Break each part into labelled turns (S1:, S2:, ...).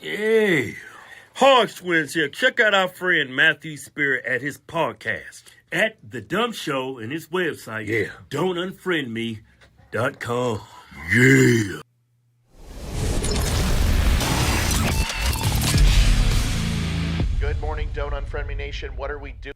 S1: Hey, Hogs Twins here. Check out our friend Matthew Spirit at his podcast at The Dumb Show and his website, don'tunfriendme.com. Yeah.
S2: Good morning, Don't Unfriend Me Nation. What are we doing?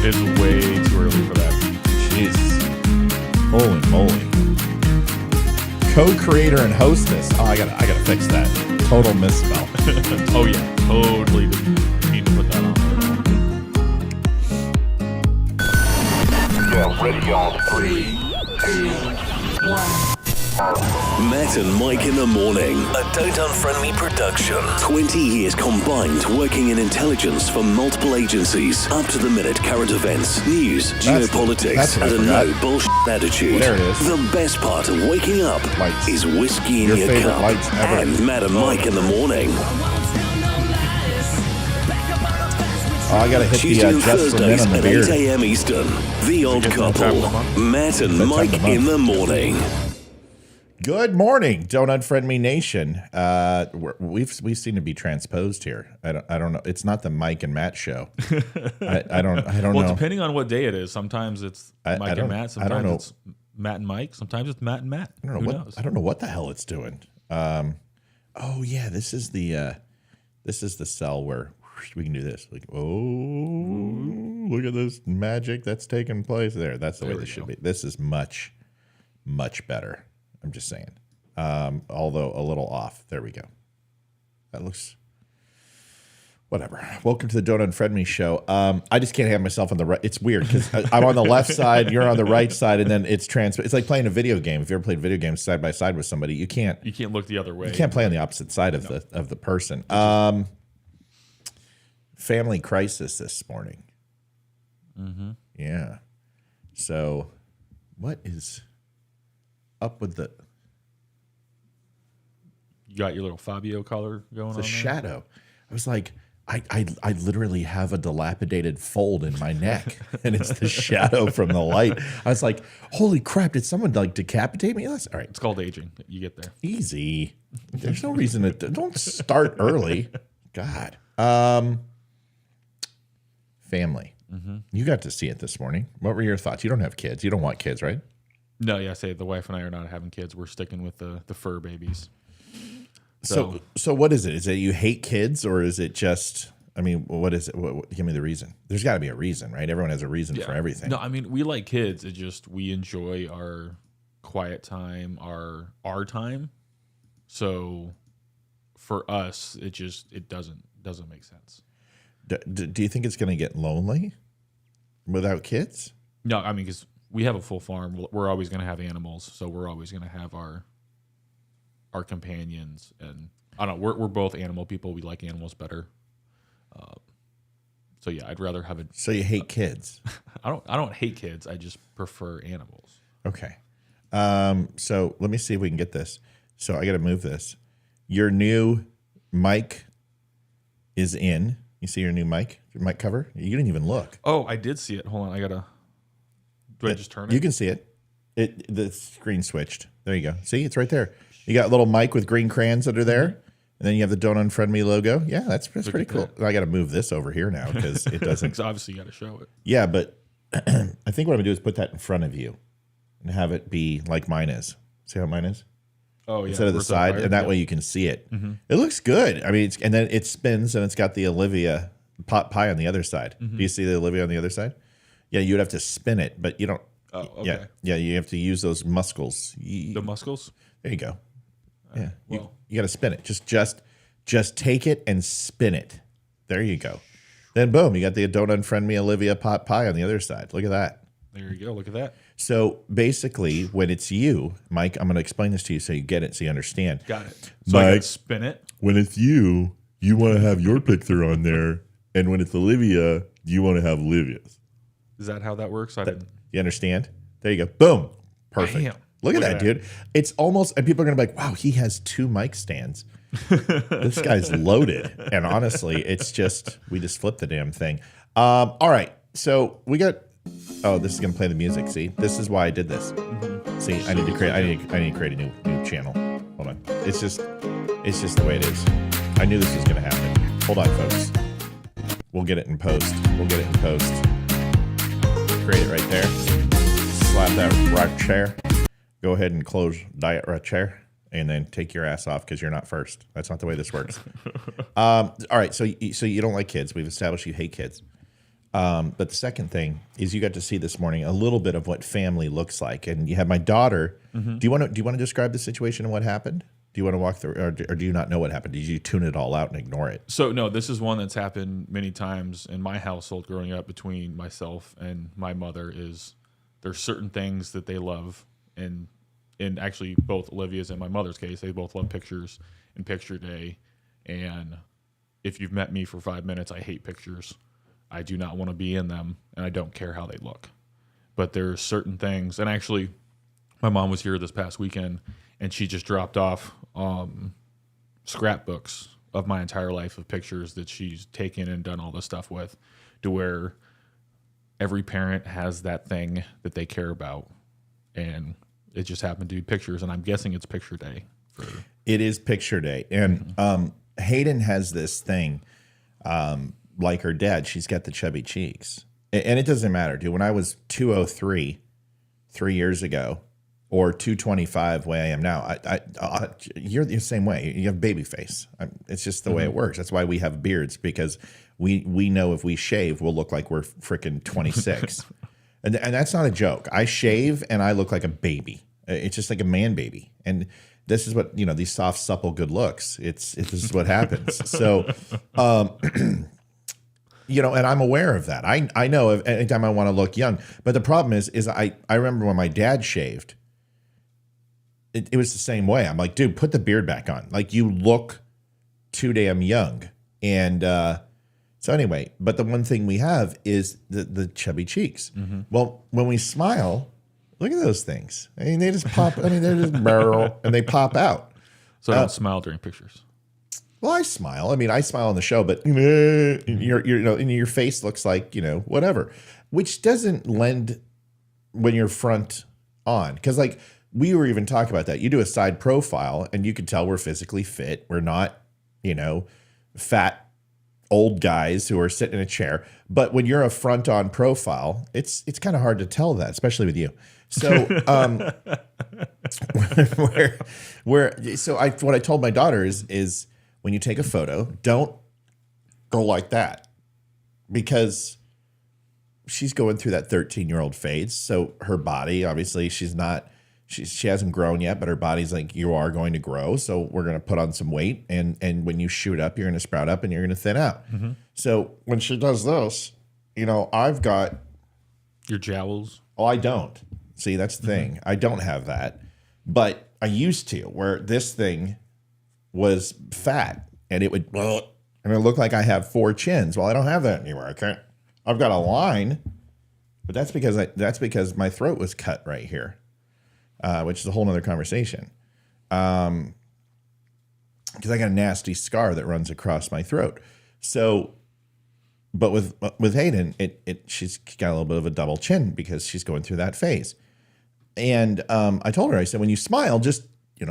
S3: It's way too early for that.
S4: Jeez. Holy moly. Co-creator and hostess. Oh, I gotta fix that. Total misspell.
S3: Oh yeah, totally need to put that on there.
S5: Yeah, ready on 3, 2, 1.
S6: Matt and Mike in the morning. A Don't Unfriend Me production. 20 years combined working in intelligence for multiple agencies. Up to the minute current events, news, geopolitics, and a no bullshit attitude.
S4: There it is.
S6: The best part of waking up
S4: Lights.
S6: is whiskey in
S4: Your
S6: your
S4: favorite
S6: cup.
S4: lights ever.
S6: And Matt and Mike in the morning.
S4: Oh, I gotta hit
S6: Tuesday
S4: the
S6: and
S4: just for men
S6: Thursdays
S4: on the
S6: at
S4: beard.
S6: 8 a.m. Eastern. The Old
S3: Is it that time of the
S6: Couple.
S3: month?
S6: Matt and
S4: That time
S6: Mike
S4: of the
S6: in the morning.
S4: Good morning, Don't Unfriend Me Nation. We seem to be transposed here. I don't know. It's not the Mike and Matt show. I don't
S3: Well,
S4: know.
S3: depending on what day it is, sometimes it's Mike and Matt.
S4: I don't
S3: Sometimes
S4: know.
S3: it's Matt and Mike. Sometimes it's Matt and Matt.
S4: I don't know
S3: Who
S4: what
S3: knows?
S4: I don't know what the hell it's doing. Oh yeah, this is the cell where we can do this. Like, oh, look at this magic that's taking place there. That's the way this should be. This is much, much better. I'm just saying. Although a little off. There we go. That looks whatever. Welcome to the Don't Unfriend Me show. I just can't have myself on the right. It's weird because I'm on the left side, you're on the right side, and then it's It's like playing a video game. If you ever played video games side by side with somebody, you can't
S3: look the other way.
S4: you can't play on the opposite side of the person. Family crisis this morning.
S3: Mm-hmm.
S4: Yeah. So, what is up with the?
S3: You got your little Fabio collar going
S4: It's
S3: on
S4: a
S3: there?
S4: shadow. I was like, I literally have a dilapidated fold in my neck, and it's the shadow from the light. I was like, holy crap! Did someone like decapitate me? That's all right.
S3: It's called aging. You get there.
S4: Easy. There's no reason to don't start early. God. Family.
S3: Mm-hmm.
S4: You got to see it this morning. What were your thoughts? You don't have kids. You don't want kids, right?
S3: No, yeah, say the wife and I are not having kids. We're sticking with the fur babies.
S4: So what is it? Is it you hate kids, or is it just? I mean, what is it? Give me the reason. There's got to be a reason, right? Everyone has a reason for everything.
S3: No, I mean we like kids. It's just we enjoy our quiet time, our time. So for us, it doesn't make sense.
S4: Do you think it's going to get lonely without kids?
S3: No, I mean because we have a full farm. We're always going to have animals, so we're always going to have our companions, and I don't know. We're both animal people. We like animals better. So yeah, I'd rather have a.
S4: So you hate kids?
S3: I don't hate kids. I just prefer animals.
S4: Okay. So let me see if we can get this. So I got to move this. Your new mic is in. You see your new mic cover? You didn't even look.
S3: Oh, I did see it. Hold on, I gotta. Do I just turn it?
S4: You can see it. The screen switched. There you go. See, it's right there. You got a little mic with green crayons under there, and then you have the Don't Unfriend Me logo. Yeah, that's pretty cool. I got to move this over here now because it doesn't.
S3: Because obviously you got to show it.
S4: Yeah, but I think what I'm gonna do is put that in front of you and have it be like mine is. See how mine is?
S3: Oh yeah.
S4: Instead of the side, and that way you can see it. Mm-hmm. It looks good. I mean, and then it spins, and it's got the Olivia pot pie on the other side. Mm-hmm. Do you see the Olivia on the other side? Yeah, you would have to spin it, but you don't.
S3: Oh, okay.
S4: Yeah, you have to use those muscles.
S3: The muscles?
S4: There you go. Yeah,
S3: well,
S4: you got to spin it. Just take it and spin it. There you go. Then boom, you got the Don't Unfriend Me Olivia pot pie on the other side. Look at that.
S3: There you go. Look at that.
S4: So basically, when it's you, Mike, I'm going to explain this to you so you get it, so you understand.
S3: Got it. So I can spin it.
S4: When it's you want to have your picture on there, and when it's Olivia, you want to have Olivia's.
S3: Is that how that works? I didn't.
S4: You understand? There you go. Boom. Perfect.
S3: Damn.
S4: Look at that, dude. It's almost, and people are going to be like, wow, he has 2 mic stands. This guy's loaded. And honestly, it's just, we just flipped the damn thing. All right. So we got, oh, this is going to play the music. See, this is why I did this. See, I need to create a new channel. Hold on. It's just the way it is. I knew this was going to happen. Hold on, folks. We'll get it in post. Create it right there. Slap that right chair. Go ahead and close diet right chair, and then take your ass off because you're not first. That's not the way this works. All right, so you don't like kids. We've established you hate kids. But the second thing is you got to see this morning a little bit of what family looks like, and you have my daughter. Do you want to describe the situation and what happened? Do you want to walk through, or do you not know what happened? Did you tune it all out and ignore it?
S3: So no, this is one that's happened many times in my household growing up between myself and my mother. Is there's certain things that they love, and actually both Olivia's and my mother's case, they both love pictures and picture day. And if you've met me for 5 minutes, I hate pictures. I do not want to be in them, and I don't care how they look. But there's certain things, and actually, my mom was here this past weekend, and she just dropped off scrapbooks of my entire life of pictures that she's taken and done all this stuff with, to where every parent has that thing that they care about, and it just happened to be pictures, and I'm guessing it's picture day.
S4: It is picture day, and Hayden has this thing, like her dad, she's got the chubby cheeks, and it doesn't matter, dude. When I was 203 3 years ago, or 225 way I am now, you're the same way. You have baby face. It's just the way it works. That's why we have beards, because we know if we shave, we'll look like we're freaking 26. and that's not a joke. I shave and I look like a baby. It's just like a man baby. And this is what, these soft, supple, good looks. This is what happens. So, and I'm aware of that. I know anytime I want to look young, but the problem is I remember when my dad shaved, it was the same way. I'm like, dude, put the beard back on. Like, you look too damn young. And so anyway, but the one thing we have is the chubby cheeks. Well, when we smile, look at those things. I mean, they just pop. I mean, they're just barrel and they pop out.
S3: So I don't smile during pictures.
S4: Well, I smile. I mean, I smile on the show, but your face looks like, whatever, which doesn't lend when you're front on. Because like, we were even talking about that. You do a side profile and you can tell we're physically fit. We're not, fat old guys who are sitting in a chair. But when you're a front on profile, it's kind of hard to tell that, especially with you. So, what I told my daughter is when you take a photo, don't go like that, because she's going through that 13-year-old phase. So her body, obviously, she hasn't grown yet, but her body's like, you are going to grow. So we're going to put on some weight. And when you shoot up, you're going to sprout up and you're going to thin out. So when she does this, I've got
S3: your jowls.
S4: Oh, I don't. See, that's the thing. I don't have that, but I used to, where this thing was fat and it would, and it looked like I have 4 chins. Well, I don't have that anymore. I can't. I've got a line, but that's because my throat was cut right here. Which is a whole nother conversation. Because I got a nasty scar that runs across my throat. So, but with Hayden, she's got a little bit of a double chin because she's going through that phase. And I told her, I said, when you smile, just,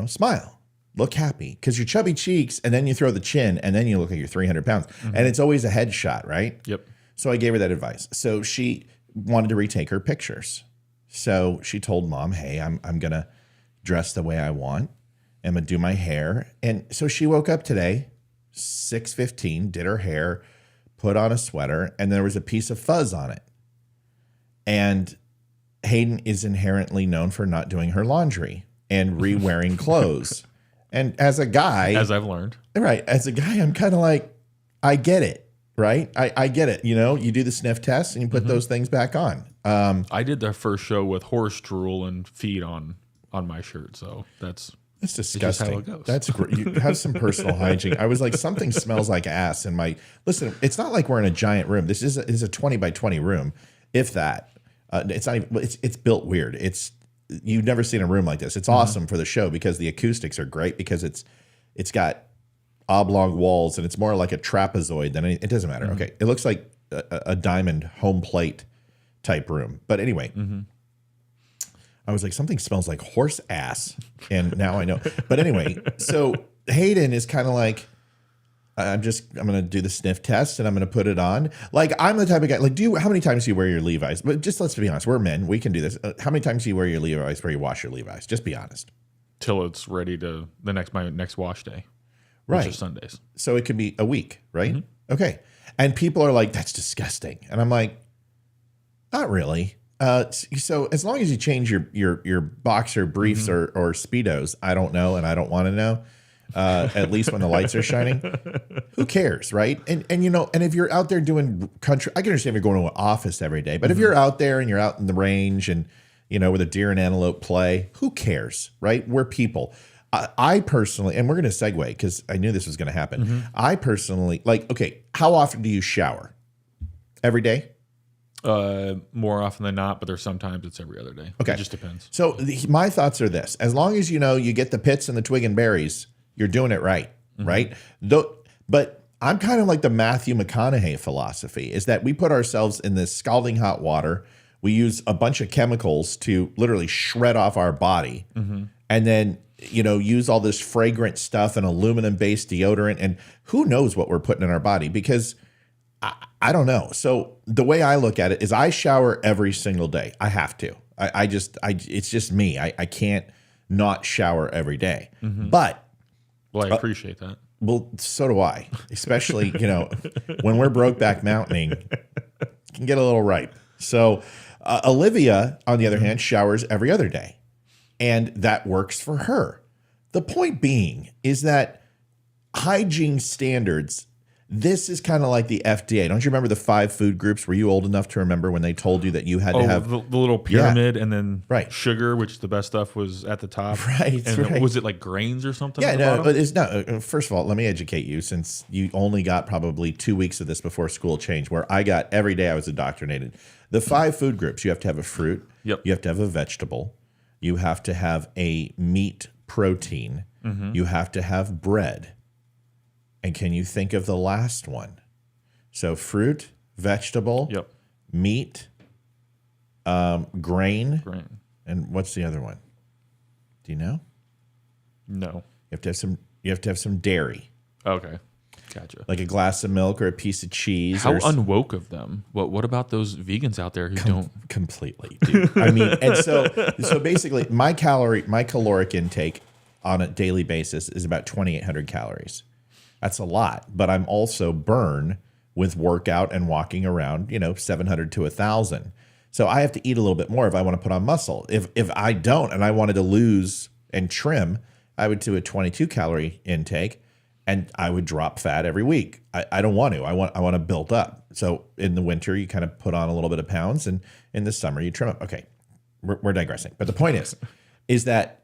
S4: smile. Look happy. Because your chubby cheeks, and then you throw the chin, and then you look like you're 300 pounds. And it's always a headshot, right?
S3: Yep.
S4: So I gave her that advice. So she wanted to retake her pictures. So she told mom, hey, I'm going to dress the way I want. I'm going to do my hair. And so she woke up today, 6:15, did her hair, put on a sweater, and there was a piece of fuzz on it. And Hayden is inherently known for not doing her laundry and re-wearing clothes. And as a guy,
S3: as I've learned,
S4: right, as a guy, I'm kind of like, I get it, right? I get it. You do the sniff test and you put those things back on.
S3: I did the first show with horse drool and feed on my shirt, so that's
S4: disgusting.
S3: how it goes.
S4: That's great. You have some personal hygiene. I was like, something smells like ass in my. Listen, it's not like we're in a giant room. This is a 20 by 20 room, if that. It's not even. It's built weird. It's you've never seen a room like this. It's awesome for the show because the acoustics are great because it's got oblong walls and it's more like a trapezoid than it doesn't matter. Okay, it looks like a diamond home plate type room. But anyway, I was like, something smells like horse ass, and now I know. But anyway, so Hayden is kind of like, I'm going to do the sniff test and I'm going to put it on. Like, I'm the type of guy, like, how many times do you wear your Levi's? But just let's be honest, we're men, we can do this. How many times do you wear your Levi's where you wash your Levi's? Just be honest.
S3: Till it's ready to my next wash day,
S4: Right.
S3: which is Sundays.
S4: So it could be a week, right? Okay. And people are like, that's disgusting. And I'm like, not really. So as long as you change your boxer briefs or Speedos, I don't know and I don't want to know. At least when the lights are shining, who cares, right? And and if you're out there doing country, I can understand if you're going to an office every day, but if you're out there and you're out in the range and where the deer and antelope play, who cares, right? We're people. I personally, and we're going to segue because I knew this was going to happen. I personally, okay, how often do you shower? Every day?
S3: More often than not, but there's sometimes it's every other day.
S4: Okay.
S3: It just depends.
S4: So my thoughts are this: as long as you get the pits and the twig and berries, you're doing it right, right? But I'm kind of like the Matthew McConaughey philosophy is that we put ourselves in this scalding hot water. We use a bunch of chemicals to literally shred off our body, and then use all this fragrant stuff and aluminum-based deodorant, and who knows what we're putting in our body because I don't know. So the way I look at it is I shower every single day. I have to. It's just me. I can't not shower every day. But
S3: well, I appreciate that.
S4: Well, so do I. Especially, when we're Brokeback Mountaining, it can get a little ripe. So Olivia, on the other hand, showers every other day. And that works for her. The point being is that hygiene standards, this is kind of like the FDA. Don't you remember the 5 food groups? Were you old enough to remember when they told you that you had to have
S3: the little pyramid and then
S4: right.
S3: sugar, which the best stuff was at the top.
S4: Right.
S3: And
S4: right.
S3: was it like grains or something?
S4: Yeah,
S3: at the
S4: no,
S3: bottom?
S4: it's not. First of all, let me educate you since you only got probably 2 weeks of this before school changed, where I got every day I was indoctrinated. The 5 food groups, you have to have a fruit.
S3: Yep.
S4: You have to have a vegetable. You have to have a meat protein. You have to have bread. And can you think of the last one? So fruit, vegetable,
S3: Yep.
S4: meat, grain,
S3: Grain.
S4: and what's the other one? Do you know?
S3: No.
S4: You have to have some dairy,
S3: Okay. Gotcha.
S4: like a glass of milk or a piece of cheese.
S3: How
S4: or
S3: unwoke of them. What about those vegans out there who don't?
S4: completely, dude. I mean, and so basically, my caloric intake on a daily basis is about 2,800 calories. That's a lot, but I'm also burn with workout and walking around, 700 to 1,000. So I have to eat a little bit more if I want to put on muscle. If I don't and I wanted to lose and trim, I would do a 22 calorie intake and I would drop fat every week. I don't want to. I want to build up. So in the winter, you kind of put on a little bit of pounds, and in the summer, you trim up. Okay, we're digressing. But the point is that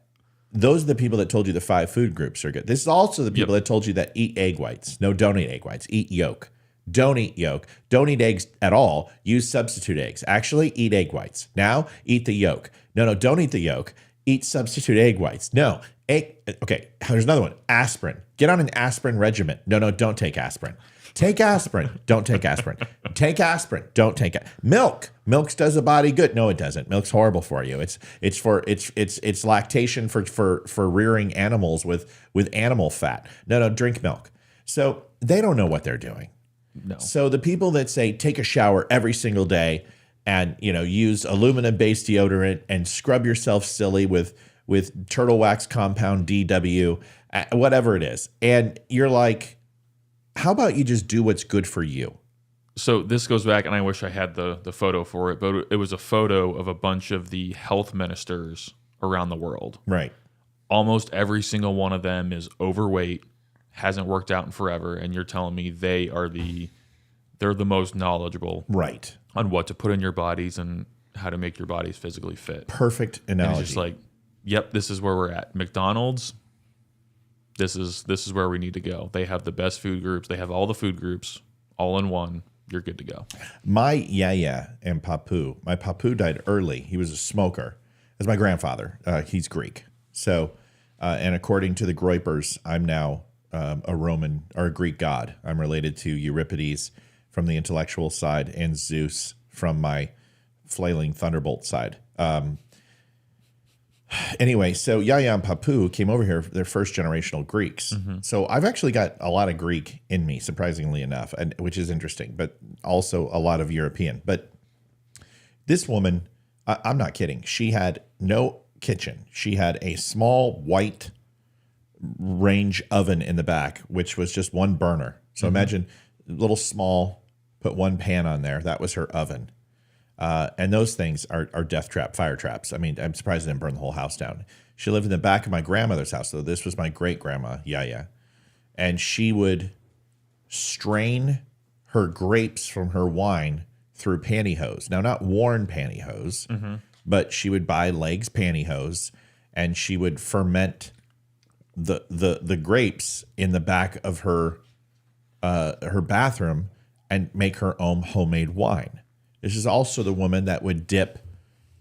S4: those are the people that told you the 5 food groups are good. This is also the people that told you that eat egg whites. No, don't eat egg whites. Eat yolk. Don't eat yolk. Don't eat eggs at all. Use substitute eggs. Actually, eat egg whites. Now, eat the yolk. No, don't eat the yolk. Eat substitute egg whites. No. Okay, there's another one. Aspirin. Get on an aspirin regimen. No, don't take aspirin. Take aspirin. Don't take aspirin. Take aspirin. Don't take it. Milk. Milk does the body good. No, it doesn't. Milk's horrible for you. It's lactation for rearing animals with animal fat. No, drink milk. So they don't know what they're doing.
S3: No.
S4: So the people that say take a shower every single day and use aluminum-based deodorant and scrub yourself silly with turtle wax compound DW, whatever it is, and you're like, how about you just do what's good for you?
S3: So this goes back, and I wish I had the photo for it, but it was a photo of a bunch of the health ministers around the world.
S4: Right.
S3: Almost every single one of them is overweight, hasn't worked out in forever, and you're telling me they're the most knowledgeable
S4: Right.
S3: on what to put in your bodies and how to make your bodies physically fit.
S4: Perfect
S3: And
S4: analogy.
S3: it's just like, yep, this is where we're at. McDonald's, this is where we need to go. They have the best food groups. They have all the food groups all in one. You're good to go.
S4: My yaya and papu, my papu died early. He was a smoker. as my grandfather. He's Greek. So, and according to the Groypers, I'm now a Roman or a Greek god. I'm related to Euripides from the intellectual side and Zeus from my flailing thunderbolt side. Anyway, so Yaya and Papu came over here. They're first generational Greeks. So I've actually got a lot of Greek in me, surprisingly enough, and which is interesting, but also a lot of European. But this woman, I'm not kidding. She had no kitchen. She had a small white range oven in the back, which was just one burner. So imagine a little small, put one pan on there. That was her oven. And those things are death trap, fire traps. I mean, I'm surprised they didn't burn the whole house down. She lived in the back of my grandmother's house, though. This was my great grandma, Yaya. And she would strain her grapes from her wine through pantyhose. Now, not worn pantyhose, but she would buy Legs pantyhose, and she would ferment the grapes in the back of her bathroom and make her own homemade wine. This is also the woman that would dip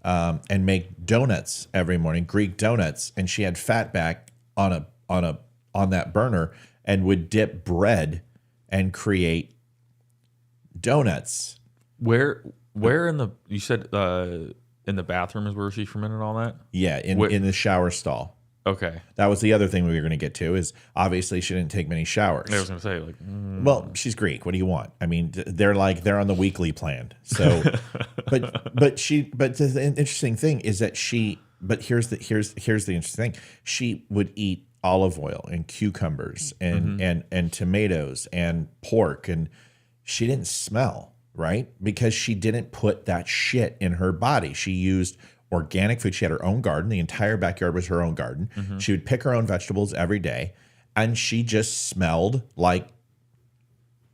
S4: and make donuts every morning, Greek donuts, and she had fat back on that burner and would dip bread and create donuts.
S3: Where in the you said in the bathroom is where she fermented all that?
S4: Yeah, in the shower stall.
S3: Okay.
S4: That was the other thing we were going to get to is obviously she didn't take many showers.
S3: I was going to say
S4: Well, she's Greek. What do you want? I mean, they're on the weekly plan. So, but the interesting thing is that here's the interesting thing. She would eat olive oil and cucumbers and tomatoes and pork, and she didn't smell, right? Because she didn't put that shit in her body. She used organic food. She had her own garden. The entire backyard was her own garden. She would pick her own vegetables every day, and she just smelled like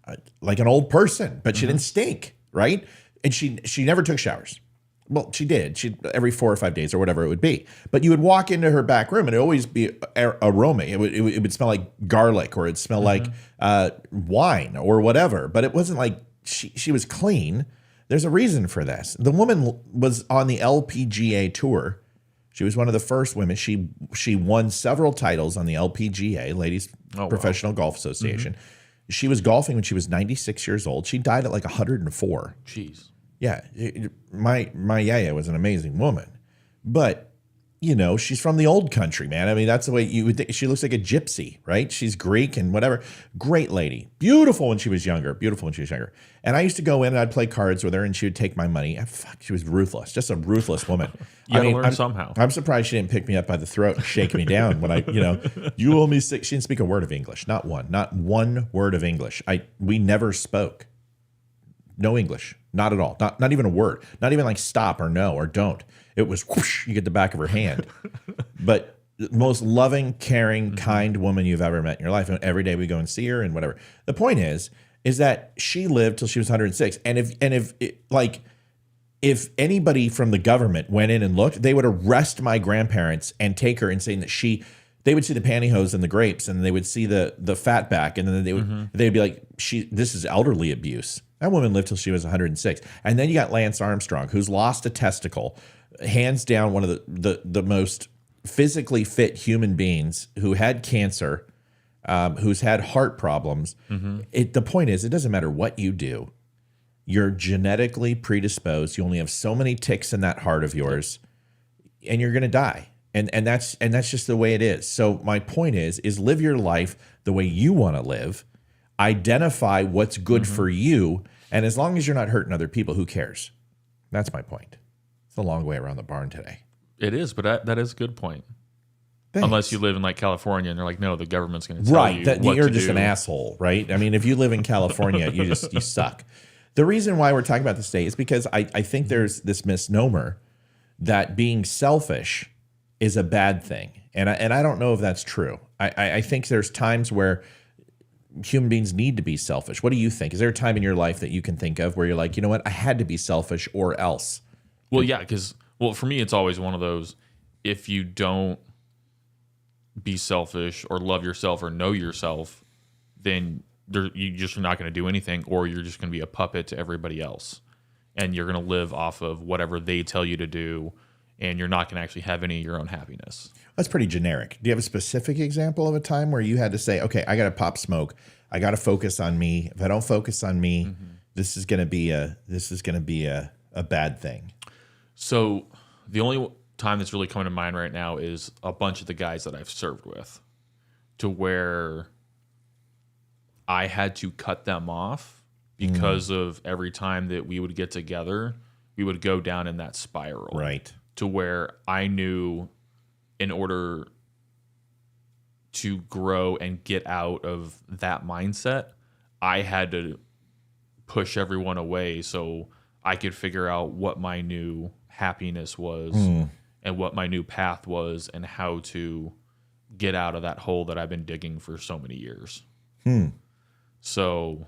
S4: an old person, but she didn't stink, right? And she never took showers. Well, she did. She every 4 or 5 days or whatever it would be. But you would walk into her back room and it'd always be aroma. It would smell like garlic, or it'd smell like wine or whatever. But it wasn't like she was clean. There's a reason for this. The woman was on the LPGA tour. She was one of the first women. She won several titles on the LPGA, Ladies Professional Golf Association. She was golfing when she was 96 years old. She died at like 104.
S3: Jeez.
S4: Yeah, my Yaya was an amazing woman, but you know, she's from the old country, man. I mean, that's the way you would think. She looks like a gypsy, right? She's Greek and whatever. Great lady. Beautiful when she was younger. And I used to go in and I'd play cards with her, and she would take my money. Fuck, she was ruthless. Just a ruthless woman.
S3: You gotta learn somehow.
S4: I'm surprised she didn't pick me up by the throat and shake me down when you owe me 6. She didn't speak a word of English. Not one word of English. We never spoke. No English. Not at all. Not even a word. Not even like stop or no or don't. It was whoosh, you get the back of her hand. But the most loving, caring, kind woman you've ever met in your life. And every day we go and see her and whatever. The point is that she lived till she was 106. And if anybody from the government went in and looked, they would arrest my grandparents and take her and saying that they would see the pantyhose and the grapes, and they would see the fat back, and then they'd be like, this is elderly abuse. That woman lived till she was 106. And then you got Lance Armstrong, who's lost a testicle, hands down one of the most physically fit human beings, who had cancer, who's had heart problems. The point is, it doesn't matter what you do. You're genetically predisposed. You only have so many ticks in that heart of yours, and you're going to die. And that's just the way it is. So my point is live your life the way you want to live. Identify what's good for you, and as long as you're not hurting other people, who cares? That's my point. It's a long way around the barn today.
S3: It is, but that is a good point.
S4: Thanks.
S3: Unless you live in like California and they're like, no, the government's going to tell you what
S4: you're
S3: to
S4: just
S3: do.
S4: an asshole, right? I mean, if you live in California, you suck. The reason why we're talking about this today is because I think there's this misnomer that being selfish is a bad thing, and I don't know if that's true. I think there's times where human beings need to be selfish. What do you think? Is there a time in your life that you can think of where you're like, you know what, I had to be selfish or else?
S3: Well, yeah, because for me, it's always one of those. If you don't be selfish or love yourself or know yourself, then you just are not going to do anything, or you're just going to be a puppet to everybody else, and you're going to live off of whatever they tell you to do. and you're not going to actually have any of your own happiness.
S4: That's pretty generic. Do you have a specific example of a time where you had to say, okay, I got to pop smoke. I got to focus on me. If I don't focus on me, this is going to be a bad thing.
S3: So the only time that's really coming to mind right now is a bunch of the guys that I've served with, to where I had to cut them off because of every time that we would get together, we would go down in that spiral.
S4: Right.
S3: To where I knew in order to grow and get out of that mindset, I had to push everyone away so I could figure out what my new happiness was and what my new path was and how to get out of that hole that I've been digging for so many years. So,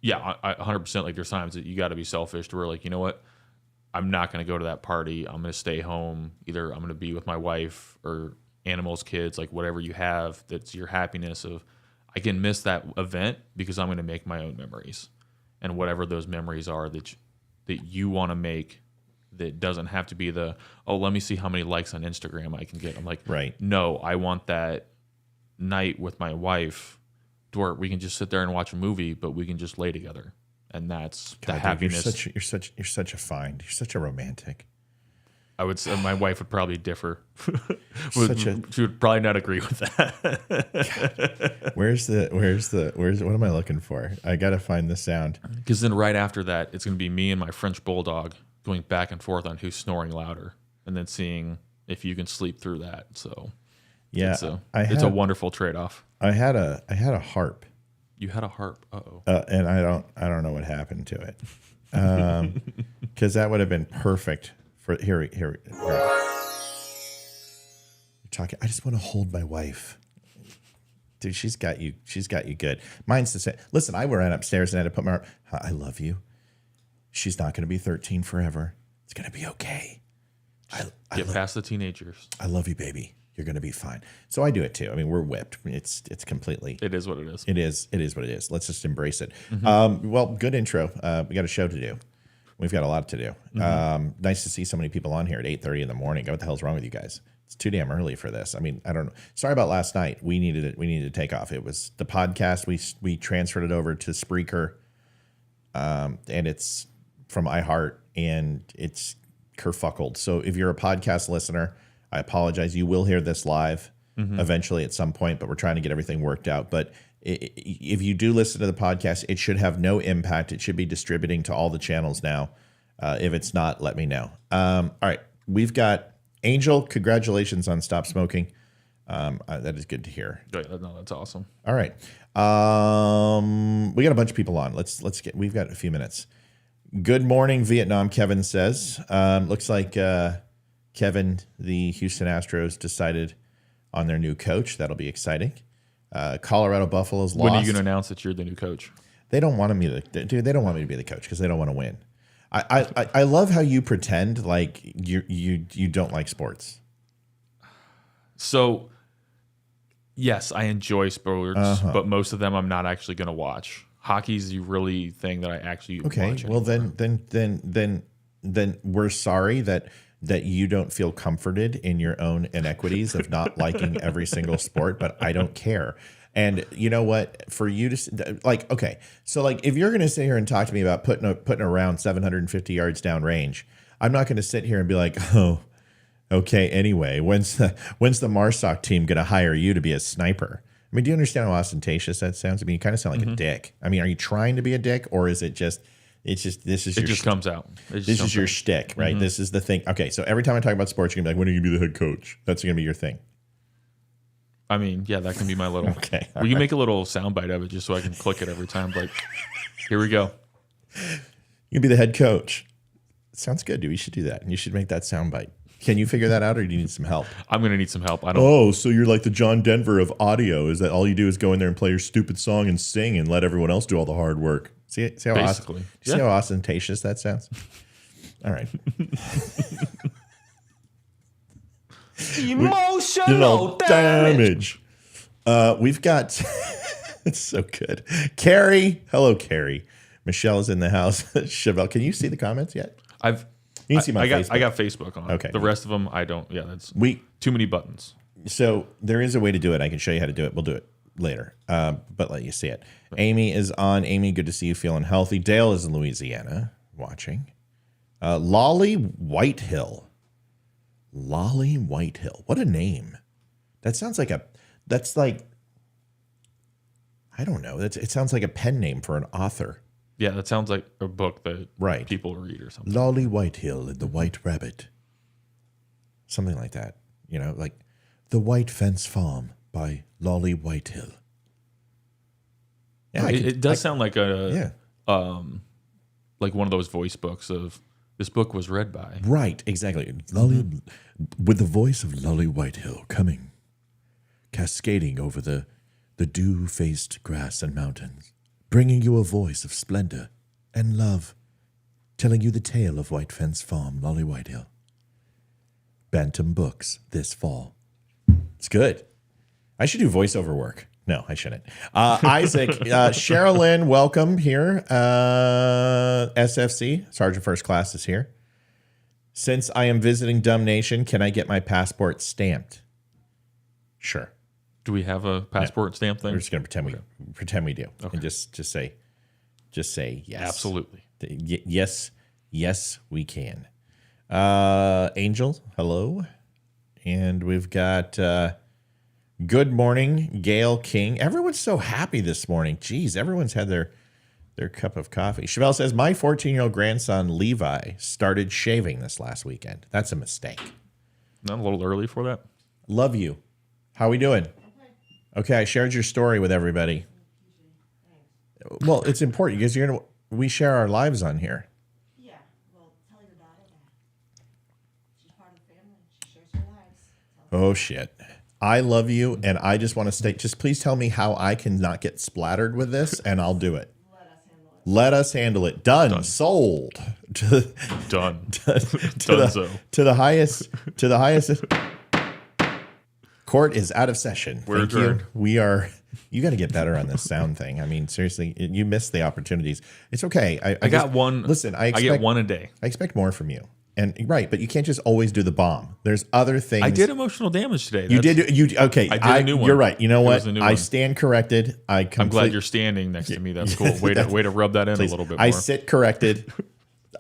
S3: yeah, I 100%, like, there's times that you got to be selfish to where, like, you know what? I'm not going to go to that party. I'm going to stay home. Either I'm going to be with my wife or animals, kids, like whatever you have that's your happiness of, I can miss that event because I'm going to make my own memories. And whatever those memories are that you want to make, that doesn't have to be let me see how many likes on Instagram I can get. I'm like,
S4: right.
S3: No, I want that night with my wife to where we can just sit there and watch a movie, but we can just lay together. And that's the happiness.
S4: You're such a find. You're such a romantic.
S3: I would say my wife would probably differ. She would probably not agree with that.
S4: What am I looking for? I got to find the sound.
S3: Because then right after that, it's going to be me and my French bulldog going back and forth on who's snoring louder, and then seeing if you can sleep through that. So
S4: yeah,
S3: it's a wonderful trade-off.
S4: I had a harp.
S3: You had a harp. Uh-oh.
S4: And I don't know what happened to it. Because that would have been perfect for here. You're talking. I just want to hold my wife. Dude, she's got you good. Mine's the same. Listen, I ran upstairs and I had to put my I love you. She's not going to be 13 forever. It's going to be okay.
S3: Get past the teenagers.
S4: I love you, baby. You're going to be fine. So I do it too. I mean, we're whipped. It's completely.
S3: It is what it is.
S4: It is what it is. Let's just embrace it. Well, good intro. We got a show to do. We've got a lot to do. Nice to see so many people on here at 8:30 in the morning. What the hell's wrong with you guys? It's too damn early for this. I mean, I don't know. Sorry about last night. We needed to take off. It was the podcast. We transferred it over to Spreaker, and it's from iHeart, and it's kerfuckled. So if you're a podcast listener, I apologize. You will hear this live eventually at some point, but we're trying to get everything worked out. But if you do listen to the podcast, it should have no impact. It should be distributing to all the channels now. If it's not, let me know. All right. We've got Angel. Congratulations on Stop Smoking. That is good to hear.
S3: No, that's awesome.
S4: All right. We got a bunch of people on. We've got a few minutes. Good morning, Vietnam, Kevin says. Looks like Kevin, the Houston Astros, decided on their new coach. That'll be exciting. Colorado Buffaloes lost.
S3: When are you going to announce that you're the new coach?
S4: They don't want me to. Dude, they don't want me to be the coach because they don't want to win. I love how you pretend like you don't like sports.
S3: So, yes, I enjoy sports, but most of them I'm not actually going to watch. Hockey's the really thing that I actually watch.
S4: Well, then we're sorry that you don't feel comforted in your own inequities of not liking every single sport, but I don't care. And you know what? For you to like, okay, so like if you're going to sit here and talk to me about putting around 750 yards down range, I'm not going to sit here and be like, oh, okay. Anyway, when's the Marsoc team going to hire you to be a sniper? I mean, do you understand how ostentatious that sounds? I mean, you kind of sound like a dick. I mean, are you trying to be a dick, or is it just? It just
S3: comes out.
S4: This is your shtick, right? This is the thing. Okay, so every time I talk about sports, you're gonna be like, when are you gonna be the head coach? That's gonna be your thing.
S3: I mean, yeah, that can be my little.
S4: Okay,
S3: we can make a little soundbite of it just so I can click it every time. Like, here we go.
S4: You can be the head coach. Sounds good, dude. You should do that, and you should make that soundbite. Can you figure that out, or do you need some help?
S3: I'm gonna need some help. I don't.
S4: Oh, so you're like the John Denver of audio? Is that all you do is go in there and play your stupid song and sing and let everyone else do all the hard work? See how
S3: basically.
S4: See how ostentatious that sounds? All right.
S5: Emotional damage.
S4: We've got it's so good. Carrie, hello, Carrie. Michelle is in the house. Chevelle, can you see the comments yet? You can see my Facebook.
S3: I got Facebook on.
S4: Okay.
S3: The rest of them, I don't. Yeah, that's too many buttons.
S4: So there is a way to do it. I can show you how to do it. We'll do it later, but let you see it. Amy is on. Amy, good to see you feeling healthy. Dale is in Louisiana watching. Lolly Whitehill. Lolly Whitehill. What a name. That sounds like I don't know. It sounds like a pen name for an author.
S3: Yeah, that sounds like a book that
S4: Right.
S3: people read or something.
S4: Lolly Whitehill and the White Rabbit. Something like that. You know, like The White Fence Farm by Lolly Whitehill. Yeah,
S3: It does sound like
S4: yeah.
S3: like one of those voice books of this book was read by.
S4: Right, exactly. Lolly, with the voice of Lolly Whitehill coming, cascading over the dew-faced grass and mountains, bringing you a voice of splendor and love, telling you the tale of White Fence Farm, Lolly Whitehill. Bantam Books this fall. It's good. I should do voiceover work. No, I shouldn't. Isaac, Sherilyn, welcome here. SFC, Sergeant First Class is here. Since I am visiting Dumb Nation, can I get my passport stamped? Sure.
S3: Do we have a passport stamp thing?
S4: We're just gonna pretend we do, and just say yes.
S3: Absolutely.
S4: Yes, we can. Angel, hello, and we've got good morning, Gail King. Everyone's so happy this morning. Jeez, everyone's had their cup of coffee. Chevelle says my 14-year-old grandson Levi started shaving this last weekend. That's a mistake.
S3: Not a little early for that.
S4: Love you. How we doing? Okay, I shared your story with everybody. Well, it's important because we share our lives on here.
S7: Yeah, well, tell your daughter that. She's part of the family. She shares her lives.
S4: Oh, shit. I love you, and I just want to stay. Just please tell me how I can not get splattered with this, and I'll do it. Let us handle it. Done. Sold.
S3: Done.
S4: To the highest. Court is out of session.
S3: We're
S4: Thank you.
S3: adjourned.
S4: We are. You got to get better on this sound thing. I mean, seriously, you missed the opportunities. It's okay.
S3: I got one.
S4: Listen, I
S3: get one a day.
S4: I expect more from you. And right, but you can't just always do the bomb. There's other things.
S3: I did emotional damage today.
S4: You did. Okay.
S3: I did a new one.
S4: You're right. You know what?
S3: It was a new
S4: I
S3: one.
S4: stand corrected. I'm
S3: glad you're standing next to me. That's cool. Way to rub that in
S4: Please.
S3: a little bit more.
S4: I sit corrected.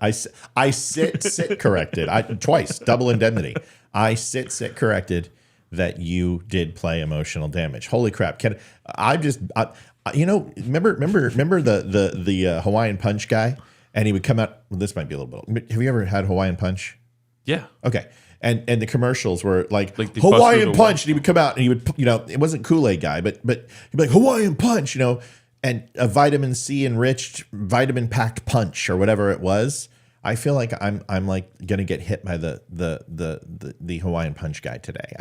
S4: I sit corrected. Twice, double indemnity. I sit corrected that you did play emotional damage. Holy crap! Remember the Hawaiian Punch guy, and he would come out. Well, this might be a little bit. Have you ever had Hawaiian Punch?
S3: Yeah.
S4: Okay. And the commercials were like
S3: they bust
S4: Hawaiian
S3: through the
S4: Punch, and he would come out and he would, it wasn't Kool-Aid guy, but he'd be like Hawaiian Punch, and a vitamin C enriched, vitamin packed punch or whatever it was. I feel like I'm like gonna get hit by the Hawaiian Punch guy today.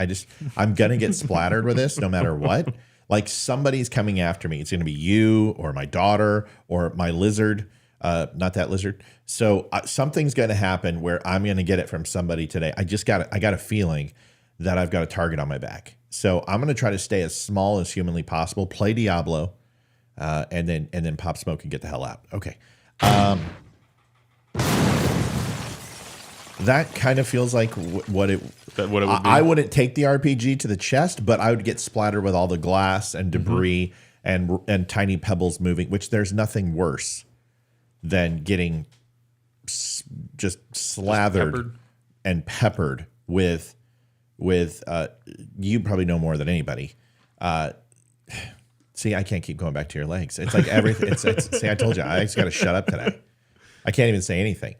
S4: I'm gonna get splattered with this no matter what. Like somebody's coming after me. It's gonna be you or my daughter or my lizard. Not that lizard. So something's going to happen where I'm going to get it from somebody today. I got a feeling that I've got a target on my back. So I'm going to try to stay as small as humanly possible, play Diablo, and then pop smoke and get the hell out. Okay. That kind of feels like what it would be. I wouldn't take the RPG to the chest, but I would get splattered with all the glass and debris and tiny pebbles moving, which there's nothing worse than getting just slathered and peppered with you probably know more than anybody. See, I can't keep going back to your legs. It's like everything. See, I told you, I just got to shut up today. I can't even say anything.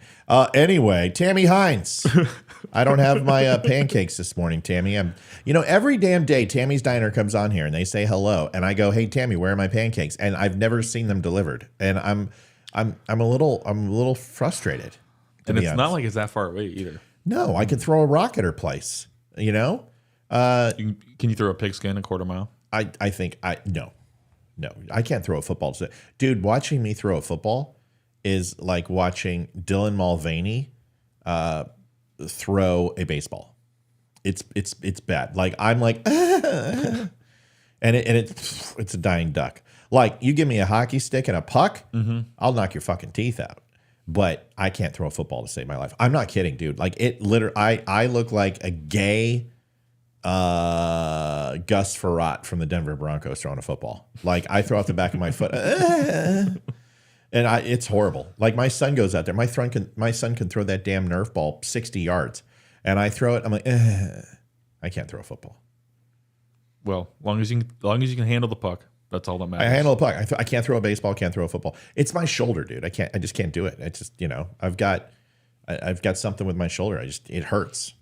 S4: Anyway, Tammy Hines. I don't have my pancakes this morning, Tammy. Every damn day, Tammy's Diner comes on here and they say hello, and I go, "Hey, Tammy, where are my pancakes?" And I've never seen them delivered, and I'm a little frustrated.
S3: And it's not like it's that far away either.
S4: No, I could throw a rock at her place.
S3: Can you throw a pigskin a quarter mile?
S4: I think no, I can't throw a football. Dude, watching me throw a football is like watching Dylan Mulvaney throw a baseball. It's bad. Like I'm like, and it's a dying duck. Like you give me a hockey stick and a puck, I'll knock your fucking teeth out. but I can't throw a football to save my life. I'm not kidding, dude. Like it literally, I look like a gay Gus Frerotte from the Denver Broncos throwing a football. Like I throw out the back of my foot, and it's horrible. Like my son goes out there. My son can throw that damn Nerf ball 60 yards, and I throw it. I'm like, I can't throw a football.
S3: Well, long as you can handle the puck, that's all that matters.
S4: I handle a puck. I can't throw a baseball. Can't throw a football. It's my shoulder, dude. I just can't do it. It's just I've got something with my shoulder. It hurts,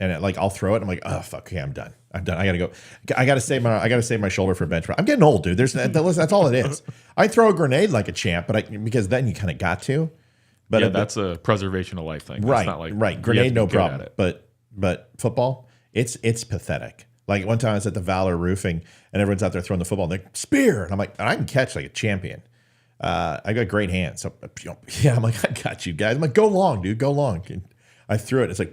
S4: and I'll throw it. I'm like, oh fuck, okay, I'm done. I gotta go. I gotta save my shoulder for bench press. I'm getting old, dude. That's all it is. I throw a grenade like a champ, because then you kind of got to. But
S3: yeah, that's a preservation of life thing. That's
S4: right,
S3: not like
S4: right. Grenade, no problem. But football, it's pathetic. Like one time I was at the Valor Roofing and everyone's out there throwing the football and they're spear. And I'm like, I can catch like a champion. I got great hands. So, yeah, I'm like, I got you guys. I'm like, go long, dude, go long. And I threw it. It's like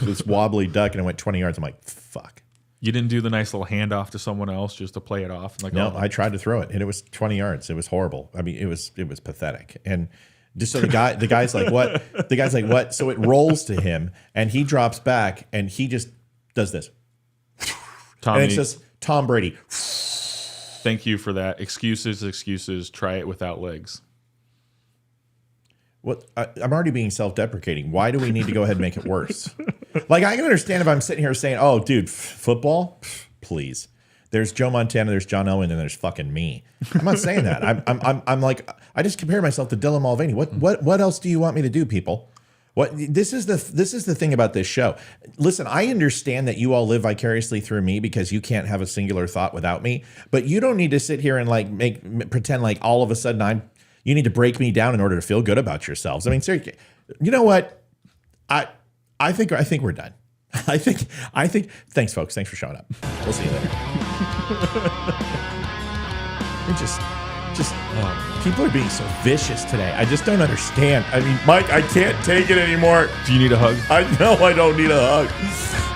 S4: this wobbly duck and it went 20 yards. I'm like, fuck.
S3: You didn't do the nice little handoff to someone else just to play it off? Like,
S4: no, I tried to throw it and it was 20 yards. It was horrible. I mean, it was pathetic. And just so the guy's like, what? The guy's like, what? So it rolls to him and he drops back and he just does this.
S3: Tommy,
S4: and it's just Tom Brady.
S3: Thank you for that. Excuses. Try it without legs.
S4: What? I'm already being self-deprecating. Why do we need to go ahead and make it worse? Like I can understand if I'm sitting here saying, "Oh, dude, football, please." There's Joe Montana, there's John Elway, and then there's fucking me. I'm not saying that. I'm like I just compare myself to Dylan Mulvaney. What else do you want me to do, people? This is the thing about this show. Listen, I understand that you all live vicariously through me because you can't have a singular thought without me. But you don't need to sit here and like pretend like all of a sudden you need to break me down in order to feel good about yourselves. I mean, seriously, you know what? I think we're done. I think. Thanks, folks. Thanks for showing up. We'll see you later. People are being so vicious today. I just don't understand. I mean, Mike, I can't take it anymore.
S3: Do you need a hug?
S4: I know I don't need a hug.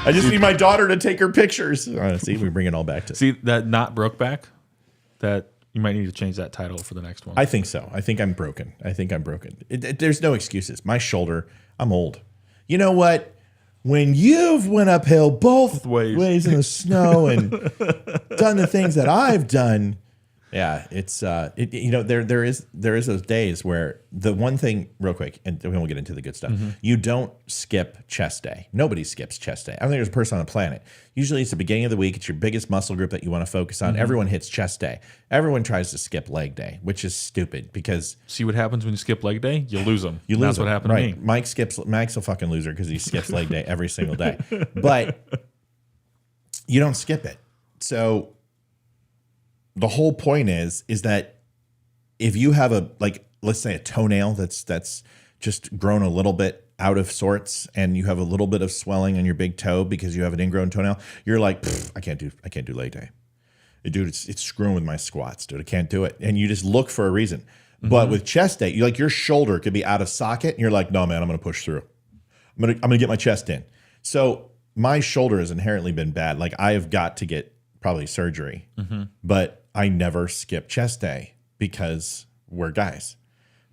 S4: I just need my daughter to take her pictures. See, we bring it all back to.
S3: See that not broke back? That you might need to change that title for the next one.
S4: I think so. I think I'm broken. There's no excuses. My shoulder. I'm old. You know what? When you've went uphill both ways in the snow and done the things that I've done. Yeah, it's there is those days where the one thing real quick, and then we'll get into the good stuff. You don't skip chest day. Nobody skips chest day. I don't think there's a person on the planet. Usually it's the beginning of the week. It's your biggest muscle group that you want to focus on. Everyone hits chest day. Everyone tries to skip leg day, which is stupid because
S3: see what happens when you skip leg day? You lose them.
S4: That's
S3: what happened
S4: right.
S3: to me.
S4: Mike's a fucking loser because he skips leg day every single day. But you don't skip it. So the whole point is that if you have let's say a toenail that's just grown a little bit out of sorts and you have a little bit of swelling on your big toe because you have an ingrown toenail, you're like, I can't do leg day. Dude, it's screwing with my squats, dude. I can't do it. And you just look for a reason. But with chest day, your shoulder could be out of socket and you're like, no, man, I'm going to push through. I'm going to get my chest in. So my shoulder has inherently been bad. Like I have got to get probably surgery, but I never skip chest day because we're guys.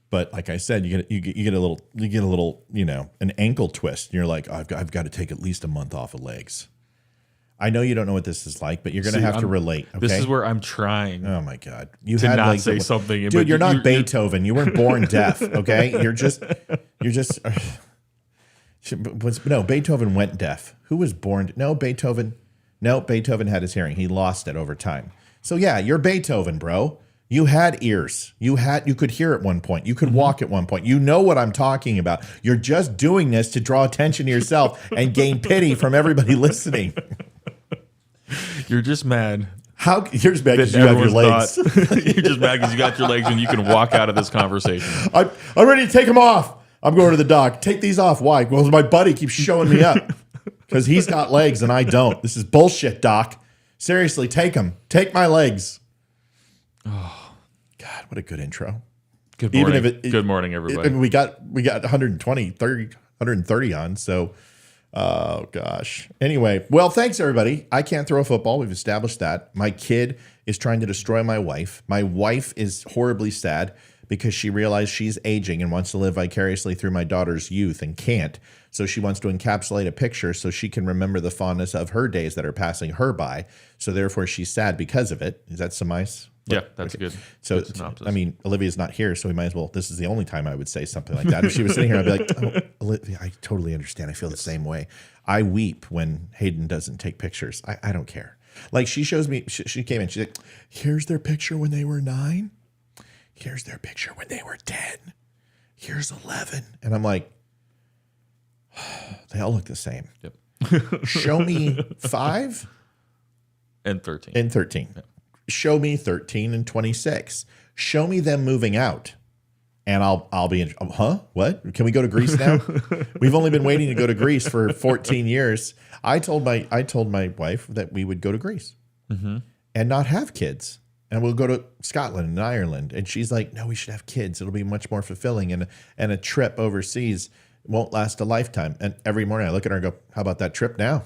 S4: But like I said, you get a little, an ankle twist. And you're like, oh, I've got to take at least a month off of legs. I know you don't know what this is like, but you're going to have to relate. Okay?
S3: This is where I'm trying.
S4: Oh my God, you
S3: to
S4: had
S3: not
S4: legs
S3: say something,
S4: dude. You're not Beethoven. You weren't born deaf. Okay, you're just. No, Beethoven went deaf. Who was born? No, Beethoven had his hearing. He lost it over time. So yeah, you're Beethoven, bro. You had ears. You could hear at one point. You could walk at one point. You know what I'm talking about. You're just doing this to draw attention to yourself and gain pity from everybody listening.
S3: You're just mad.
S4: You're just mad because you have your legs.
S3: You're just mad because you got your legs and you can walk out of this conversation.
S4: I'm ready to take them off. I'm going to the doc. Take these off. Why? Well, my buddy keeps showing me up because he's got legs and I don't. This is bullshit, doc. Seriously, take them. Take my legs. Oh, God, what a good intro.
S3: Good morning. Good morning, everybody.
S4: We got 130 on, so oh gosh. Anyway, well, thanks everybody. I can't throw a football. We've established that. My kid is trying to destroy my wife. My wife is horribly sad because she realized she's aging and wants to live vicariously through my daughter's youth and can't. So she wants to encapsulate a picture so she can remember the fondness of her days that are passing her by. So therefore she's sad because of it. Is that summarized?
S3: Yeah, that's good.
S4: So,
S3: good synopsis.
S4: I mean, Olivia's not here, so we might as well. This is the only time I would say something like that. If she was sitting here, I'd be like, oh, Olivia, I totally understand. I feel the same way. I weep when Hayden doesn't take pictures. I don't care. Like she shows me, she came in, she's like, here's their picture when they were 9. Here's their picture when they were 10. Here's 11. And I'm like, they all look the same.
S3: Yep.
S4: Show me 5
S3: and 13.
S4: and 13. Yep. Show me 13 and 26. Show me them moving out. And I'll be in, huh? What? Can we go to Greece now? We've only been waiting to go to Greece for 14 years. I told my wife that we would go to Greece and not have kids. And we'll go to Scotland and Ireland. And she's like, no, we should have kids. It'll be much more fulfilling. And a trip overseas won't last a lifetime. And every morning I look at her and go, how about that trip now?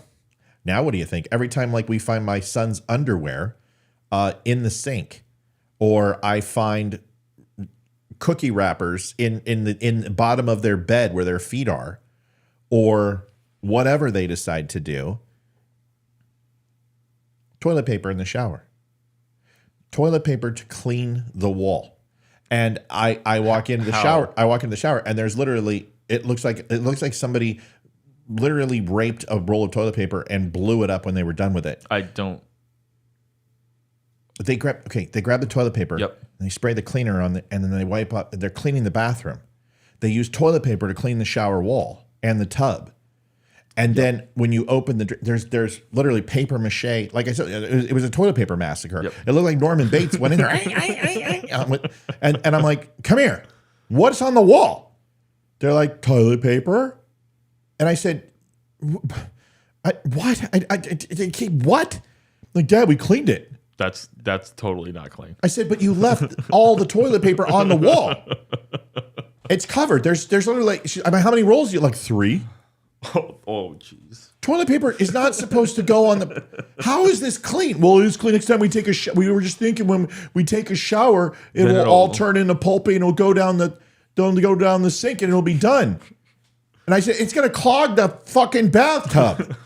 S4: Now what do you think? Every time like we find my son's underwear in the sink, or I find cookie wrappers in the bottom of their bed where their feet are, or whatever they decide to do, toilet paper in the shower. Toilet paper to clean the wall. And I walk into the shower. I walk into the shower and there's literally, it looks like somebody literally raped a roll of toilet paper and blew it up when they were done with it.
S3: I don't.
S4: They grab the toilet paper.
S3: Yep.
S4: And they spray the cleaner on it, and then they wipe up. They're cleaning the bathroom. They use toilet paper to clean the shower wall and the tub. And then when you open there's literally paper mache. Like I said, it was a toilet paper massacre. Yep. It looked like Norman Bates went in there. And I'm like, come here. What's on the wall? They're like, toilet paper. And I said, what? What? Like, Dad, we cleaned it.
S3: That's totally not clean.
S4: I said, but you left all the toilet paper on the wall. It's covered. There's literally like, I mean, how many rolls do you like? 3?
S3: Oh, jeez.
S4: Toilet paper is not supposed to go on the. How is this clean? Well, it is clean next time we take a shower. We were just thinking when we take a shower, it will all turn into pulpy and it'll go down the sink and it'll be done. And I said, it's going to clog the fucking bathtub.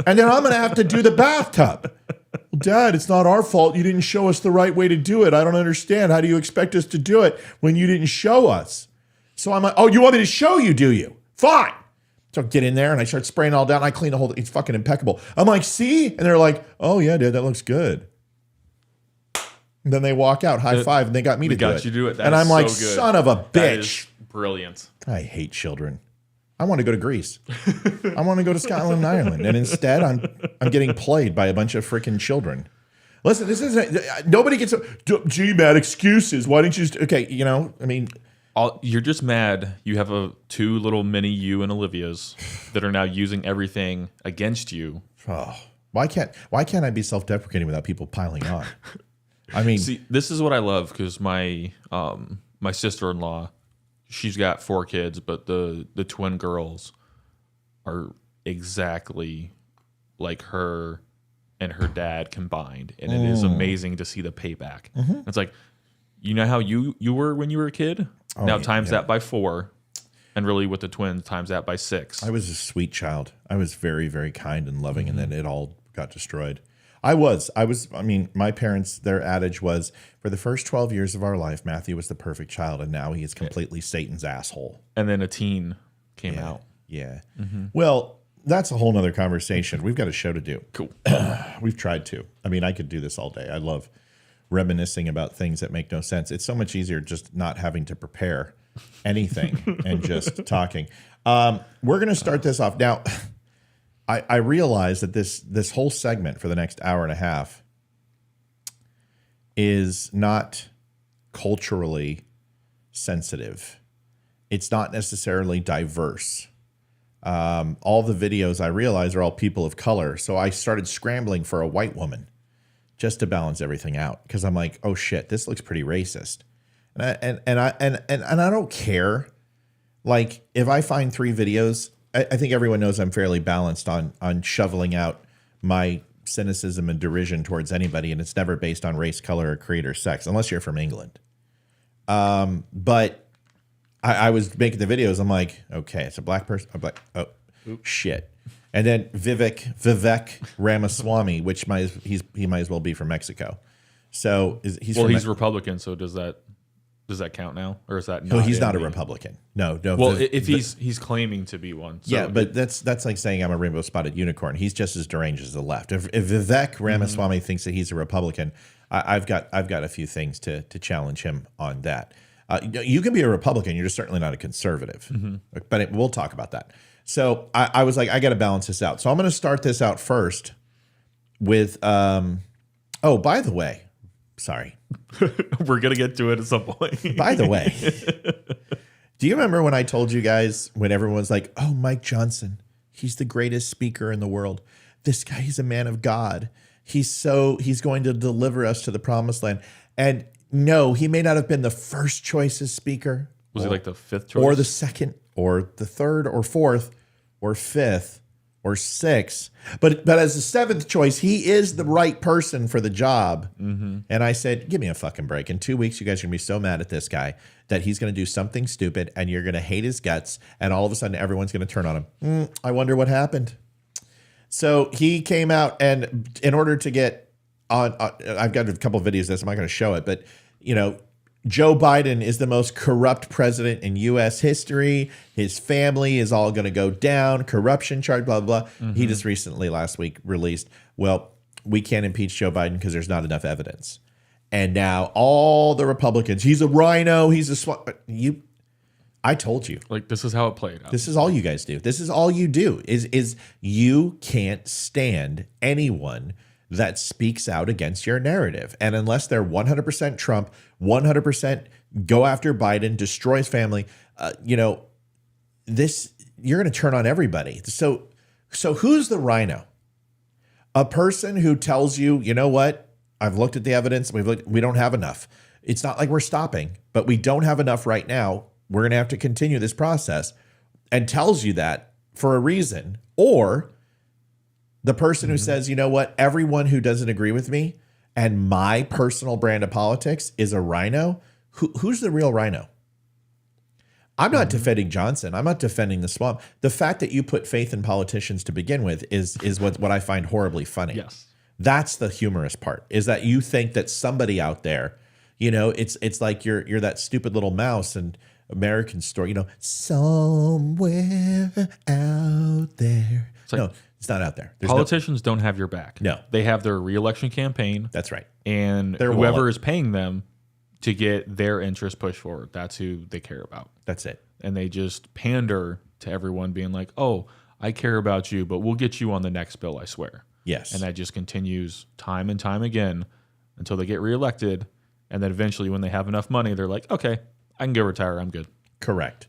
S4: And then I'm going to have to do the bathtub. Well, Dad, it's not our fault. You didn't show us the right way to do it. I don't understand. How do you expect us to do it when you didn't show us? So I'm like, oh, you want me to show you, do you? Fine. So I get in there and I start spraying all down. I clean the whole thing. It's fucking impeccable. I'm like, see? And they're like, oh, yeah, Dad, that looks good. And then they walk out, high five, and they got me to do it.
S3: Got you to do it. That
S4: and I'm like,
S3: so good.
S4: Son of a bitch.
S3: That is brilliant.
S4: I hate children. I want to go to Greece. I want to go to Scotland and Ireland. And instead, I'm getting played by a bunch of freaking children. Listen, this isn't, nobody gets, gee, Matt, excuses. Why didn't you just, okay, you know, I mean.
S3: You're just mad you have 2 little mini you and Olivia's that are now using everything against you.
S4: Oh, why can't I be self-deprecating without people piling on? I mean.
S3: See, this is what I love because my sister-in-law, she's got 4 kids, but the twin girls are exactly like her and her dad combined, and it is amazing to see the payback. It's like, you know how you were when you were a kid? Now times that by 4, and really with the twins times that by 6.
S4: I was a sweet child. I was very, very kind and loving, and then it all got destroyed. I mean, my parents, their adage was, for the first 12 years of our life, Matthew was the perfect child, and now he is completely Satan's asshole.
S3: And then a teen came out.
S4: Yeah. Well, that's a whole nother conversation. We've got a show to do.
S3: Cool.
S4: We've tried to. I mean, I could do this all day. I love reminiscing about things that make no sense. It's so much easier just not having to prepare anything and just talking. We're going to start this off. Now, I realize that this whole segment for the next hour and a half is not culturally sensitive. It's not necessarily diverse. All the videos I realize are all people of color. So I started scrambling for a white woman just to balance everything out, because I'm like, oh shit, this looks pretty racist, and I don't care. Like, if I find 3 videos, I think everyone knows I'm fairly balanced on shoveling out my cynicism and derision towards anybody, and it's never based on race, color, or creed, or sex, unless you're from England. But I was making the videos. I'm like, okay, it's a black person. I'm like, oh, shit. And then Vivek Ramaswamy, which he might as well be from Mexico. So
S3: he's Republican. So does that count now, or is that?
S4: No, he's not a Republican. No.
S3: Well, if he's claiming to be one, so
S4: yeah, but that's like saying I'm a rainbow spotted unicorn. He's just as deranged as the left. If Vivek Ramaswamy thinks that he's a Republican, I've got a few things to challenge him on that. You can be a Republican, you're just certainly not a conservative. But we'll talk about that. So I was like, I got to balance this out. So I'm going to start this out first with. Oh, by the way, sorry.
S3: We're going to get to it at some point.
S4: By the way, do you remember when I told you guys when everyone was like, oh, Mike Johnson, he's the greatest speaker in the world. This guy, he's a man of God. He's going to deliver us to the promised land. And no, he may not have been the first choice as speaker.
S3: Was he like the fifth choice?
S4: Or the second, or the third, or fourth, or fifth, or sixth. But as the seventh choice, he is the right person for the job. And I said, give me a fucking break. In 2 weeks, you guys are going to be so mad at this guy that he's going to do something stupid, and you're going to hate his guts, and all of a sudden everyone's going to turn on him. I wonder what happened. So he came out, and in order to get on, I've got a couple of videos of this. I'm not going to show it, but Joe Biden is the most corrupt president in U.S. history. His family is all going to go down. Corruption charge, blah, blah, blah. He just recently, last week, released, well, we can't impeach Joe Biden because there's not enough evidence. And now all the Republicans, he's a rhino, he's a swamp. I told you.
S3: Like, this is how it played out.
S4: This is all you guys do. This is all you do is you can't stand anyone that speaks out against your narrative. And unless they're 100% Trump, 100% go after Biden, destroy his family, this, you're going to turn on everybody. So who's the rhino? A person who tells you, you know what? I've looked at the evidence. We don't have enough. It's not like we're stopping, but we don't have enough right now. We're going to have to continue this process, and tells you that for a reason. Or the person who says, you know what, everyone who doesn't agree with me and my personal brand of politics is a rhino. Who's the real rhino? I'm not defending Johnson. I'm not defending the swamp. The fact that you put faith in politicians to begin with is what I find horribly funny.
S3: Yes.
S4: That's the humorous part, is that you think that somebody out there, it's like you're that stupid little mouse and American Story, somewhere out there. No, it's not out there.
S3: Politicians don't have your back.
S4: No.
S3: They have their reelection campaign.
S4: That's right.
S3: And
S4: Their
S3: whoever
S4: wallet.
S3: is paying them to get their interests pushed forward, that's who they care about.
S4: That's it.
S3: And they just pander to everyone being like, oh, I care about you, but we'll get you on the next bill, I swear.
S4: Yes.
S3: And that just continues time and time again until they get reelected. And then eventually when they have enough money, they're like, okay, I can go retire. I'm good.
S4: Correct.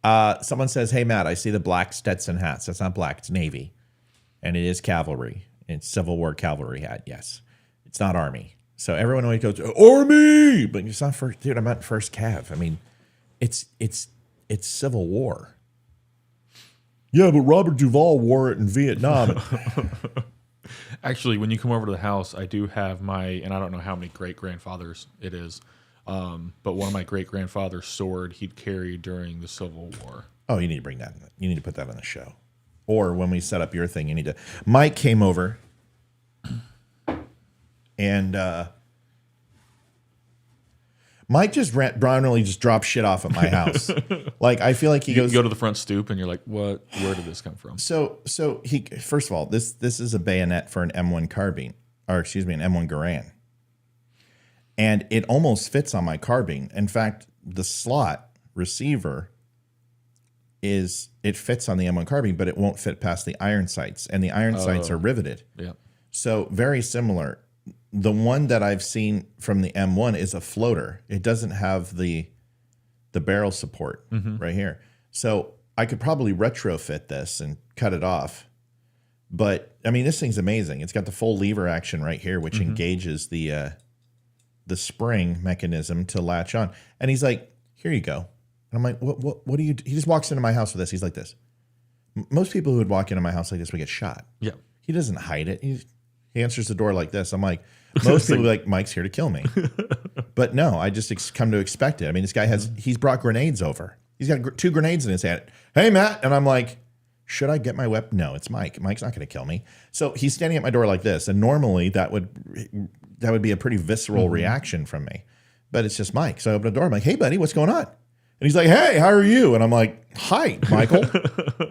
S4: Someone says, hey, Matt, I see the black Stetson hats. That's not black. It's Navy. And it is cavalry. It's Civil War cavalry hat. Yes. It's not Army. So everyone always goes, Army! But it's not first. Dude, I'm not first Cav. I mean, it's Civil War. Yeah, but Robert Duvall wore it in Vietnam.
S3: Actually, when you come over to the house, I do have and I don't know how many great-grandfathers it is, but one of my great-grandfather's sword he'd carried during the Civil War.
S4: Oh, you need to bring that in. You need to put that on the show. Or when we set up your thing, you need to. Mike came over and Mike just randomly just dropped shit off at my house. Like, I feel like he goes.
S3: You go to the front stoop and you're like, what? Where did this come from?
S4: So he, first of all, this is a bayonet for an M1 carbine, or excuse me, an M1 Garand. And it almost fits on my carbine. In fact, the slot receiver it fits on the M1 carbine, but it won't fit past the iron sights, and the iron sights are riveted.
S3: Yeah.
S4: So very similar. The one that I've seen from the M1 is a floater. It doesn't have the barrel support right here. So I could probably retrofit this and cut it off. But I mean, this thing's amazing. It's got the full lever action right here, which engages the spring mechanism to latch on. And he's like, "Here you go." And I'm like, "What do you do?" He just walks into my house with this. He's like this. Most people who would walk into my house like this would get shot. Yeah. He doesn't hide it. He answers the door like this. I'm like, most people would be like, Mike's here to kill me. But no, I just come to expect it. I mean, this guy he's brought grenades over. He's got 2 grenades in his hand. Hey, Matt. And I'm like, should I get my weapon? No, it's Mike. Mike's not going to kill me. So he's standing at my door like this. And normally that would be a pretty visceral reaction from me. But it's just Mike. So I open the door. I'm like, hey, buddy, what's going on? And he's like, hey, how are you? And I'm like, hi, Michael.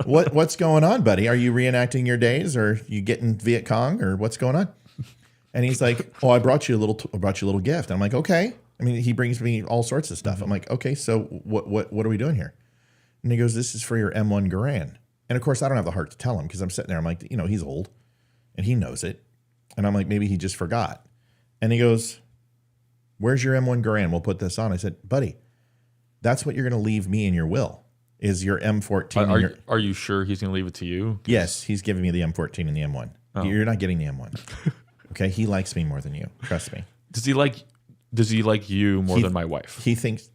S4: What's going on, buddy? Are you reenacting your days, or you getting Viet Cong, or what's going on? And he's like, oh, I brought you a little gift. And I'm like, okay. I mean, he brings me all sorts of stuff. I'm like, okay, so what are we doing here? And he goes, this is for your M1 Garand. And of course, I don't have the heart to tell him, because I'm sitting there. I'm like, he's old and he knows it. And I'm like, maybe he just forgot. And he goes, where's your M1 Garand? We'll put this on. I said, buddy, that's what you're going to leave me in your will, is your M14.
S3: Are you sure he's going to leave it to you?
S4: Yes, he's giving me the M14 and the M1. Oh. You're not getting the M1. Okay, he likes me more than you. Trust me.
S3: Does he like you more than my wife?
S4: He thinks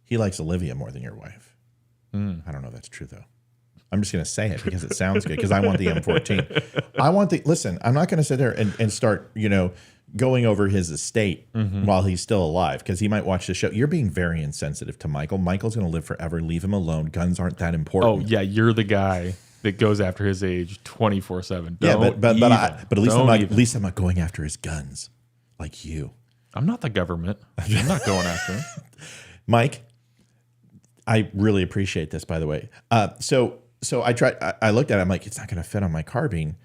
S4: he likes Olivia more than your wife. I don't know if that's true, though. I'm just going to say it because it sounds good, because I want the M14. Listen, I'm not going to sit there and start, going over his estate while he's still alive, because he might watch the show. You're being very insensitive to Michael. Michael's going to live forever. Leave him alone. Guns aren't that important.
S3: Oh, yeah, you're the guy that goes after his age 24/7.
S4: Yeah, but at least I'm not going after his guns like you.
S3: I'm not the government. I'm not going after him.
S4: Mike, I really appreciate this, by the way. So I looked at it. I'm like, it's not going to fit on my carbine.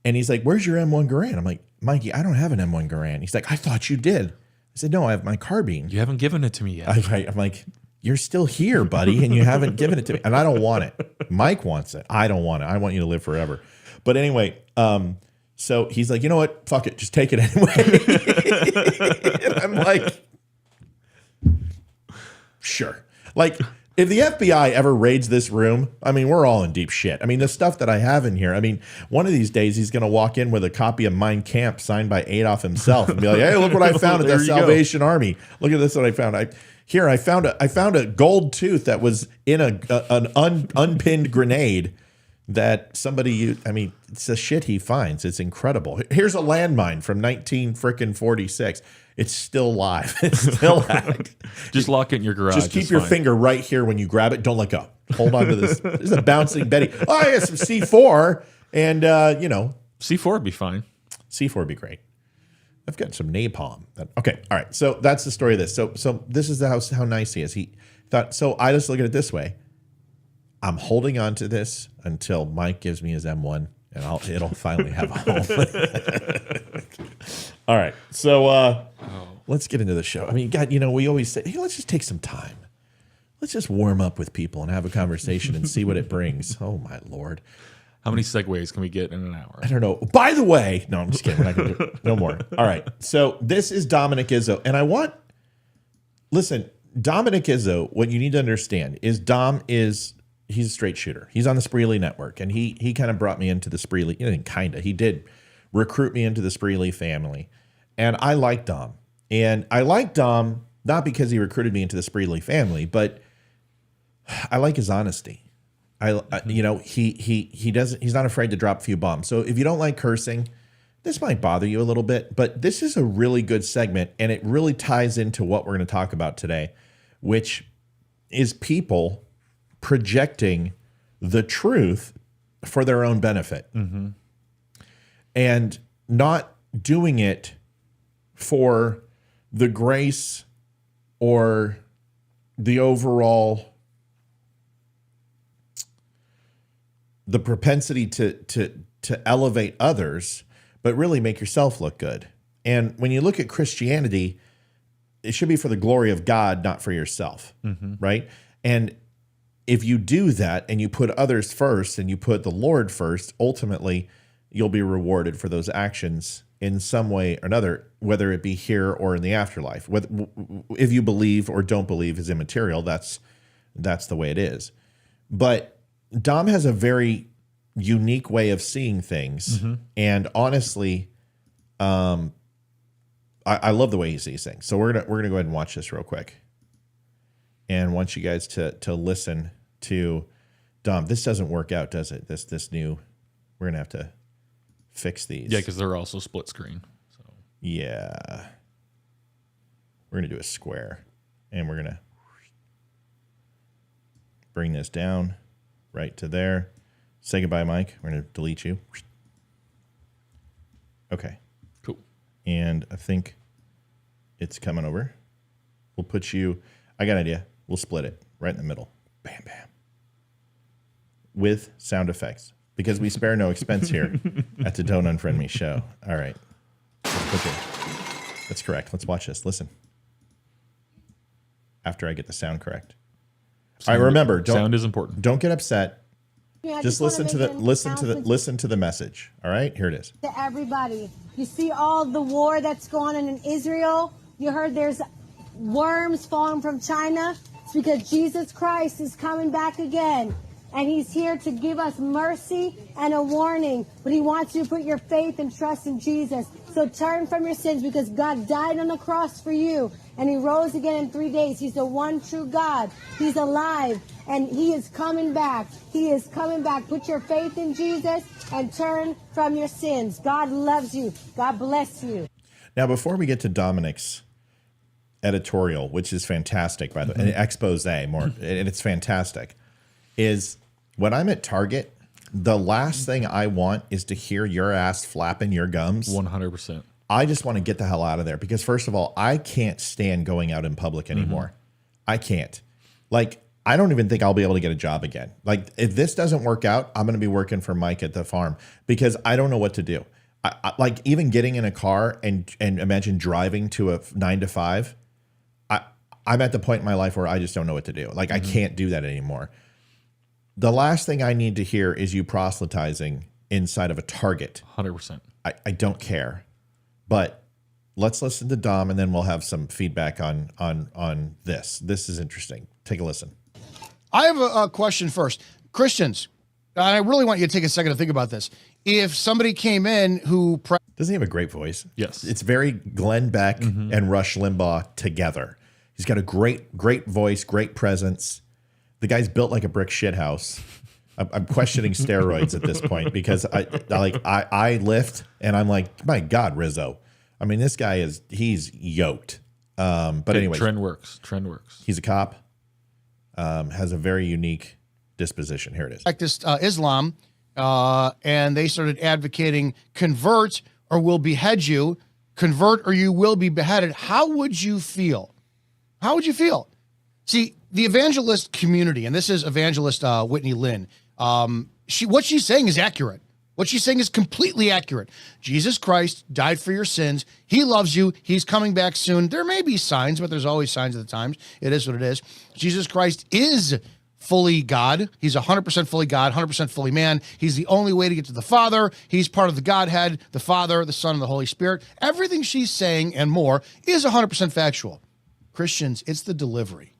S4: And he's like, where's your M1 Garand? I'm like, Mikey, I don't have an M1 Garand. He's like, I thought you did. I said, no, I have my carbine.
S3: You haven't given it to me yet.
S4: I'm like, you're still here, buddy, and you haven't given it to me. And I don't want it. Mike wants it. I don't want it. I want you to live forever. But anyway, so he's like, you know what? Fuck it. Just take it anyway. And I'm like, sure. Like, if the FBI ever raids this room, I mean, we're all in deep shit. I mean, the stuff that I have in here, I mean, one of these days he's going to walk in with a copy of Mein Kampf signed by Adolf himself and be like, hey, look what I found at the Salvation Army. Look at this, what I found. I found a gold tooth that was in an unpinned grenade that somebody used. I mean, it's the shit he finds. It's incredible. Here's a landmine from 1946. It's still live. It's still active.
S3: Just lock it in your garage.
S4: Just keep your finger right here when you grab it. Don't let go. Hold on to this. This is a bouncing Betty. Oh, I got some C4, and
S3: C4 would be fine.
S4: C4 would be great. I've got some napalm. Okay, all right. So that's the story of this. So this is how nice he is. He thought. So I just look at it this way. I'm holding on to this until Mike gives me his M1, and it'll finally have a home. All right. So let's get into the show. I mean, God, we always say, hey, let's just take some time. Let's just warm up with people and have a conversation and see what it brings. Oh, my Lord.
S3: How many segues can we get in an hour?
S4: I don't know. By the way, no, I'm just kidding. We're not going to do it. No more. All right. So this is Dominic Izzo. And listen, Dominic Izzo, what you need to understand is he's a straight shooter. He's on the Spreely network. And he kind of brought me into the Spreely, he did recruit me into the Spreely family. And I like Dom. And I like Dom not because he recruited me into the Spreely family, but I like his honesty. He's not afraid to drop a few bombs. So if you don't like cursing, this might bother you a little bit, but this is a really good segment, and it really ties into what we're going to talk about today, which is people projecting the truth for their own benefit and not doing it for the grace or the overall the propensity to elevate others, but really make yourself look good. And when you look at Christianity, it should be for the glory of God, not for yourself, right? And if you do that and you put others first and you put the Lord first, ultimately you'll be rewarded for those actions in some way or another, whether it be here or in the afterlife. If you believe or don't believe is immaterial, that's the way it is. But Dom has a very unique way of seeing things, and honestly, I love the way he sees things. So we're gonna go ahead and watch this real quick, and want you guys to listen to Dom. This doesn't work out, does it? This new, we're gonna have to fix these.
S3: Yeah, because they're also split screen. So
S4: yeah, We're going to do a square. And we're going to bring this down right to there. Say goodbye, Mike. We're going to delete you. Okay.
S3: Cool.
S4: And I think it's coming over. We'll put you, I got an idea. We'll split it right in the middle. Bam, bam. With sound effects. Because we spare no expense here at the Don't Unfriend Me show. All right. That's correct. Let's watch this. Listen. After I get the sound correct. All right, remember,
S3: sound is important.
S4: Don't get upset.
S7: Yeah, I
S4: Just
S7: wanna
S4: listen to
S7: make
S4: the
S7: an
S4: listen to the message. All right? Here it is.
S7: to everybody. You see all the war that's going on in Israel? You heard there's worms falling from China? It's because Jesus Christ is coming back again. And he's here to give us mercy and a warning. But he wants you to put your faith and trust in Jesus. So turn from your sins because God died on the cross for you. And he rose again in 3 days. He's the one true God. He's alive. And he is coming back. He is coming back. Put your faith in Jesus and turn from your sins. God loves you. God bless you.
S4: Now, before we get to Dominic's editorial, which is fantastic, by the way, an expose more, and it's fantastic, is when I'm at Target, the last thing I want is to hear your ass flapping your gums.
S3: 100%.
S4: I just want to get the hell out of there because, first of all, I can't stand going out in public anymore. I can't. Like, I don't even think I'll be able to get a job again. Like, if this doesn't work out, I'm going to be working for Mike at the farm because I don't know what to do. Like, even getting in a car and imagine driving to a 9 to 5, I'm at the point in my life where I just don't know what to do. Like, I can't do that anymore. The last thing I need to hear is you proselytizing inside of a Target.
S3: 100%.
S4: I don't care. But let's listen to Dom, and then we'll have some feedback on this. This is interesting. Take a listen.
S8: I have a question first. Christians, I really want you to take a second to think about this. If somebody came in who...
S4: Doesn't he have a great voice?
S3: Yes.
S4: It's very Glenn Beck and Rush Limbaugh together. He's got a great voice, great presence. The guy's built like a brick shithouse. I'm questioning steroids at this point because I lift and I'm like, my God, Rizzo. I mean, this guy he's yoked. But anyway,
S3: Trend works.
S4: He's a cop. Has a very unique disposition. Here it is.
S8: Practiced Islam, and they started advocating convert or we'll behead you, convert or you will be beheaded. How would you feel? How would you feel? See, the evangelist community, and this is evangelist Whitney Lynn, what she's saying is accurate. What she's saying is completely accurate. Jesus Christ died for your sins. He loves you. He's coming back soon. There may be signs, but there's always signs of the times. It is what it is. Jesus Christ is fully God. He's 100% fully God, 100% fully man. He's the only way to get to the Father. He's part of the Godhead, the Father, the Son, and the Holy Spirit. Everything she's saying and more is 100% factual. Christians, it's the delivery.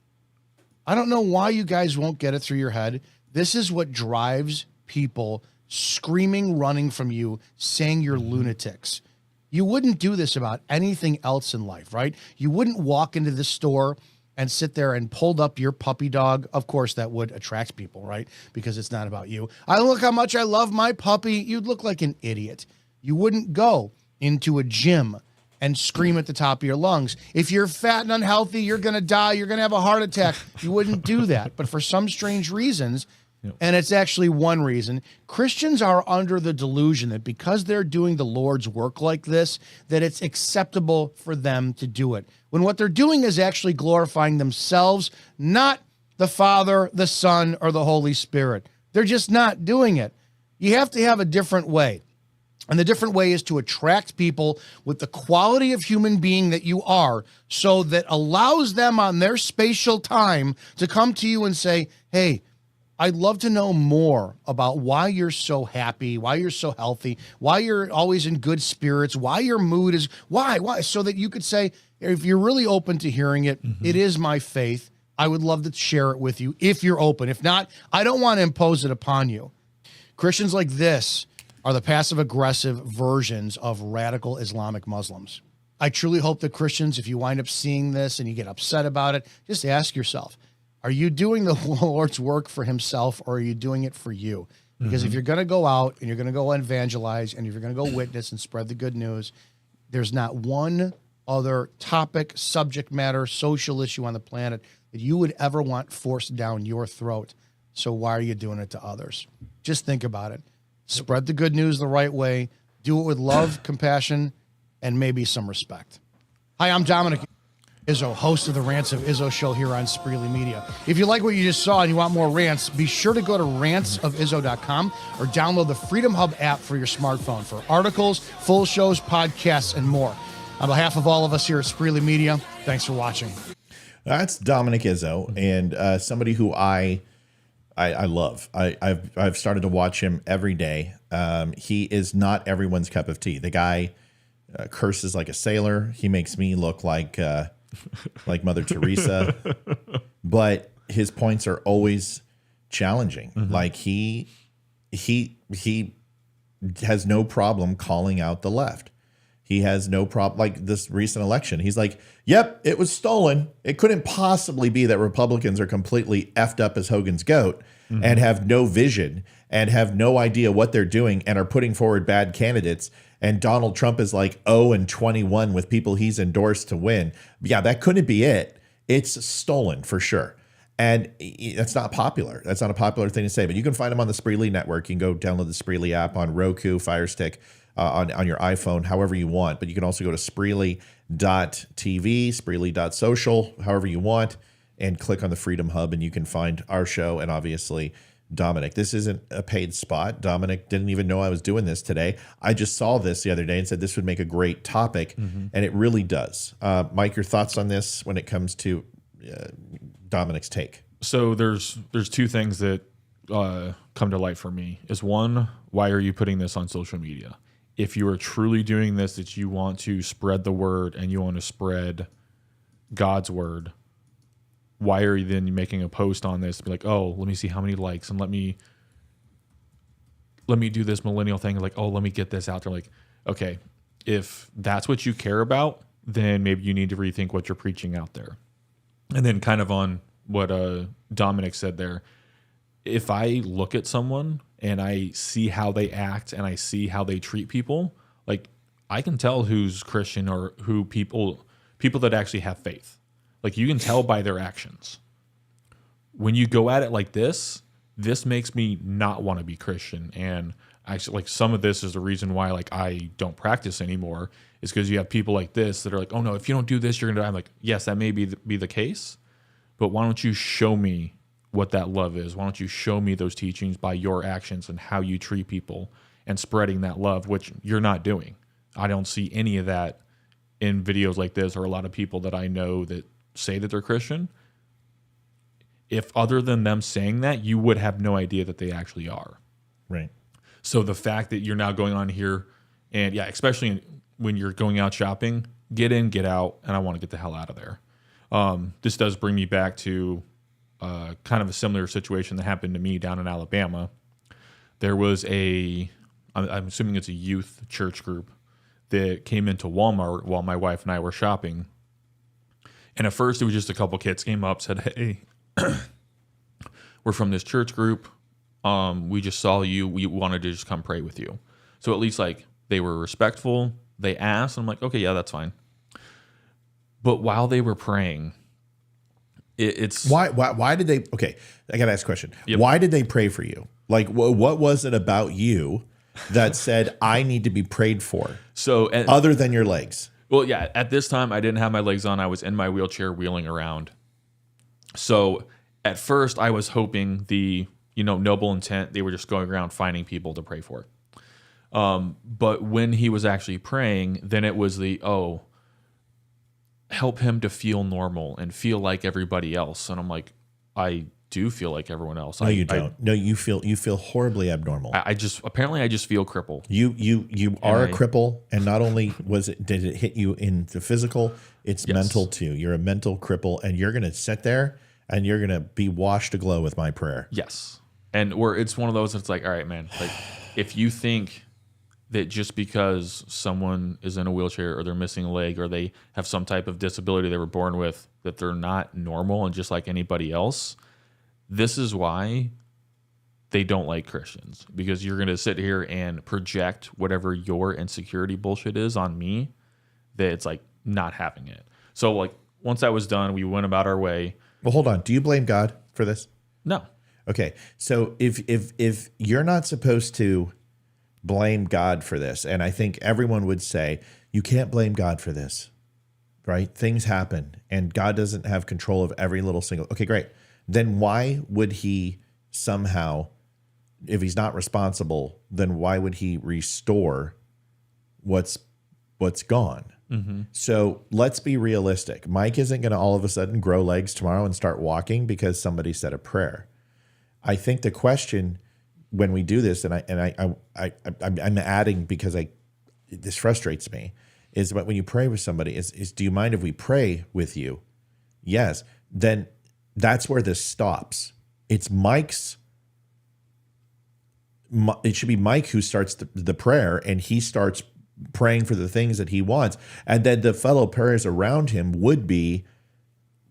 S8: I don't know why you guys won't get it through your head. This is what drives people screaming, running from you, saying you're lunatics. You wouldn't do this about anything else in life, right? You wouldn't walk into the store and sit there and pulled up your puppy dog. Of course, that would attract people, right? Because it's not about you. Look how much I love my puppy. You'd look like an idiot. You wouldn't go into a gym and scream at the top of your lungs. If you're fat and unhealthy, you're going to die. You're going to have a heart attack. You wouldn't do that. But for some strange reasons, and it's actually one reason, Christians are under the delusion that because they're doing the Lord's work like this, that it's acceptable for them to do it. When what they're doing is actually glorifying themselves, not the Father, the Son, or the Holy Spirit. They're just not doing it. You have to have a different way. And the different way is to attract people with the quality of human being that you are, so that allows them on their spatial time to come to you and say, hey, I'd love to know more about why you're so happy, why you're so healthy, why you're always in good spirits, why your mood is, why, so that you could say, if you're really open to hearing it, it is my faith. I would love to share it with you if you're open. If not, I don't want to impose it upon you. Christians like this are the passive-aggressive versions of radical Islamic Muslims. I truly hope that Christians, if you wind up seeing this and you get upset about it, just ask yourself, are you doing the Lord's work for himself, or are you doing it for you? Because if you're going to go out and you're going to go evangelize and if you're going to go witness and spread the good news, there's not one other topic, subject matter, social issue on the planet that you would ever want forced down your throat. So why are you doing it to others? Just think about it. Spread the good news the right way. Do it with love, compassion, and maybe some respect. Hi, I'm Dominic Izzo, host of the Rants of Izzo show here on Spreely Media. If you like what you just saw and you want more rants, be sure to go to rantsofizzo.com or download the Freedom Hub app for your smartphone for articles, full shows, podcasts, and more. On behalf of all of us here at Spreely Media, thanks for watching.
S4: That's Dominic Izzo, and somebody who I love. I've started to watch him every day. He is not everyone's cup of tea. The guy curses like a sailor. He makes me look like Mother Teresa, but his points are always challenging. Like he has no problem calling out the left. He has no problem, like this recent election. He's like, yep, it was stolen. It couldn't possibly be that Republicans are completely effed up as Hogan's goat and have no vision and have no idea what they're doing and are putting forward bad candidates. And Donald Trump is like 0-21 with people he's endorsed to win. Yeah, that couldn't be it. It's stolen for sure. And that's not popular. That's not a popular thing to say. But you can find him on the Spreely Network. You can go download the Spreely app on Roku, Fire Stick, on your iPhone, however you want. But you can also go to Spreely.tv, Spreely.social, however you want, and click on the Freedom Hub, and you can find our show and obviously Dominic. This isn't a paid spot. Dominic didn't even know I was doing this today. I just saw this the other day and said this would make a great topic, and it really does. Mike, your thoughts on this when it comes to Dominic's take?
S3: So there's two things that come to light for me. Is one, why are you putting this on social media? If you are truly doing this, that you want to spread the word and you want to spread God's word, why are you then making a post on this? Be like, oh, let me see how many likes and let me do this millennial thing. Like, oh, let me get this out there. Like, okay, if that's what you care about, then maybe you need to rethink what you're preaching out there. And then kind of on what Dominic said there, if I look at someone and I see how they act and I see how they treat people, like I can tell who's Christian or who people that actually have faith. Like you can tell by their actions. When you go at it like this makes me not want to be Christian. And actually, like some of this is the reason why like I don't practice anymore, is because you have people like this that are like, oh no, if you don't do this, you're gonna die. I'm like, yes, that may be the case, but why don't you show me what that love is? Why don't you show me those teachings by your actions and how you treat people and spreading that love, which you're not doing. I don't see any of that in videos like this or a lot of people that I know that say that they're Christian. If other than them saying that, you would have no idea that they actually are.
S4: Right.
S3: So the fact that you're now going on here and yeah, especially when you're going out shopping, get in, get out, and I want to get the hell out of there. This does bring me back to kind of a similar situation that happened to me down in Alabama. There was I'm assuming it's a youth church group that came into Walmart while my wife and I were shopping. And at first it was just a couple kids came up, said, hey, we're from this church group. We just saw you. We wanted to just come pray with you. So at least like they were respectful. They asked. And I'm like, okay, yeah, that's fine. But while they were praying, it's
S4: why did they? Okay, I gotta ask a question.
S3: Yep.
S4: Why did they pray for you? Like, what was it about you that said I need to be prayed for?
S3: So
S4: other than your legs.
S3: Well, yeah. At this time, I didn't have my legs on. I was in my wheelchair wheeling around. So at first, I was hoping the noble intent. They were just going around finding people to pray for. But when he was actually praying, then it was help him to feel normal and feel like everybody else. And I'm like, I do feel like everyone else.
S4: No, you don't. No, you feel horribly abnormal.
S3: I just feel crippled.
S4: You are a cripple, and not only did it hit you in the physical, it's mental too. You're a mental cripple, and you're gonna sit there and you're gonna be washed aglow with my prayer.
S3: Yes, and it's one of those. It's like, all right, man. Like, if you think that just because someone is in a wheelchair or they're missing a leg or they have some type of disability they were born with, that they're not normal and just like anybody else, this is why they don't like Christians, because you're going to sit here and project whatever your insecurity bullshit is on me, that it's like, not having it. So like once that was done, we went about our way.
S4: Well, hold on. Do you blame God for this?
S3: No.
S4: Okay. So if you're not supposed to blame God for this, and I think everyone would say you can't blame God for this, right? Things happen and God doesn't have control of every little single. Okay, great. Then why would he somehow, if he's not responsible, then why would he restore what's gone?
S3: Mm-hmm.
S4: So let's be realistic. Mike isn't going to all of a sudden grow legs tomorrow and start walking because somebody said a prayer. I think the question when we do this, and I'm adding because this frustrates me, is that when you pray with somebody, is do you mind if we pray with you? Yes. Then that's where this stops. It's Mike's. It should be Mike who starts the prayer, and he starts praying for the things that he wants. And then the fellow prayers around him would be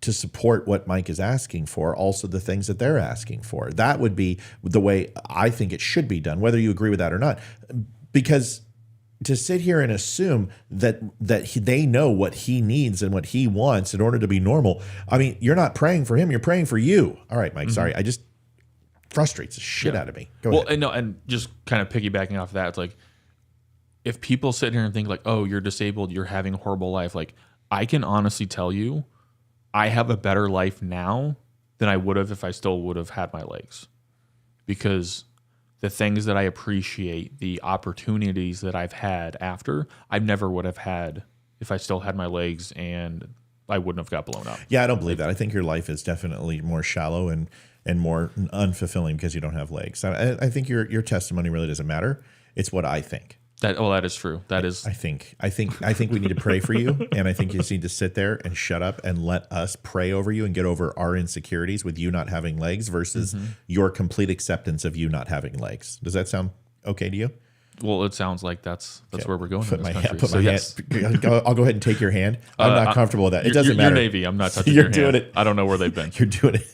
S4: to support what Mike is asking for, also the things that they're asking for. That would be the way I think it should be done, whether you agree with that or not. Because to sit here and assume that they know what he needs and what he wants in order to be normal. I mean, you're not praying for him, you're praying for you. All right, Mike, sorry. I just frustrates the shit out of me. Go ahead.
S3: And just kind of piggybacking off that, it's like, if people sit here and think like, oh, you're disabled, you're having a horrible life, like I can honestly tell you, I have a better life now than I would have if I still would have had my legs. Because the things that I appreciate, the opportunities that I've had after, I never would have had if I still had my legs and I wouldn't have got blown up.
S4: Yeah, I don't believe that. I think your life is definitely more shallow and more unfulfilling because you don't have legs. I think your testimony really doesn't matter. It's what I think.
S3: That is true. That is.
S4: I think we need to pray for you, and I think you just need to sit there and shut up and let us pray over you and get over our insecurities with you not having legs versus your complete acceptance of you not having legs. Does that sound okay to you?
S3: Well, it sounds like that's where we're going in this country.
S4: Put my hand. I'll go ahead and take your hand. I'm not comfortable with that. It doesn't matter.
S3: You're Navy. I'm not touching your hand.
S4: Doing it.
S3: I don't know where they've been.
S4: You're doing it.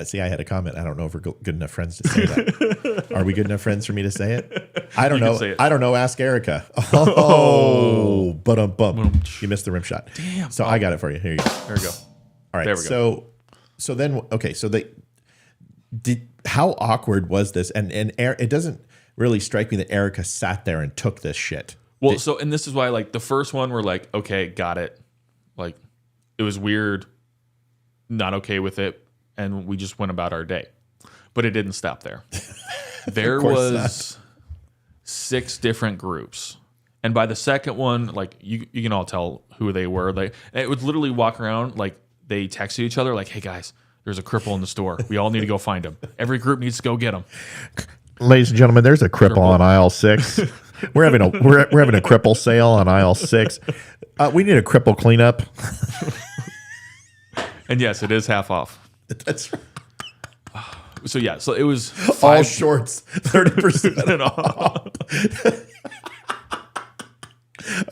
S4: See, I had a comment. I don't know if we're good enough friends to say that. Are we good enough friends for me to say it? I don't know. I don't know. Ask Erica. Oh, but you missed the rim shot.
S3: Damn.
S4: So I got it for you. Here you go.
S3: There we go.
S4: All right.
S3: There we go.
S4: So then, okay. So how awkward was this? And it doesn't really strike me that Erica sat there and took this shit.
S3: Well, and this is why, like, the first one, we're like, okay, got it. Like, it was weird. Not okay with it. And we just went about our day. But it didn't stop there. There was 6 different groups. And by the second one, like you can all tell who they were. Like it would literally walk around, like they texted each other, like, hey guys, there's a cripple in the store. We all need to go find him. Every group needs to go get him.
S4: Ladies and gentlemen, there's a cripple on aisle 6. We're having a cripple sale on aisle 6. We need a cripple cleanup.
S3: And yes, it is half off.
S4: That's
S3: so yeah. So it was
S4: all shorts, 30% off.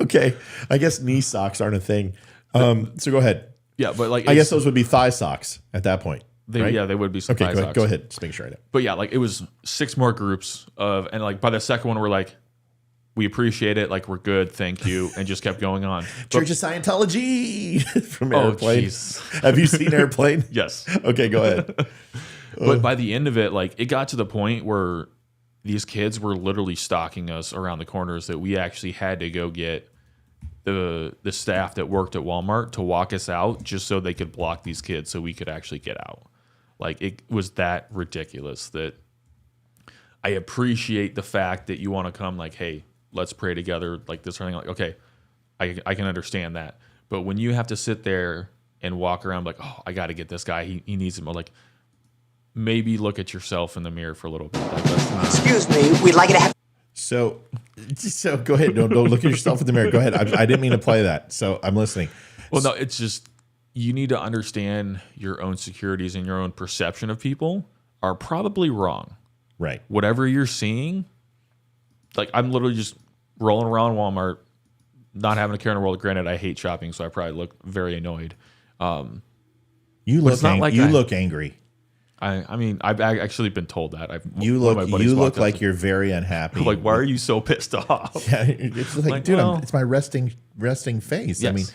S4: Okay, I guess knee socks aren't a thing. So go ahead.
S3: Yeah, but like
S4: I guess those would be thigh socks at that point.
S3: Right? Yeah, they would be some thigh socks.
S4: Go ahead. Just make sure I know.
S3: But yeah, like it was 6 more groups and like by the second one, we're like, we appreciate it. Like, we're good. Thank you. And just kept going on.
S4: Church of Scientology from Airplane.
S3: Geez.
S4: Have you seen Airplane?
S3: Yes.
S4: Okay, go ahead.
S3: But by the end of it, like, it got to the point where these kids were literally stalking us around the corners that we actually had to go get the staff that worked at Walmart to walk us out just so they could block these kids so we could actually get out. Like, it was that ridiculous that I appreciate the fact that you want to come like, hey, let's pray together, like this or anything. Like, okay, I can understand that. But when you have to sit there and walk around like, oh, I got to get this guy. He needs him. Like, maybe look at yourself in the mirror for a little bit. Like,
S5: excuse me, we'd like you to have.
S4: So go ahead. Don't look at yourself in the mirror. Go ahead. I didn't mean to play that. So I'm listening.
S3: Well, no, it's just you need to understand your own securities and your own perception of people are probably wrong.
S4: Right.
S3: Whatever you're seeing, like I'm literally just rolling around Walmart, not having a care in the world. Granted, I hate shopping, so I probably look very annoyed.
S4: You look angry.
S3: I mean, I've actually been told that.
S4: You look like you're very unhappy.
S3: Like, why are you so pissed off?
S4: Yeah, it's like dude, it's my resting face.
S3: Yes.
S4: I mean,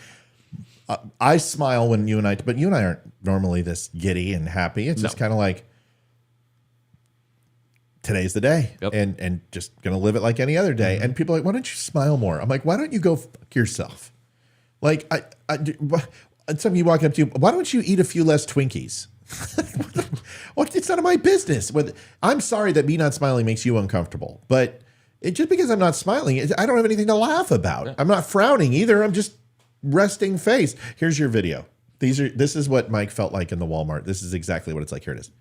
S4: I smile when you and I, but you and I aren't normally this giddy and happy. It's just kind of like, today's the day, and just gonna live it like any other day. And people are like, why don't you smile more? I'm like, why don't you go fuck yourself? Like, some of you walking up to you, why don't you eat a few less Twinkies? Well, it's none of my business. I'm sorry that me not smiling makes you uncomfortable, but just because I'm not smiling, I don't have anything to laugh about. Yeah. I'm not frowning either. I'm just resting face. Here's your video. This is what Mike felt like in the Walmart. This is exactly what it's like. Here it is.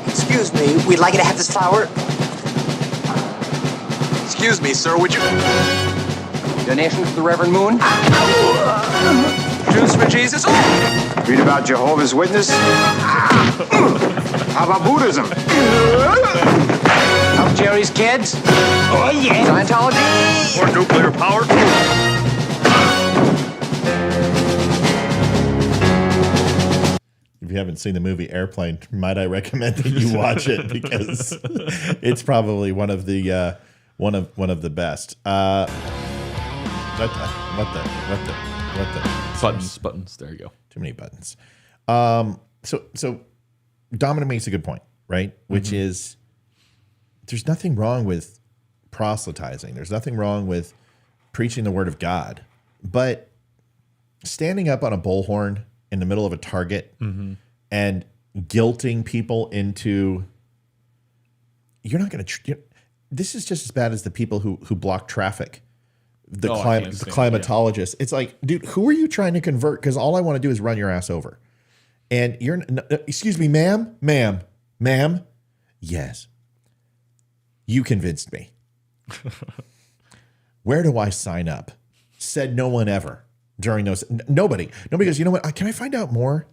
S9: Excuse me, we'd like you to have this flower.
S10: Excuse me, sir, would you...
S9: Donation to the Reverend Moon.
S10: Juice for Jesus.
S9: Read about Jehovah's Witness. How about Buddhism? Help Jerry's kids. Oh, yeah. Scientology.
S10: Or nuclear power.
S4: If you haven't seen the movie Airplane, might I recommend that you watch it, because it's probably one of the best. What the
S3: buttons. There you go.
S4: Too many buttons. So Dominic makes a good point, right? Which is, there's nothing wrong with proselytizing. There's nothing wrong with preaching the word of God, but standing up on a bullhorn in the middle of a Target and guilting people into, you're not going to. This is just as bad as the people who block traffic. The climatologists. It's like, dude, who are you trying to convert? Because all I want to do is run your ass over. And you're, excuse me, ma'am. Yes. You convinced me. Where do I sign up? Said no one ever during those. Nobody goes, you know what? Can I find out more?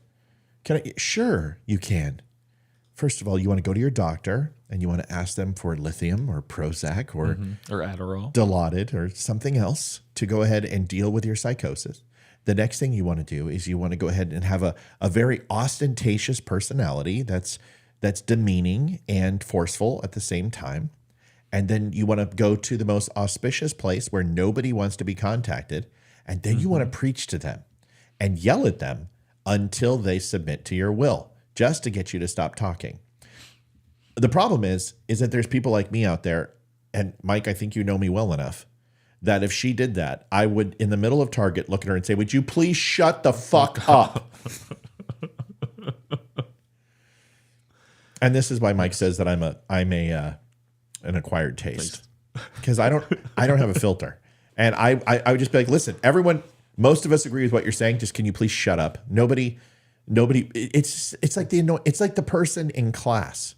S4: Sure, you can. First of all, you want to go to your doctor and you want to ask them for lithium or Prozac or
S3: Adderall,
S4: Dilaudid or something else to go ahead and deal with your psychosis. The next thing you want to do is you want to go ahead and have a very ostentatious personality that's demeaning and forceful at the same time. And then you want to go to the most auspicious place where nobody wants to be contacted. And then you want to preach to them and yell at them until they submit to your will, just to get you to stop talking. The problem is that there's people like me out there, and Mike, I think you know me well enough, that if she did that, I would, in the middle of Target, look at her and say, would you please shut the fuck up? And this is why Mike says that I'm an acquired taste, because I don't have a filter. And I would just be like, listen, everyone, most of us agree with what you're saying. Just can you please shut up? Nobody. It's like the person in class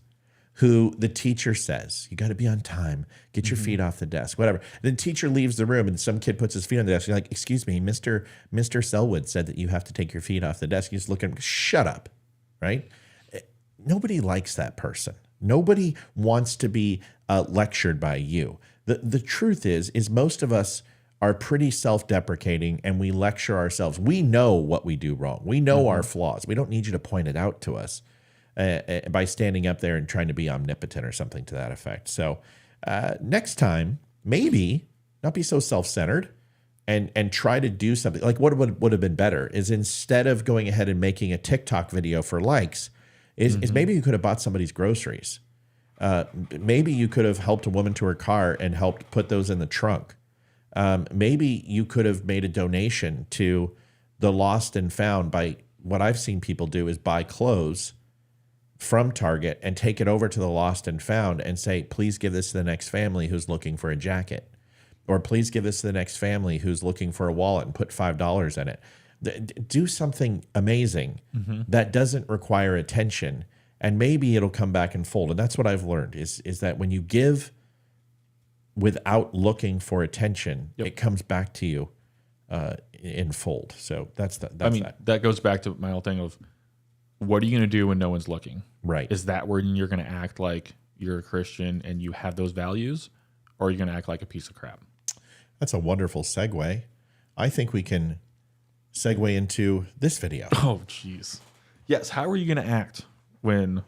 S4: who the teacher says, you got to be on time, get your feet off the desk, whatever. Then teacher leaves the room and some kid puts his feet on the desk. You're like, excuse me, Mr. Selwood said that you have to take your feet off the desk. You just look at him, shut up, right? Nobody likes that person. Nobody wants to be lectured by you. The truth is most of us are pretty self-deprecating and we lecture ourselves. We know what we do wrong. We know our flaws. We don't need you to point it out to us by standing up there and trying to be omnipotent or something to that effect. So next time, maybe not be so self-centered and try to do something. Like what would have been better is, instead of going ahead and making a TikTok video for likes, is maybe you could have bought somebody's groceries. Maybe you could have helped a woman to her car and helped put those in the trunk. Maybe you could have made a donation to the lost and found. By what I've seen people do is buy clothes from Target and take it over to the lost and found and say, please give this to the next family who's looking for a jacket, or please give this to the next family who's looking for a wallet and put $5 in it. Do something amazing that doesn't require attention, and maybe it'll come back and fold. And that's what I've learned is that when you give without looking for attention, it comes back to you in fold. So that's
S3: that goes back to my whole thing of, what are you going to do when no one's looking?
S4: Right.
S3: Is that when you're going to act like you're a Christian and you have those values, or are you going to act like a piece of crap?
S4: That's a wonderful segue. I think we can segue into this video.
S3: Oh, jeez. Yes. How are you going to act when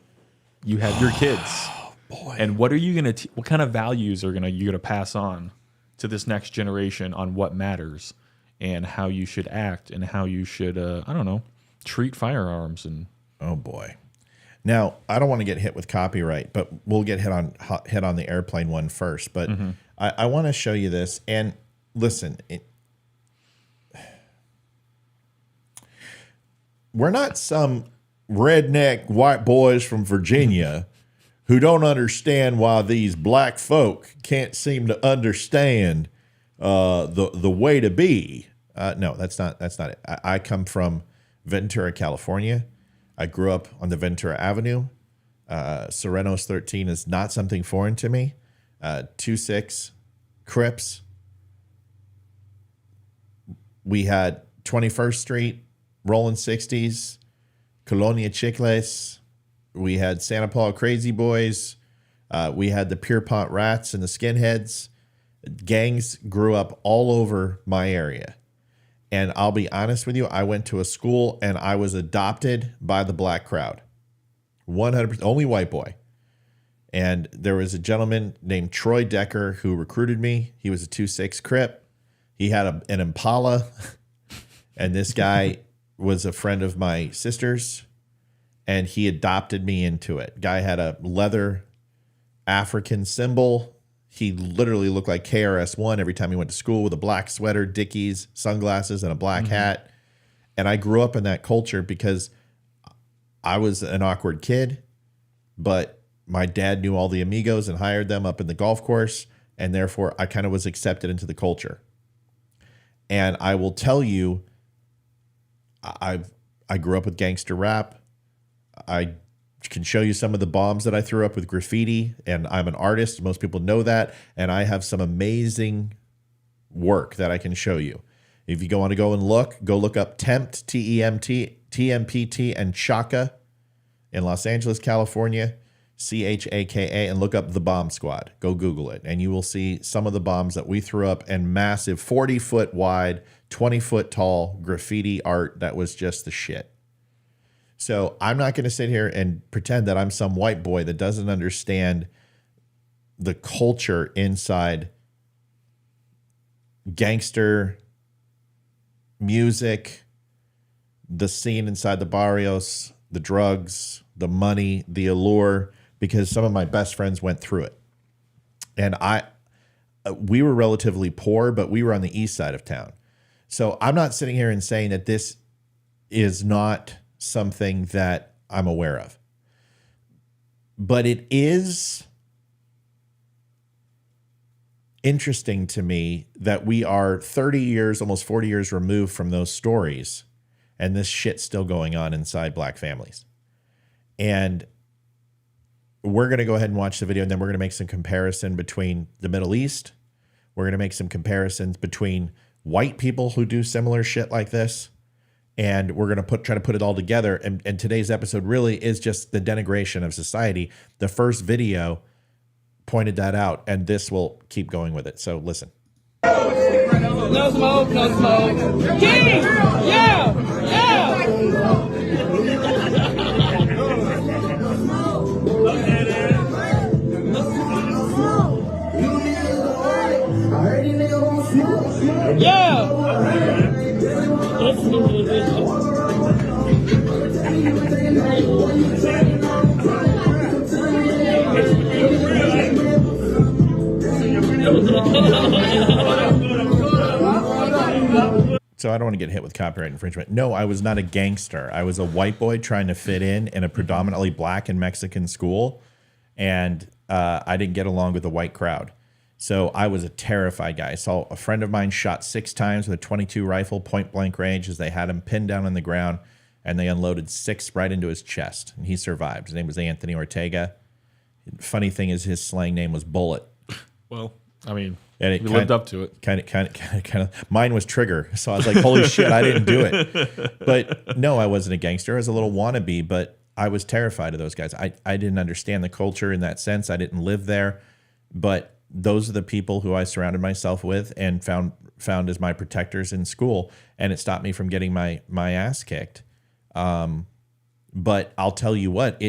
S3: you have your kids?
S4: Boy.
S3: And what are you going to? What kind of values are you going to pass on to this next generation on what matters and how you should act and how you should, I don't know, treat firearms and.
S4: Oh boy. Now, I don't want to get hit with copyright, but we'll get hit on the airplane one first. But I want to show you this. And listen, we're not some redneck white boys from Virginia who don't understand why these black folk can't seem to understand the way to be. No, that's not it. I come from Ventura, California. I grew up on the Ventura Avenue. Serenos 13 is not something foreign to me. 2-6 Crips. We had 21st Street, Rolling 60s, Colonia Chicles. We had Santa Paula Crazy Boys. We had the Pierpont Rats and the Skinheads. Gangs grew up all over my area. And I'll be honest with you, I went to a school and I was adopted by the black crowd. 100%, only white boy. And there was a gentleman named Troy Decker who recruited me. He was a 2-6 Crip. He had an Impala. And this guy was a friend of my sister's. And he adopted me into it. Guy had a leather African symbol. He literally looked like KRS-One every time he went to school with a black sweater, Dickies, sunglasses, and a black hat. And I grew up in that culture because I was an awkward kid, but my dad knew all the amigos and hired them up in the golf course. And therefore, I kind of was accepted into the culture. And I will tell you, I grew up with gangster rap. I can show you some of the bombs that I threw up with graffiti, and I'm an artist. Most people know that, and I have some amazing work that I can show you. If you want to go and go look up Tempt, T-E-M-T, T-M-P-T, and Chaka in Los Angeles, California, C-H-A-K-A, and look up The Bomb Squad. Go Google it, and you will see some of the bombs that we threw up and massive 40-foot wide, 20-foot tall graffiti art that was just the shit. So I'm not going to sit here and pretend that I'm some white boy that doesn't understand the culture inside gangster music, the scene inside the barrios, the drugs, the money, the allure, because some of my best friends went through it. And we were relatively poor, but we were on the east side of town. So I'm not sitting here and saying that this is not something that I'm aware of. But it is interesting to me that we are 30 years, almost 40 years removed from those stories, and this shit's still going on inside black families. And we're going to go ahead and watch the video, and then we're going to make some comparison between the Middle East. We're going to make some comparisons between white people who do similar shit like this. And we're going to try to put it all together. And today's episode really is just the denigration of society. The first video pointed that out, and this will keep going with it. So listen.
S5: No smoke, no smoke. King! Yeah! Yeah!
S4: So I don't want to get hit with copyright infringement. No, I was not a gangster. I was a white boy trying to fit in a predominantly black and Mexican school. And I didn't get along with the white crowd. So I was a terrified guy. I saw a friend of mine shot 6 times with a .22 rifle, point blank range, as they had him pinned down on the ground, and they unloaded 6 right into his chest, and he survived. His name was Anthony Ortega. Funny thing is, his slang name was Bullet.
S3: Well, I mean,
S4: and it
S3: lived up to it.
S4: Kind of. Mine was Trigger, so I was like, "Holy shit, I didn't do it." But no, I wasn't a gangster. I was a little wannabe, but I was terrified of those guys. I didn't understand the culture in that sense. I didn't live there, but those are the people who I surrounded myself with and found found as my protectors in school, and it stopped me from getting my ass kicked. But I'll tell you what,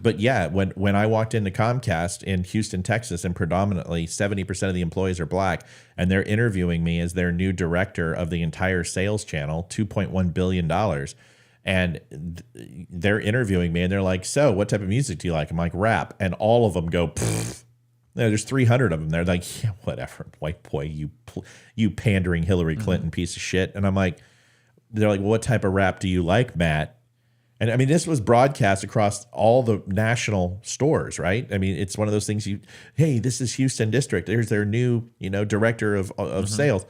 S4: but yeah, when I walked into Comcast in Houston, Texas, and predominantly 70% of the employees are black, and they're interviewing me as their new director of the entire sales channel, $2.1 billion. And they're interviewing me, and they're like, so what type of music do you like? I'm like, rap. And all of them go, pfft. There's 300 of them. They're like, yeah, whatever, white boy, you pandering Hillary Clinton piece of shit. And I'm like, they're like, well, what type of rap do you like, Matt? And I mean, this was broadcast across all the national stores, right? I mean, it's one of those things hey, this is Houston District. There's their new, director of sales.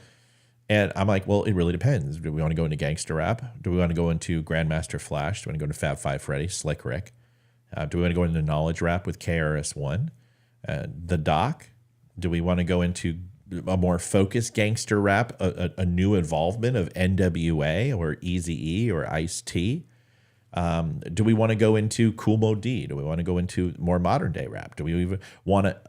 S4: And I'm like, well, it really depends. Do we want to go into gangster rap? Do we want to go into Grandmaster Flash? Do we want to go into Fab Five Freddy, Slick Rick? Do we want to go into knowledge rap with KRS-One? The Doc? Do we want to go into a more focused gangster rap, a new involvement of NWA or Eazy-E or Ice-T? Do we want to go into Kool Mo D? Do we want to go into more modern day rap? Do we even want to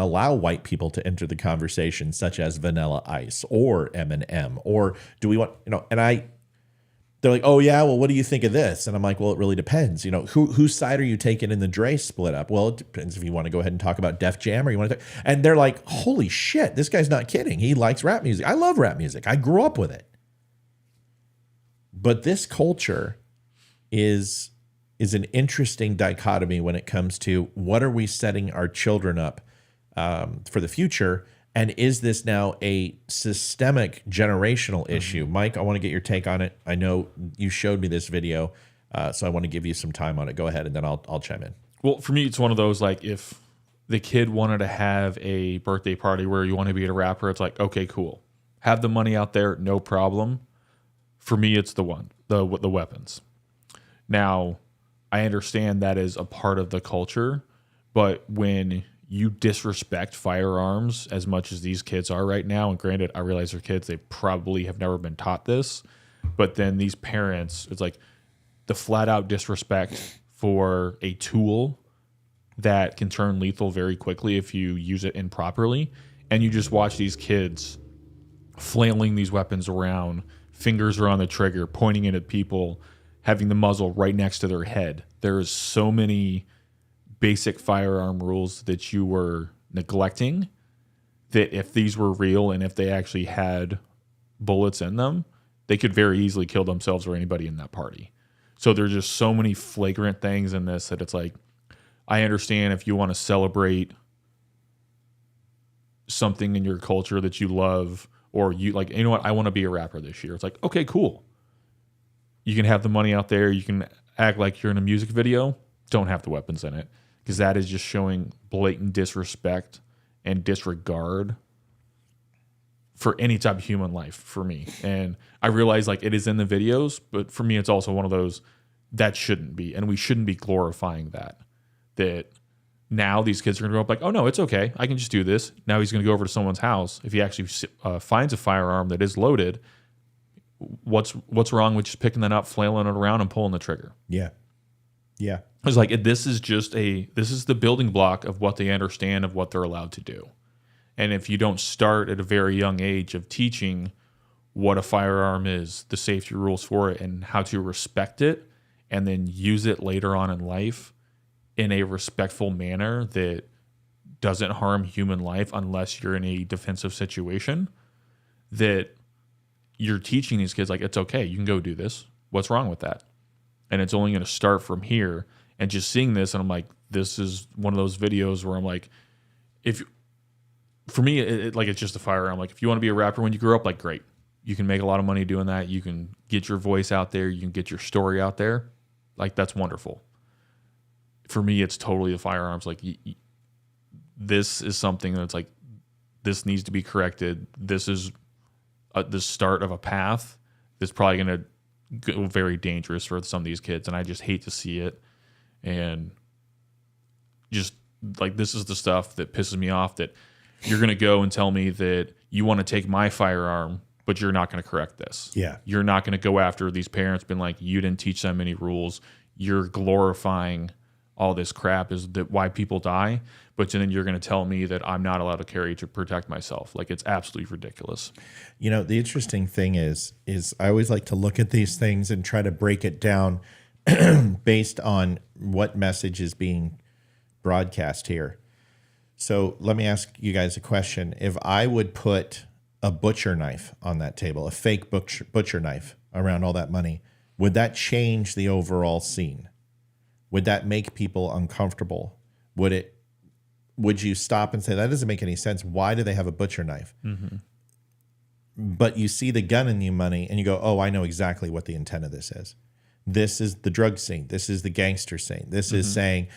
S4: allow white people to enter the conversation, such as Vanilla Ice or Eminem? Or do we want, they're like, oh yeah, well, what do you think of this? And I'm like, well, it really depends. Whose side are you taking in the Dre split up? Well, it depends if you want to go ahead and talk about Def Jam or you want to and they're like, holy shit, this guy's not kidding. He likes rap music. I love rap music. I grew up with it. But this culture is an interesting dichotomy when it comes to what are we setting our children up for the future, and is this now a systemic generational issue? Mike, I want to get your take on it. I know you showed me this video, so I want to give you some time on it. Go ahead, and then I'll chime in.
S3: Well, for me, it's one of those, like, if the kid wanted to have a birthday party where you want to be a rapper, it's like, okay, cool. Have the money out there, no problem. For me, it's the weapons. Now, I understand that is a part of the culture, but when you disrespect firearms as much as these kids are right now, and granted, I realize they're kids, they probably have never been taught this, but then these parents, it's like the flat out disrespect for a tool that can turn lethal very quickly if you use it improperly, and you just watch these kids flailing these weapons around, fingers are on the trigger, pointing it at people, having the muzzle right next to their head. There is so many basic firearm rules that you were neglecting that if these were real and if they actually had bullets in them, they could very easily kill themselves or anybody in that party. So there's just so many flagrant things in this that it's like, I understand if you want to celebrate something in your culture that you love, or you like, you know what, I want to be a rapper this year. It's like, okay, cool. You can have the money out there. You can act like you're in a music video. Don't have the weapons in it, because that is just showing blatant disrespect and disregard for any type of human life for me. And I realize like it is in the videos, but for me, it's also one of those that shouldn't be. And we shouldn't be glorifying that now these kids are going to grow up like, oh no, it's okay. I can just do this. Now he's going to go over to someone's house. If he actually finds a firearm that is loaded, what's wrong with just picking that up, flailing it around, and pulling the trigger?
S4: Yeah.
S3: It's like this is the building block of what they understand of what they're allowed to do. And if you don't start at a very young age of teaching what a firearm is, the safety rules for it, and how to respect it, and then use it later on in life in a respectful manner that doesn't harm human life unless you're in a defensive situation, that you're teaching these kids like, it's okay, you can go do this. What's wrong with that? And it's only going to start from here. And just seeing this, and I'm like, this is one of those videos where I'm like, for me, it's just a firearm. Like, if you want to be a rapper when you grow up, like, great. You can make a lot of money doing that. You can get your voice out there. You can get your story out there. Like, that's wonderful. For me, it's totally the firearms. Like, this is something that's like, this needs to be corrected. This is the start of a path that's probably going to go very dangerous for some of these kids. And I just hate to see it. And just like, this is the stuff that pisses me off, that you're going to go and tell me that you want to take my firearm, but you're not going to correct this.
S4: Yeah.
S3: You're not going to go after these parents being like, you didn't teach them any rules. You're glorifying all this crap, is that why people die. but then you're going to tell me that I'm not allowed to carry to protect myself. Like, it's absolutely ridiculous.
S4: You know, the interesting thing is I always like to look at these things and try to break it down based on what message is being broadcast here. So let me ask you guys a question. If I would put a butcher knife on that table, a fake butcher knife around all that money, would that change the overall scene? Would that make people uncomfortable? Would you stop and say, that doesn't make any sense? Why do they have a butcher knife?
S3: Mm-hmm.
S4: But you see the gun in the money and you go, oh, I know exactly what the intent of this is. This is the drug scene. This is the gangster scene. This is saying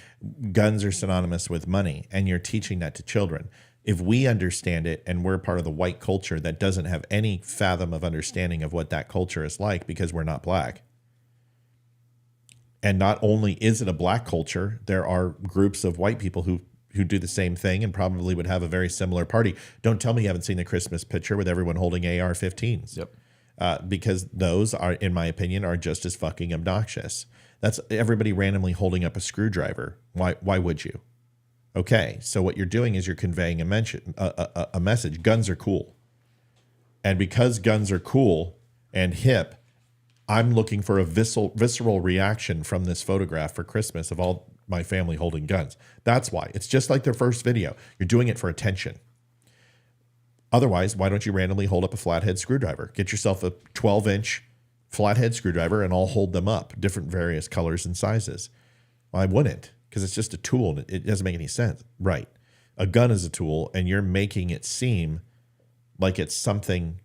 S4: guns are synonymous with money, and you're teaching that to children. If we understand it and we're part of the white culture that doesn't have any fathom of understanding of what that culture is like because we're not black. And not only is it a black culture, there are groups of white people who do the same thing and probably would have a very similar party. Don't tell me you haven't seen the Christmas picture with everyone holding AR-15s.
S3: Yep.
S4: Because those are, in my opinion, are just as fucking obnoxious. That's everybody randomly holding up a screwdriver. Why would you? Okay, so what you're doing is you're conveying a message. Guns are cool. And because guns are cool and hip, I'm looking for a visceral reaction from this photograph for Christmas of all my family holding guns. That's why. It's just like their first video. You're doing it for attention. Otherwise, why don't you randomly hold up a flathead screwdriver? Get yourself a 12-inch flathead screwdriver and I'll hold them up, different various colors and sizes. Well, I wouldn't, because it's just a tool and it doesn't make any sense. Right. A gun is a tool and you're making it seem like it's something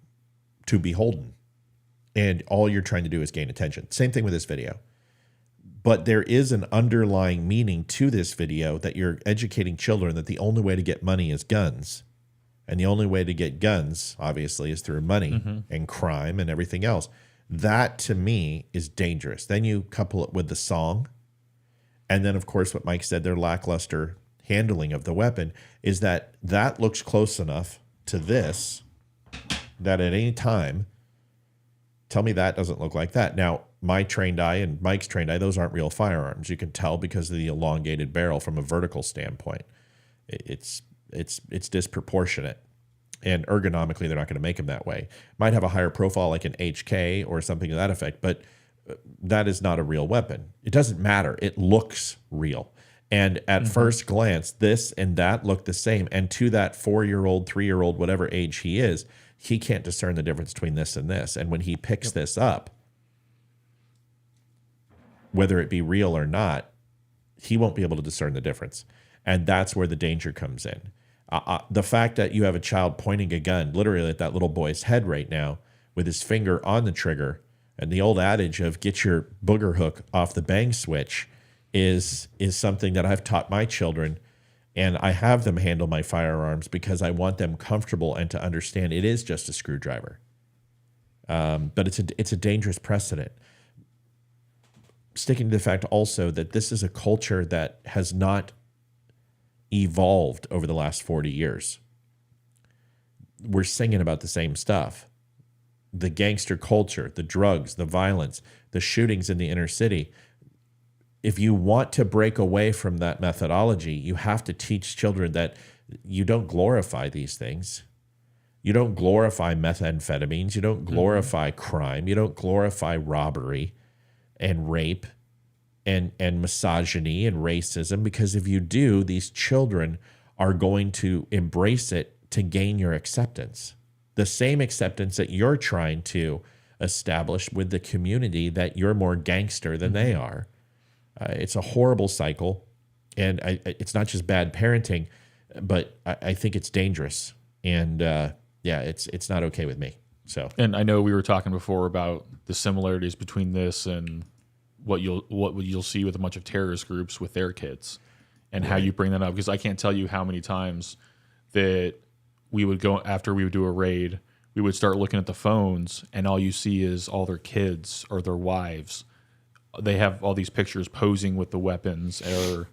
S4: to be holden. And all you're trying to do is gain attention. Same thing with this video. But there is an underlying meaning to this video that you're educating children that the only way to get money is guns. And the only way to get guns, obviously, is through money and crime and everything else. That, to me, is dangerous. Then you couple it with the song. And then, of course, what Mike said, their lackluster handling of the weapon, is that looks close enough to this that at any time, tell me that doesn't look like that. Now, my trained eye and Mike's trained eye, those aren't real firearms. You can tell because of the elongated barrel from a vertical standpoint. It's disproportionate, and ergonomically they're not going to make them that way. Might have a higher profile like an HK or something to that effect, but that is not a real weapon. It doesn't matter. It looks real. And at first glance, this and that look the same. And to that 4-year-old, 3-year-old, whatever age he is, he can't discern the difference between this and this. And when he picks this up, whether it be real or not, he won't be able to discern the difference. And that's where the danger comes in. The fact that you have a child pointing a gun literally at that little boy's head right now with his finger on the trigger, and the old adage of get your booger hook off the bang switch is something that I've taught my children, and I have them handle my firearms because I want them comfortable and to understand it is just a screwdriver. But it's a dangerous precedent. Sticking to the fact also that this is a culture that has not evolved over the last 40 years. We're singing about the same stuff. The gangster culture, the drugs, the violence, the shootings in the inner city. If you want to break away from that methodology, you have to teach children that you don't glorify these things. You don't glorify methamphetamines. You don't glorify crime. You don't glorify robbery and rape and misogyny and racism, because if you do, these children are going to embrace it to gain your acceptance. The same acceptance that you're trying to establish with the community that you're more gangster than they are. It's a horrible cycle, and it's not just bad parenting, but I think it's dangerous. And it's not okay with me. So,
S3: and I know we were talking before about the similarities between this and what you'll see with a bunch of terrorist groups with their kids, and how you bring that up. Because I can't tell you how many times that we would go after we would do a raid, we would start looking at the phones, and all you see is all their kids or their wives. They have all these pictures posing with the weapons, or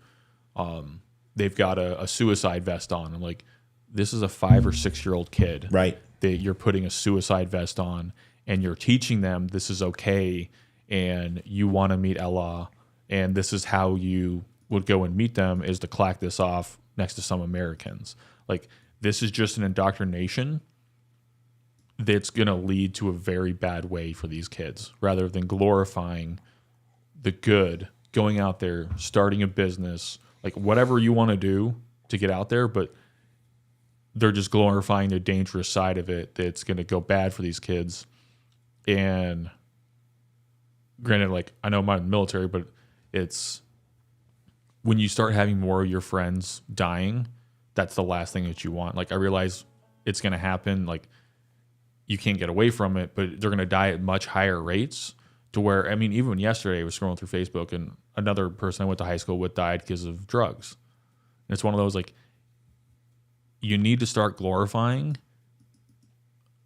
S3: they've got a suicide vest on. I'm like, this is a 5 or 6-year-old kid,
S4: right?
S3: That you're putting a suicide vest on, and you're teaching them this is okay, and you want to meet Allah, and this is how you would go and meet them, is to clack this off next to some Americans. Like, this is just an indoctrination that's going to lead to a very bad way for these kids, rather than glorifying the good, going out there, starting a business, like whatever you want to do to get out there, but they're just glorifying the dangerous side of it that's going to go bad for these kids. And granted, like, I know I'm in the military, but it's when you start having more of your friends dying, that's the last thing that you want. Like, I realize it's going to happen. Like, you can't get away from it, but they're going to die at much higher rates, to where, I mean, even yesterday I was scrolling through Facebook and another person I went to high school with died because of drugs. And it's one of those, like, you need to start glorifying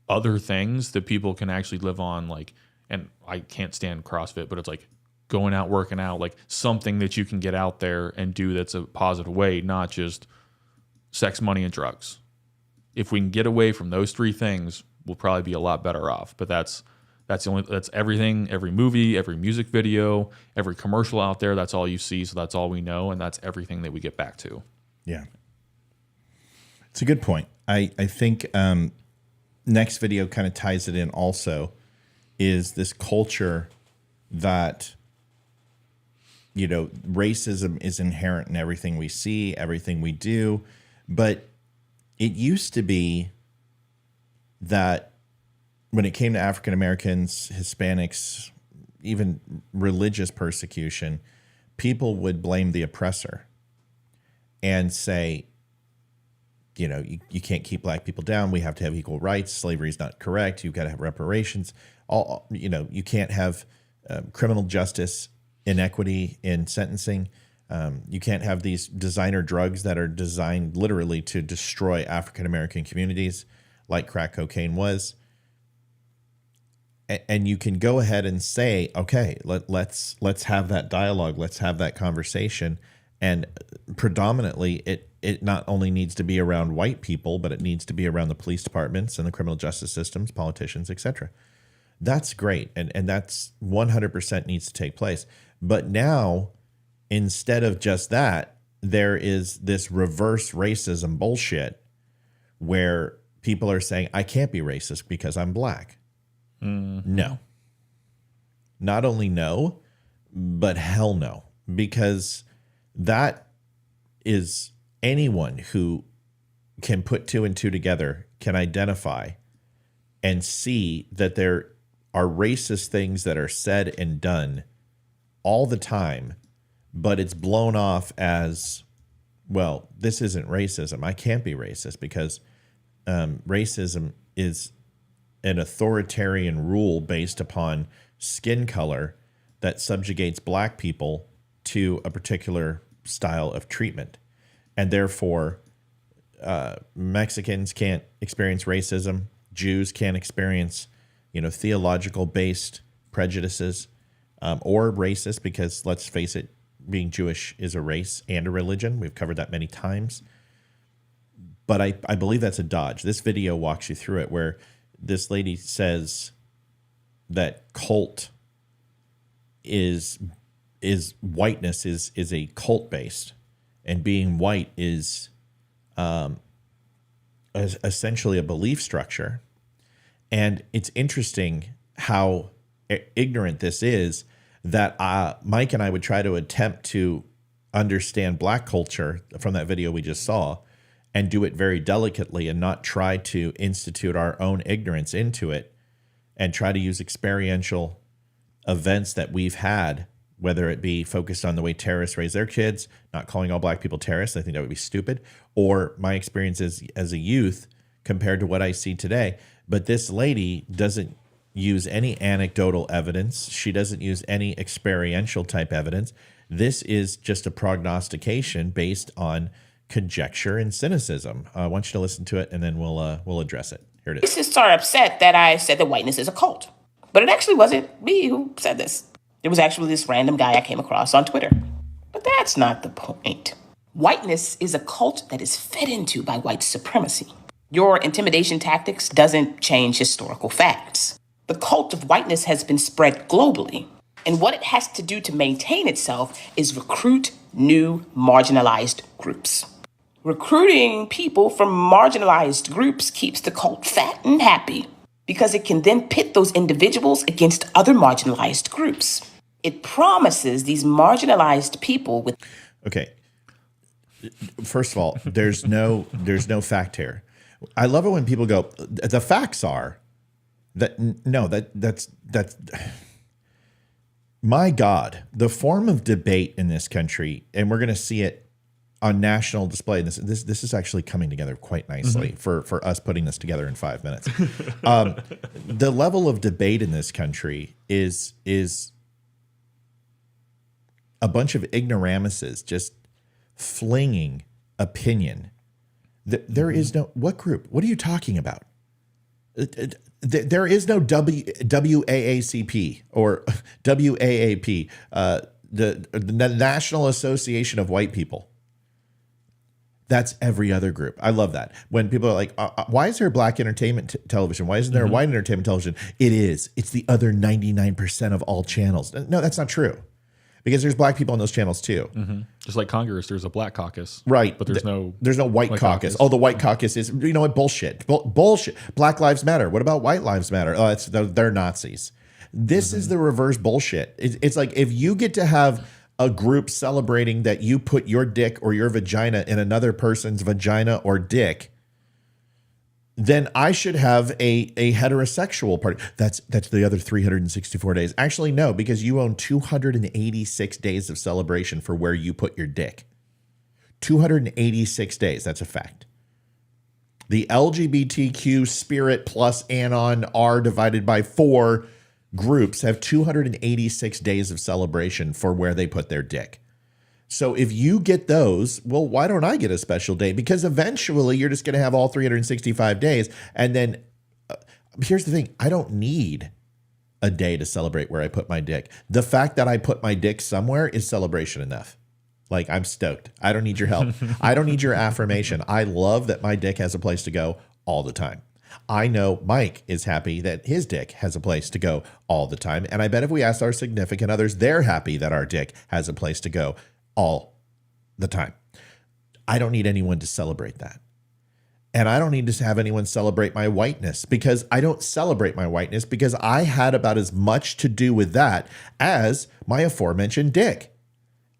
S3: other things that people can actually live on. Like, and I can't stand CrossFit, but it's like going out, working out, like something that you can get out there and do that's a positive way, not just sex, money, and drugs. If we can get away from those three things, we'll probably be a lot better off. But that's everything, every movie, every music video, every commercial out there. That's all you see. So that's all we know. And that's everything that we get back to.
S4: Yeah. It's a good point. I think next video kind of ties it in also, is this culture that, you know, racism is inherent in everything we see, everything we do. But it used to be that when it came to African Americans, Hispanics, even religious persecution, people would blame the oppressor and say, you know, you can't keep black people down. We have to have equal rights. Slavery is not correct. You've got to have reparations. All, you know, you can't have criminal justice inequity in sentencing. You can't have these designer drugs that are designed literally to destroy African American communities, like crack cocaine was. And you can go ahead and say, okay, let's have that dialogue. Let's have that conversation. And predominantly, it not only needs to be around white people, but it needs to be around the police departments and the criminal justice systems, politicians, etc. That's great. And that's 100% needs to take place. But now, instead of just that, there is this reverse racism bullshit where people are saying, I can't be racist because I'm black. Mm-hmm. No. Not only no, but hell no. Because that is anyone who can put two and two together can identify and see that there are racist things that are said and done all the time, but it's blown off as, well, this isn't racism. I can't be racist because racism is an authoritarian rule based upon skin color that subjugates black people to a particular style of treatment. And therefore, Mexicans can't experience racism. Jews can't experience, you know, theological based prejudices or racist, because let's face it, being Jewish is a race and a religion. We've covered that many times. But I believe that's a dodge. This video walks you through it, where this lady says that cult is whiteness is a cult based, and being white is essentially a belief structure. And it's interesting how ignorant this is, that Mike and I would try to attempt to understand black culture from that video we just saw, and do it very delicately, and not try to institute our own ignorance into it, and try to use experiential events that we've had, whether it be focused on the way terrorists raise their kids, not calling all black people terrorists. I think that would be stupid. Or my experiences as a youth compared to what I see today. But this lady doesn't use any anecdotal evidence. She doesn't use any experiential type evidence. This is just a prognostication based on conjecture and cynicism. I want you to listen to it, and then we'll address it. Here it is.
S11: Racists are upset that I said that whiteness is a cult. But it actually wasn't me who said this. It was actually this random guy I came across on Twitter. But that's not the point. Whiteness is a cult that is fed into by white supremacy. Your intimidation tactics doesn't change historical facts. The cult of whiteness has been spread globally. And what it has to do to maintain itself is recruit new marginalized groups. Recruiting people from marginalized groups keeps the cult fat and happy because it can then pit those individuals against other marginalized groups. It promises these marginalized people with.
S4: Okay. First of all, there's no fact here. I love it when people go, the facts are that no, that's my God, the form of debate in this country, and we're going to see it on national display. This is actually coming together quite nicely for us putting this together in 5 minutes. The level of debate in this country is a bunch of ignoramuses just flinging opinion. There is no, what group? What are you talking about? There is no WAACP or WAAP, the National Association of White People. That's every other group. I love that. When people are like, why is there black entertainment television? Why isn't there white entertainment television? It is. It's the other 99% of all channels. No, that's not true. Because there's black people on those channels too.
S3: Just like Congress, there's a black caucus.
S4: Right.
S3: But there's no
S4: white caucus. Oh, the white caucus is, you know what? Bullshit. Bullshit. Black lives matter. What about white lives matter? Oh, they're Nazis. This is the reverse bullshit. It's like if you get to have a group celebrating that you put your dick or your vagina in another person's vagina or dick, then I should have a heterosexual party. That's the other 364 days. Actually, no, because you own 286 days of celebration for where you put your dick. 286 days. That's a fact. The LGBTQ spirit plus anon R divided by 4 groups have 286 days of celebration for where they put their dick. So if you get those, well, why don't I get a special day? Because eventually you're just going to have all 365 days. And then here's the thing. I don't need a day to celebrate where I put my dick. The fact that I put my dick somewhere is celebration enough. Like, I'm stoked. I don't need your help. I don't need your affirmation. I love that my dick has a place to go all the time. I know Mike is happy that his dick has a place to go all the time. And I bet if we ask our significant others, they're happy that our dick has a place to go all the time. I don't need anyone to celebrate that. And I don't need to have anyone celebrate my whiteness, because I don't celebrate my whiteness because I had about as much to do with that as my aforementioned dick.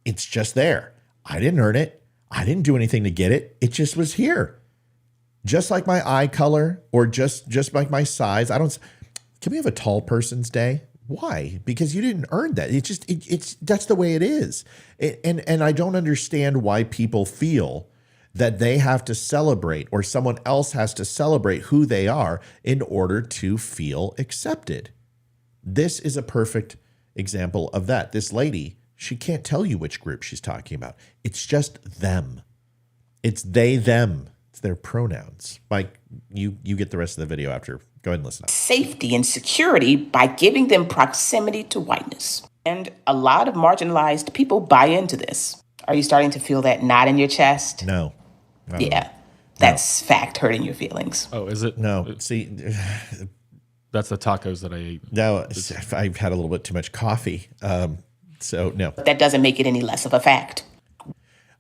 S4: It's just there. I didn't earn it. I didn't do anything to get it. It just was here. Just like my eye color or just like my size. Can we have a tall person's day? Why? Because you didn't earn that. It's that's the way it is. And I don't understand why people feel that they have to celebrate or someone else has to celebrate who they are in order to feel accepted. This is a perfect example of that. This lady, she can't tell you which group she's talking about. It's just them. It's they, them. It's their pronouns. Mike, you get the rest of the video after. Go ahead and listen up.
S11: Safety and security by giving them proximity to whiteness. And a lot of marginalized people buy into this. Are you starting to feel that knot in your chest?
S4: No.
S11: Yeah. That's fact hurting your feelings.
S3: Oh, is it?
S4: No. See,
S3: that's the tacos that I ate.
S4: No, I've had a little bit too much coffee. So no.
S11: But that doesn't make it any less of a fact.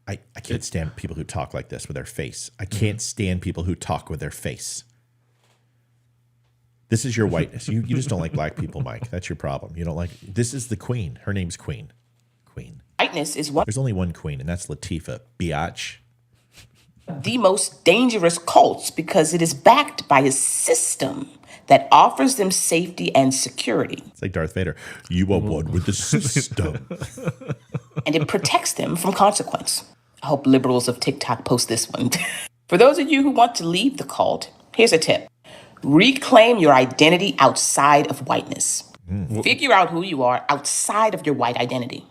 S4: I can't stand people who talk like this with their face. I can't stand people who talk with their face. This is your whiteness. You just don't like black people, Mike. That's your problem. You don't like. This is the queen. Her name's Queen. Queen.
S11: Whiteness is one.
S4: There's only one queen, and that's Latifah, biatch.
S11: The most dangerous cults because it is backed by a system that offers them safety and security.
S4: It's like Darth Vader. You are one with the system.
S11: And it protects them from consequence. I hope liberals of TikTok post this one. For those of you who want to leave the cult, here's a tip. Reclaim your identity outside of whiteness. Figure out who you are outside of your white identity.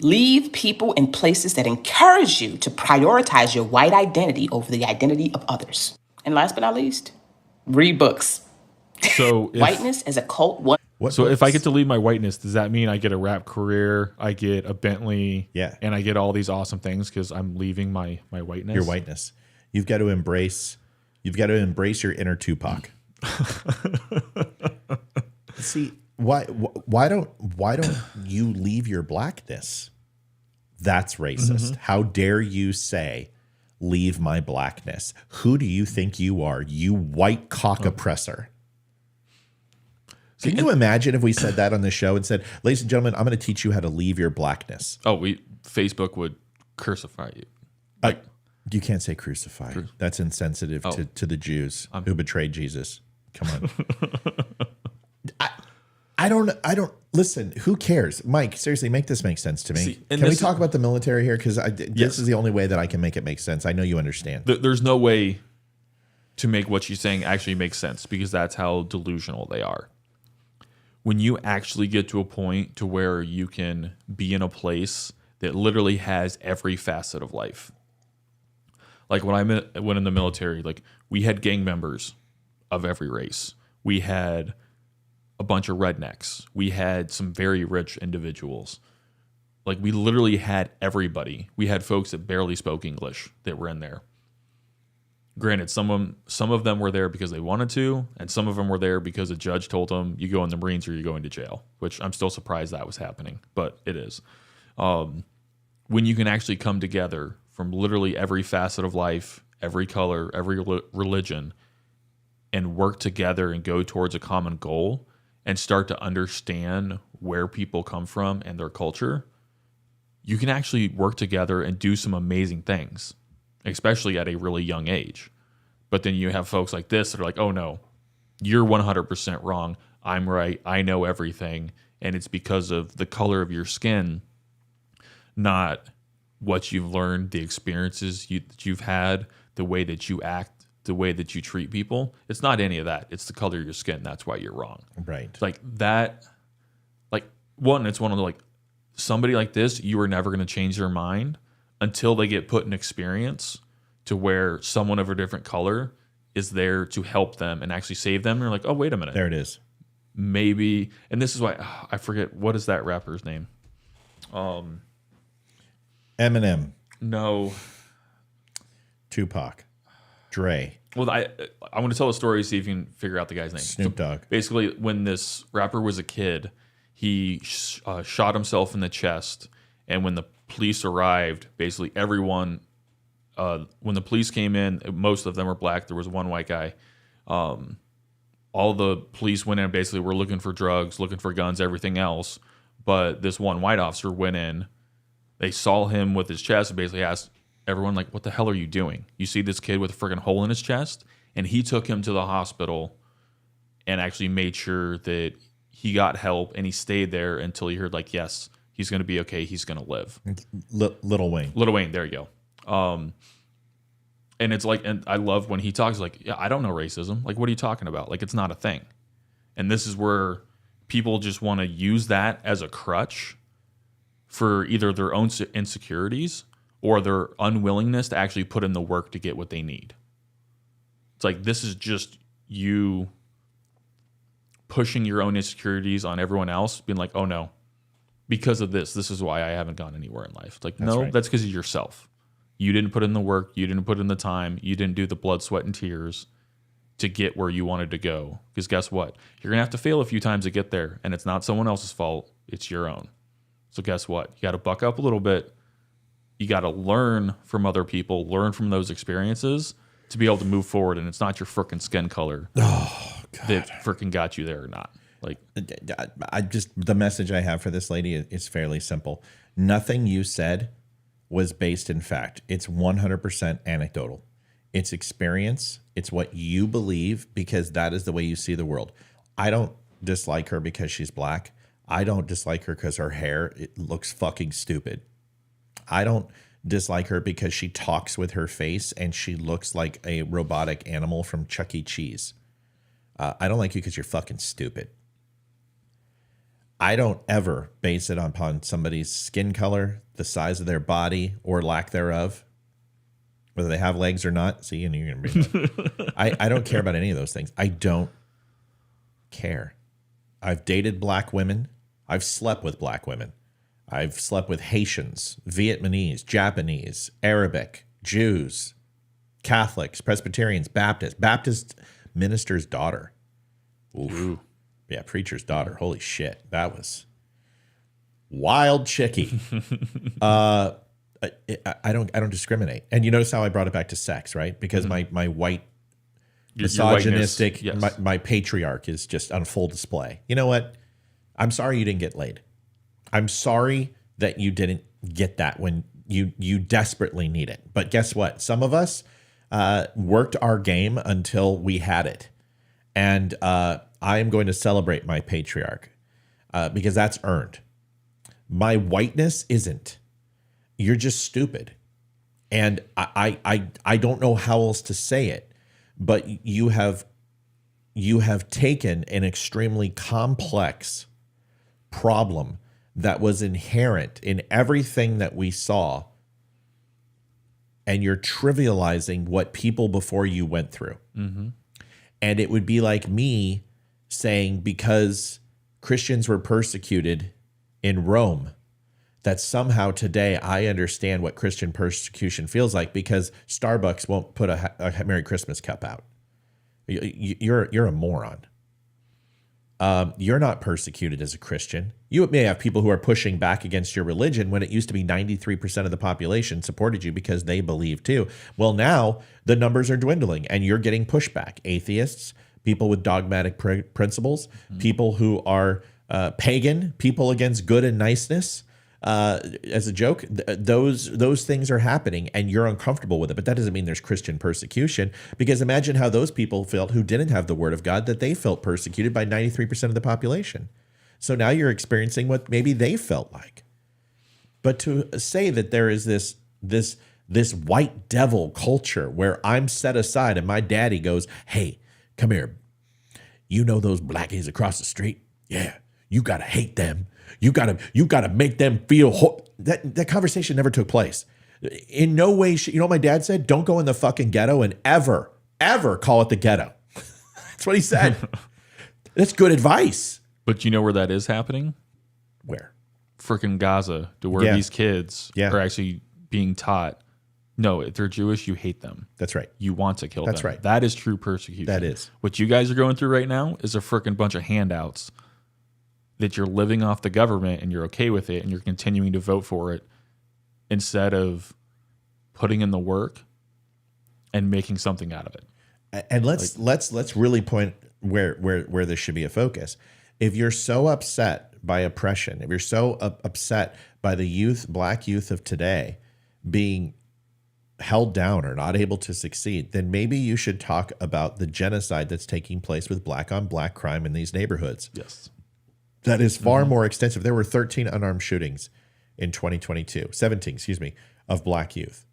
S11: Leave people and places that encourage you to prioritize your white identity over the identity of others. And last but not least, read books.
S3: So
S11: whiteness as a cult.
S3: If I get to leave my whiteness, does that mean I get a rap career, I get a Bentley, and I get all these awesome things because I'm leaving my whiteness?
S4: Your whiteness. You've got to embrace your inner Tupac. See, why don't you leave your blackness? That's racist. How dare you say leave my blackness. Who do you think you are, you white cock oppressor? Can you imagine if we said that on the show and said, ladies and gentlemen, I'm going to teach you how to leave your blackness?
S3: Oh, Facebook would crucify you.
S4: You can't say crucify. That's insensitive to the Jews who betrayed Jesus. Come on. I don't listen. Who cares, Mike? Seriously, make this make sense to me. Can we talk about the military here? Because this is the only way that I can make it make sense. I know you understand.
S3: There's no way to make what you're saying actually make sense because that's how delusional they are. When you actually get to a point to where you can be in a place that literally has every facet of life. Like when I went in the military, like we had gang members of every race. We had a bunch of rednecks. We had some very rich individuals. Like we literally had everybody. We had folks that barely spoke English that were in there. Granted, some of them were there because they wanted to, and some of them were there because a judge told them you go in the Marines or you go into jail, which I'm still surprised that was happening, but it is. When you can actually come together from literally every facet of life, every color, every religion, and work together and go towards a common goal and start to understand where people come from and their culture, you can actually work together and do some amazing things, especially at a really young age. But then you have folks like this that are like, oh no, you're 100% wrong. I'm right. I know everything. And it's because of the color of your skin, not what you've learned, the experiences that you've had, the way that you act, the way that you treat people. It's not any of that. It's the color of your skin. That's why you're wrong.
S4: Right.
S3: Like that, it's one of the, like, somebody like this, you are never going to change their mind until they get put in experience to where someone of a different color is there to help them and actually save them. And they're like, oh, wait a minute.
S4: There it is.
S3: Maybe, and this is why I forget, what is that rapper's name?
S4: Eminem.
S3: No.
S4: Tupac. Dre.
S3: Well, I want to tell a story, see if you can figure out the guy's name.
S4: Snoop Dogg.
S3: Basically, when this rapper was a kid, he shot himself in the chest, and when the police arrived, basically everyone, when the police came in, most of them were black. There was one white guy. All the police went in and basically were looking for drugs, looking for guns, everything else. But this one white officer went in. They saw him with his chest and basically asked everyone, like, what the hell are you doing? You see this kid with a freaking hole in his chest? And he took him to the hospital and actually made sure that he got help, and he stayed there until he heard, like, yes, he's going to be okay. He's going to live.
S4: Little Wayne.
S3: Little Wayne, there you go. And it's like, and I love when he talks like, yeah, I don't know racism. Like, what are you talking about? Like, it's not a thing. And this is where people just want to use that as a crutch for either their own insecurities or their unwillingness to actually put in the work to get what they need. It's like, this is just you pushing your own insecurities on everyone else, being like, oh no, because of this is why I haven't gone anywhere in life. It's like, that's no, right. That's because of yourself. You didn't put in the work. You didn't put in the time. You didn't do the blood, sweat, and tears to get where you wanted to go. Because guess what? You're going to have to fail a few times to get there, and it's not someone else's fault. It's your own. So guess what? You got to buck up a little bit. You got to learn from other people, learn from those experiences to be able to move forward. And it's not your frickin' skin color that frickin' got you there or not. Like,
S4: the message I have for this lady is fairly simple. Nothing you said was based in fact. It's 100% anecdotal. It's experience. It's what you believe because that is the way you see the world. I don't dislike her because she's black. I don't dislike her because her hair looks fucking stupid. I don't dislike her because she talks with her face and she looks like a robotic animal from Chuck E. Cheese. I don't like you because you're fucking stupid. I don't ever base it upon somebody's skin color, the size of their body, or lack thereof, whether they have legs or not. See, and you're going to bring that. I don't care about any of those things. I don't care. I've dated black women. I've slept with black women. I've slept with Haitians, Vietnamese, Japanese, Arabic, Jews, Catholics, Presbyterians, Baptist minister's daughter. Ooh. Yeah, preacher's daughter. Holy shit. That was wild chicky. I don't discriminate. And you notice how I brought it back to sex, right? Because my white misogynistic,
S3: your whiteness, yes.
S4: my patriarch is just on full display. You know what? I'm sorry you didn't get laid. I'm sorry that you didn't get that when you desperately need it. But guess what? Some of us worked our game until we had it. And I am going to celebrate my patriarch because that's earned. My whiteness isn't. You're just stupid. And I don't know how else to say it, but you have taken an extremely complex problem that was inherent in everything that we saw, and you're trivializing what people before you went through.
S3: Mm-hmm.
S4: And it would be like me saying, because Christians were persecuted in Rome, that somehow today I understand what Christian persecution feels like because Starbucks won't put a Merry Christmas cup out. You're a moron. You're not persecuted as a Christian. You may have people who are pushing back against your religion when it used to be 93% of the population supported you because they believe too. Well, now the numbers are dwindling and you're getting pushback. Atheists, people with dogmatic principles, people who are pagan, people against good and niceness. As a joke, those things are happening and you're uncomfortable with it. But that doesn't mean there's Christian persecution, because imagine how those people felt who didn't have the word of God, that they felt persecuted by 93% of the population. So now you're experiencing what maybe they felt like. But to say that there is this white devil culture where I'm set aside and my daddy goes, hey, come here. You know those blackies across the street? Yeah, you got to hate them. You gotta make them feel that conversation never took place. In no way, you know what my dad said? Don't go in the fucking ghetto and ever call it the ghetto. That's what he said. That's good advice.
S3: But you know where that is happening?
S4: Where?
S3: Freaking Gaza, to where these kids are actually being taught, no, if they're Jewish, you hate them.
S4: That's right.
S3: You want to kill them.
S4: That's right.
S3: That is true persecution.
S4: That is.
S3: What you guys are going through right now is a freaking bunch of handouts that you're living off the government and you're okay with it and you're continuing to vote for it instead of putting in the work and making something out of it.
S4: And let's really point where this should be a focus. If you're so upset by oppression, if you're so upset by the black youth of today being held down or not able to succeed, then maybe you should talk about the genocide that's taking place with black on black crime in these neighborhoods.
S3: Yes.
S4: That is far more extensive. There were 13 unarmed shootings in 2022, 17, excuse me, of black youth.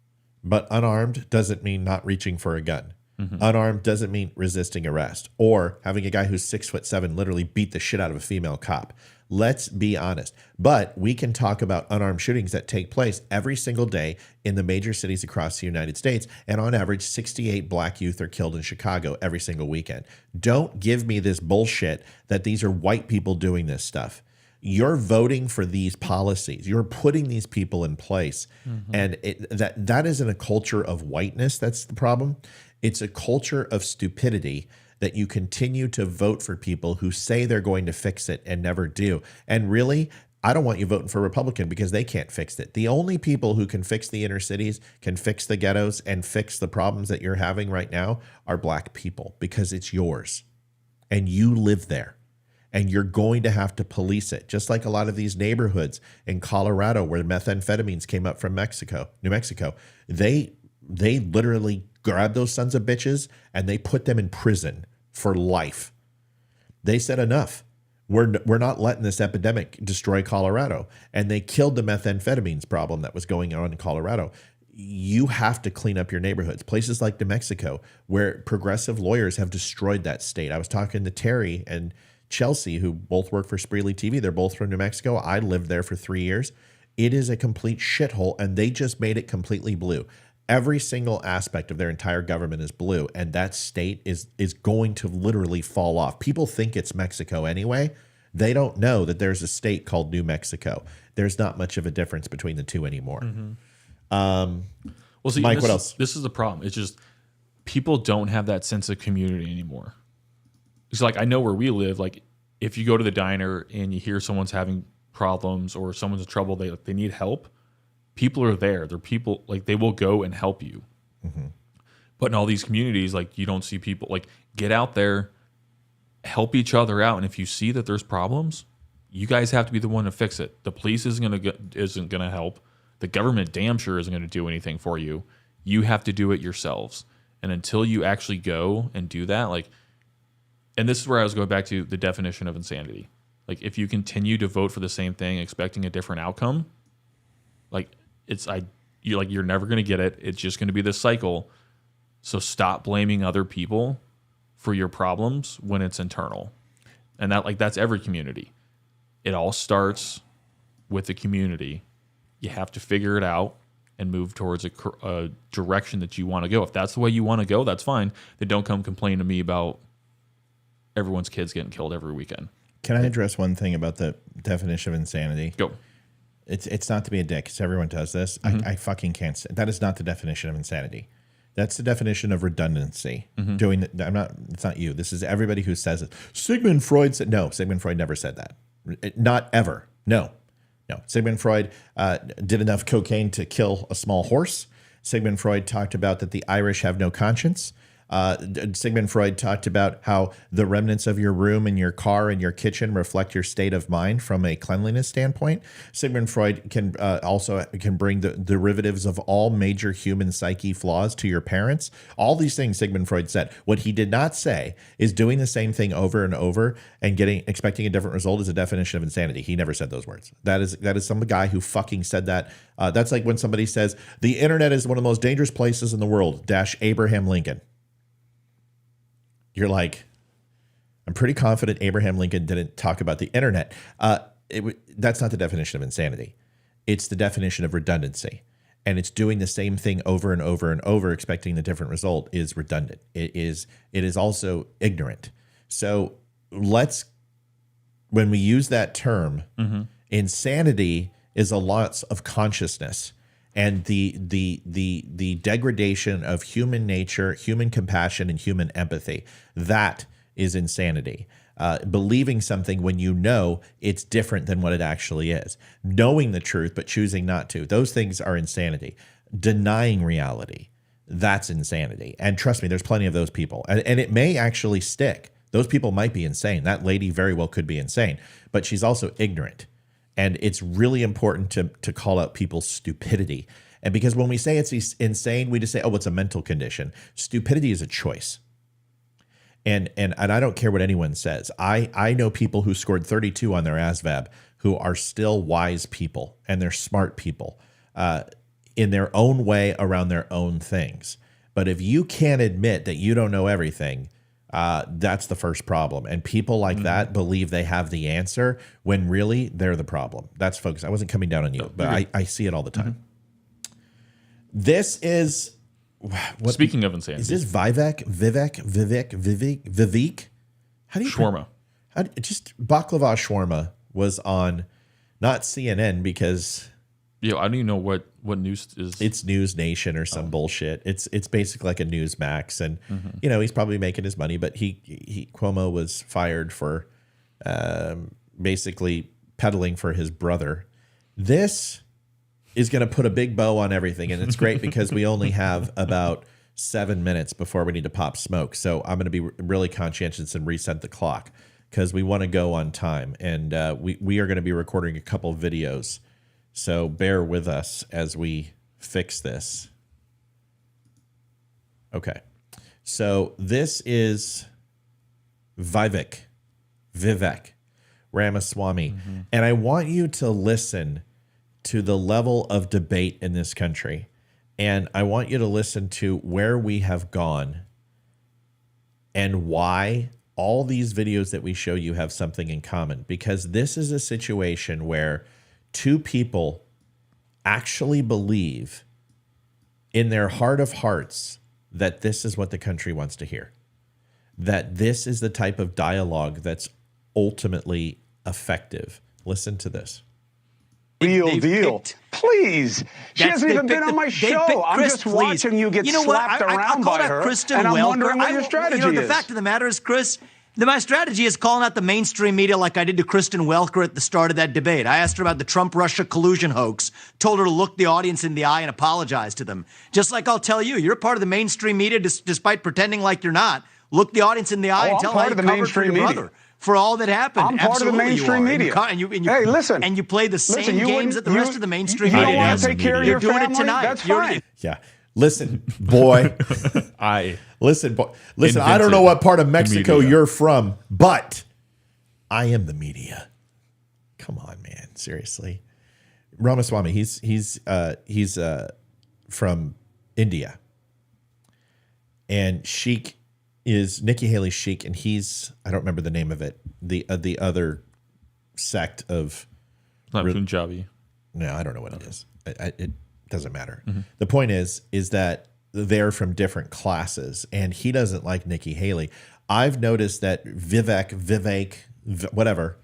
S4: But unarmed doesn't mean not reaching for a gun. Unarmed doesn't mean resisting arrest or having a guy who's 6'7" literally beat the shit out of a female cop. Let's be honest. But we can talk about unarmed shootings that take place every single day in the major cities across the United States. And on average, 68 black youth are killed in Chicago every single weekend. Don't give me this bullshit that these are white people doing this stuff. You're voting for these policies. You're putting these people in place. And that isn't a culture of whiteness. That's the problem. It's a culture of stupidity that you continue to vote for people who say they're going to fix it and never do. And really, I don't want you voting for a Republican because they can't fix it. The only people who can fix the inner cities, can fix the ghettos, and fix the problems that you're having right now are black people, because it's yours and you live there. And you're going to have to police it, just like a lot of these neighborhoods in Colorado where methamphetamines came up from New Mexico. They literally grabbed those sons of bitches and they put them in prison for life. They said enough. We're not letting this epidemic destroy Colorado. And they killed the methamphetamines problem that was going on in Colorado. You have to clean up your neighborhoods. Places like New Mexico, where progressive lawyers have destroyed that state. I was talking to Terry and Chelsea, who both work for Spreely TV. They're both from New Mexico. I lived there for 3 years. It is a complete shithole, and they just made it completely blue. Every single aspect of their entire government is blue, and that state is going to literally fall off. People think it's Mexico anyway. They don't know that there's a state called New Mexico. There's not much of a difference between the two anymore.
S3: Well, see,
S4: Mike, what else?
S3: This is the problem. It's just people don't have that sense of community anymore. It's like, I know where we live, like if you go to the diner and you hear someone's having problems or someone's in trouble, they need help, people are there. They're people, like, they will go and help you. But in all these communities, like, you don't see people, like, get out there, help each other out. And if you see that there's problems, you guys have to be the one to fix it. The police isn't gonna help. The government damn sure isn't gonna do anything for you. You have to do it yourselves. And until you actually go and do that, like, and this is where I was going back to the definition of insanity. Like, if you continue to vote for the same thing, expecting a different outcome, like, you're never going to get it. It's just going to be this cycle. So stop blaming other people for your problems when it's internal. And that's every community. It all starts with the community. You have to figure it out and move towards a direction that you want to go. If that's the way you want to go, that's fine. Then don't come complain to me about everyone's kids getting killed every weekend.
S4: Can I address one thing about the definition of insanity?
S3: Go.
S4: It's not to be a dick, because everyone does this. I fucking can't say. That is not the definition of insanity. That's the definition of redundancy. It's not you. This is everybody who says it. Sigmund Freud said, no, Sigmund Freud never said that. Not ever. No. Sigmund Freud did enough cocaine to kill a small horse. Sigmund Freud talked about that the Irish have no conscience. Sigmund Freud talked about how the remnants of your room and your car and your kitchen reflect your state of mind from a cleanliness standpoint. Sigmund Freud can also bring the derivatives of all major human psyche flaws to your parents. All these things Sigmund Freud said. What he did not say is doing the same thing over and over and expecting a different result is a definition of insanity. He never said those words. That is some guy who fucking said that. That's like when somebody says the internet is one of the most dangerous places in the world. Abraham Lincoln. You're like, I'm pretty confident Abraham Lincoln didn't talk about the internet. That's not the definition of insanity. It's the definition of redundancy. And it's doing the same thing over and over and over, expecting the different result is redundant. It is also ignorant. So when we use that term, insanity is a loss of consciousness. And the degradation of human nature, human compassion, and human empathy, that is insanity. Believing something when you know it's different than what it actually is. Knowing the truth but choosing not to. Those things are insanity. Denying reality, that's insanity. And trust me, there's plenty of those people. And it may actually stick. Those people might be insane. That lady very well could be insane. But she's also ignorant. And it's really important to call out people's stupidity. And because when we say it's insane, we just say, oh, it's a mental condition. Stupidity is a choice. And I don't care what anyone says. I know people who scored 32 on their ASVAB who are still wise people, and they're smart people in their own way around their own things. But if you can't admit that you don't know everything, that's the first problem. And people like that believe they have the answer when really they're the problem. That's focus. I wasn't coming down on you, but I see it all the time. This is
S3: speaking of insanity.
S4: Is this Vivek? How do you
S3: shawarma?
S4: Just baklava shawarma was on not CNN because
S3: I don't even know what news is.
S4: It's News Nation or some bullshit. It's basically like a Newsmax, and he's probably making his money. But Cuomo was fired for basically peddling for his brother. This is going to put a big bow on everything, and it's great because we only have about 7 minutes before we need to pop smoke. So I'm going to be really conscientious and reset the clock because we want to go on time, and we are going to be recording a couple of videos. So bear with us as we fix this. Okay. So this is Vivek Ramaswamy. And I want you to listen to the level of debate in this country. And I want you to listen to where we have gone and why all these videos that we show you have something in common. Because this is a situation where two people actually believe in their heart of hearts that this is what the country wants to hear. That this is the type of dialogue that's ultimately effective. Listen to this.
S9: Real deal. Please. She hasn't even been on my show. I'm just watching you get slapped around by her, and I'm wondering what your strategy is.
S12: The fact of the matter is, Chris, My strategy is calling out the mainstream media like I did to Kristen Welker at the start of that debate. I asked her about the Trump-Russia collusion hoax, told her to look the audience in the eye and apologize to them. Just like I'll tell you, you're a part of the mainstream media despite pretending like you're not. Look the audience in the eye and tell how you covered for your brother for all that happened.
S9: I'm part of the mainstream media. Hey, listen.
S12: And you play the same games that the rest of the mainstream
S9: media
S12: does.
S9: You don't want to take care of your family?
S12: You're doing it tonight.
S9: That's fine.
S4: Yeah. Listen, boy. Listen. I don't know what part of Mexico you're from, but I am the media. Come on, man. Seriously, Ramaswamy. He's from India, and Sheik is Nikki Haley's Sheik, and he's I don't remember the name of it. The other sect of
S3: not Punjabi.
S4: No, I don't know what it is. It doesn't matter. Mm-hmm. The point is that they're from different classes, and he doesn't like Nikki Haley. I've noticed that Vivek, whatever,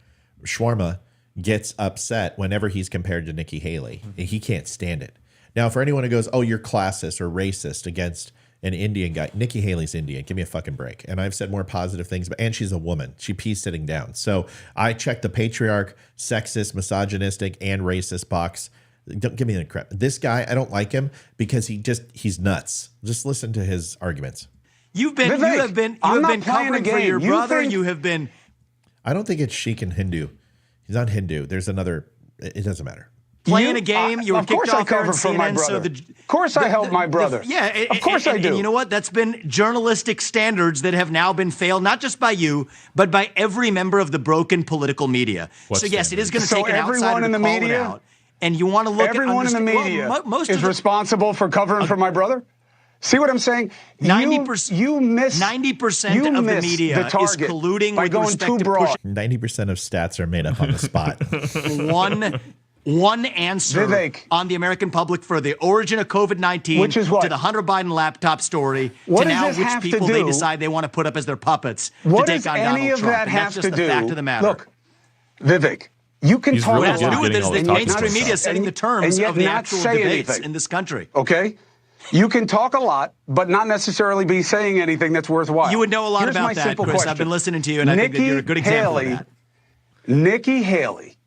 S4: Shawarma gets upset whenever he's compared to Nikki Haley. Mm-hmm. He can't stand it. Now, for anyone who goes, oh, you're classist or racist against an Indian guy, Nikki Haley's Indian. Give me a fucking break. And I've said more positive things, and she's a woman. She pees sitting down. So I checked the patriarch, sexist, misogynistic, and racist box. Don't give me any crap. This guy, I don't like him because he's nuts. Just listen to his arguments.
S12: You have been covering for your brother. You have been.
S4: I don't think it's Sheik and Hindu. He's not Hindu. There's another. It doesn't matter.
S12: Playing a game. You were kicked off there on CNN. So
S9: of course I help my brother. Of course I do.
S12: And you know what? That's been journalistic standards that have now been failed, not just by you, but by every member of the broken political media. So yes, it is going to take an outsider to call it out. And you want to look
S9: everyone in the media is responsible for covering for my brother? See what I'm saying?
S12: 90%. You miss 90% of the media is colluding
S9: by
S12: with
S9: going
S12: respect
S9: too
S12: to
S9: broad.
S4: 90% of stats are made up on the spot.
S12: One answer
S9: Vivek,
S12: on the American public for the origin of COVID-19,
S9: which is what?
S12: To the Hunter Biden laptop story,
S9: what
S12: to now which people
S9: they
S12: decide they want to put up as their puppets
S9: what
S12: to take on
S9: Donald
S12: Trump.
S9: That
S12: and that's just the fact of the matter.
S9: Look, Vivek, you can talk
S12: what
S9: a
S12: has to
S9: lot.
S12: do with this is the mainstream media
S9: and,
S12: setting the terms of the actual debates
S9: anything.
S12: in this country.
S9: Okay? You can talk a lot, but not necessarily be saying anything that's worthwhile.
S12: You would know a lot
S9: Here's
S12: about that, Chris.
S9: Question.
S12: I've been listening to you, and I think that you're a good example of that.
S9: Nikki Haley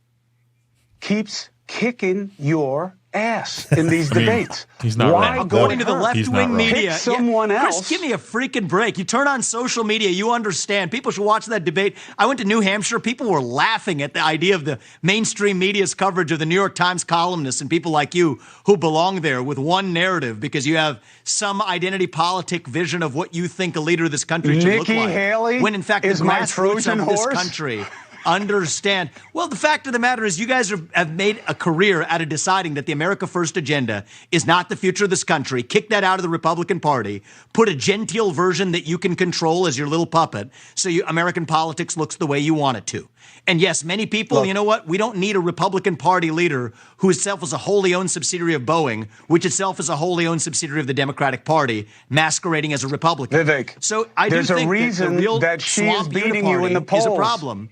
S9: keeps kicking your ass in these debates.
S3: He's not
S9: Why
S3: wrong.
S12: According to the left-wing media,
S9: pick someone else.
S12: Chris, give me a freaking break. You turn on social media, you understand. People should watch that debate. I went to New Hampshire. People were laughing at the idea of the mainstream media's coverage of the New York Times columnists and people like you who belong there with one narrative because you have some identity politic vision of what you think a leader of this country should look like.
S9: Nikki Haley
S12: when in fact
S9: is
S12: the
S9: my
S12: grassroots
S9: Trojan
S12: of this
S9: horse?
S12: country understand. Well, the fact of the matter is you guys have made a career out of deciding that the America First agenda is not the future of this country. Kick that out of the Republican Party. Put a genteel version that you can control as your little puppet so American politics looks the way you want it to. And yes, many people, you know what? We don't need a Republican Party leader who itself is a wholly owned subsidiary of Boeing, which itself is a wholly owned subsidiary of the Democratic Party, masquerading as a Republican.
S9: Vivek,
S12: so I do
S9: there's
S12: think
S9: a reason
S12: that the real
S9: that she is
S12: swamp
S9: beating you in the polls.
S12: Is a problem.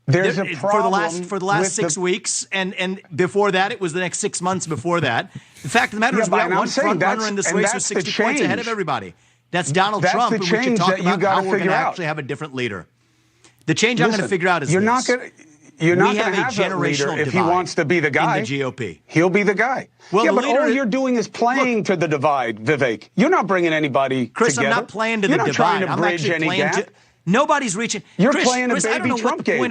S9: There's a problem
S12: for the last 6 weeks, and before that, it was the next 6 months before that. The fact of the matter is, we got one front runner in this race who's 60 points ahead of everybody. That's Donald Trump, and we should talk about how we're going to actually have a different leader. The change I'm going to figure out is
S9: you're not going to have a leader if he wants to be the guy.
S12: In the GOP,
S9: he'll be the guy.
S12: Well,
S9: yeah, but all you're doing is playing to the divide, Vivek. You're not bringing anybody
S12: Chris,
S9: together.
S12: I'm not playing to the
S9: you're not
S12: divide.
S9: Trying to
S12: I'm
S9: bridge
S12: actually
S9: any
S12: playing
S9: gap.
S12: to. Nobody's reaching.
S9: You're
S12: Chris,
S9: playing a
S12: Chris, I don't
S9: baby
S12: know
S9: Trump game.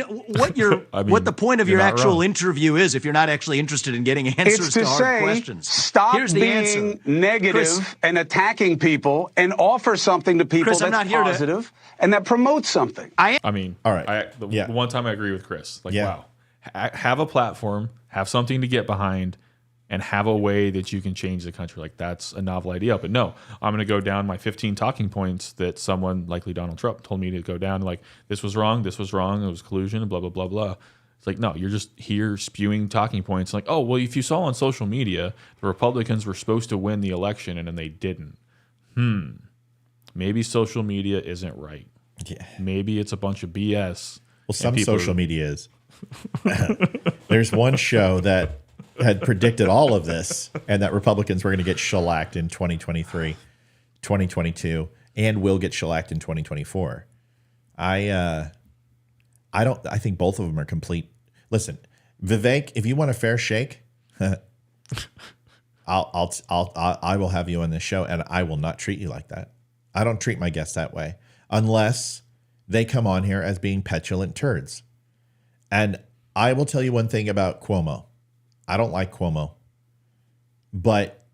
S12: What the point of your actual interview is if you're not actually interested in getting answers to hard questions.
S9: Stop
S12: Here's the
S9: being
S12: answer.
S9: negative
S12: Chris,
S9: and attacking people and offer something to people
S12: Chris,
S9: that's positive and that promotes something.
S3: I mean,
S4: all right.
S3: The one time I agree with Chris. Like, wow. Have a platform, have something to get behind, and have a way that you can change the country. Like, that's a novel idea. But no, I'm going to go down my 15 talking points that someone, likely Donald Trump, told me to go down. Like, this was wrong, it was collusion, blah, blah, blah, blah. It's like, no, you're just here spewing talking points. Like, oh, well, if you saw on social media, the Republicans were supposed to win the election and then they didn't. Maybe social media isn't right.
S4: Yeah.
S3: Maybe it's a bunch of BS.
S4: Well, some social media is. There's one show that had predicted all of this and that Republicans were going to get shellacked in 2023, 2022, and will get shellacked in 2024. I think both of them are complete. Listen, Vivek, if you want a fair shake, I will have you on this show, and I will not treat you like that. I don't treat my guests that way unless they come on here as being petulant turds. And I will tell you one thing about Cuomo. I don't like Cuomo, but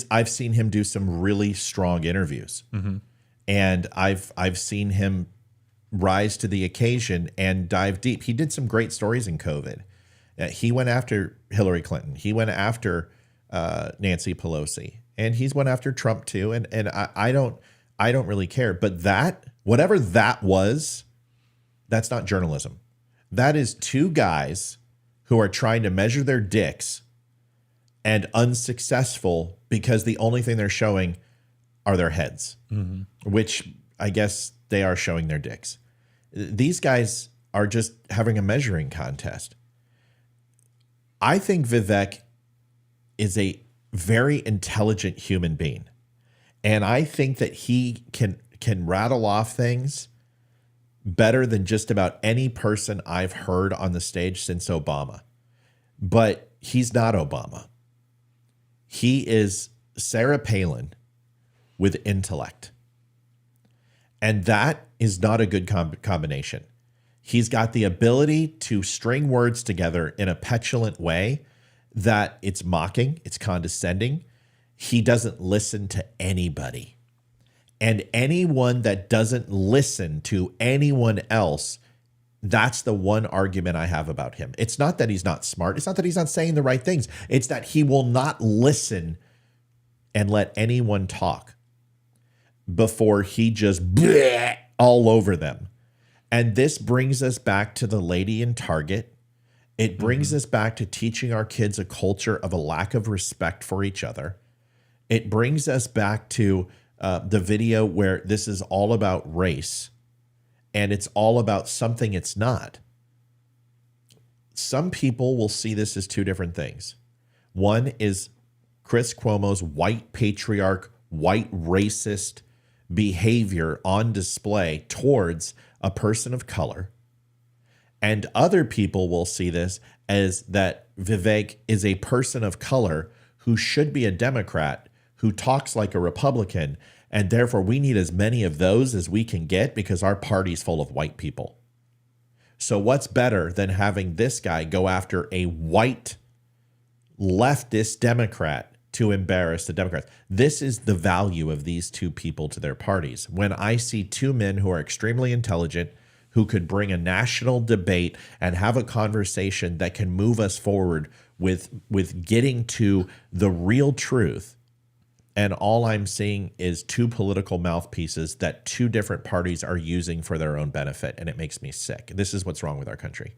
S4: I've seen him do some really strong interviews, and I've seen him rise to the occasion and dive deep. He did some great stories in COVID. He went after Hillary Clinton. He went after Nancy Pelosi, and he's went after Trump too. And I don't really care. But whatever that was, that's not journalism. That is two guys who are trying to measure their dicks and unsuccessful because the only thing they're showing are their heads, which I guess they are showing their dicks. These guys are just having a measuring contest. I think Vivek is a very intelligent human being. And I think that he can rattle off things better than just about any person I've heard on the stage since Obama. But he's not Obama. He is Sarah Palin with intellect. And that is not a good combination. He's got the ability to string words together in a petulant way that it's mocking, it's condescending. He doesn't listen to anybody. And anyone that doesn't listen to anyone else, that's the one argument I have about him. It's not that he's not smart. It's not that he's not saying the right things. It's that he will not listen and let anyone talk before he just bleh all over them. And this brings us back to the lady in Target. It brings us back to teaching our kids a culture of a lack of respect for each other. It brings us back to the video where this is all about race and it's all about something it's not. Some people will see this as two different things. One is Chris Cuomo's white patriarch, white racist behavior on display towards a person of color. And other people will see this as that Vivek is a person of color who should be a Democrat, who talks like a Republican, and therefore we need as many of those as we can get because our party's full of white people. So what's better than having this guy go after a white leftist Democrat to embarrass the Democrats? This is the value of these two people to their parties. When I see two men who are extremely intelligent, who could bring a national debate and have a conversation that can move us forward with getting to the real truth. And all I'm seeing is two political mouthpieces that two different parties are using for their own benefit. And it makes me sick. This is what's wrong with our country.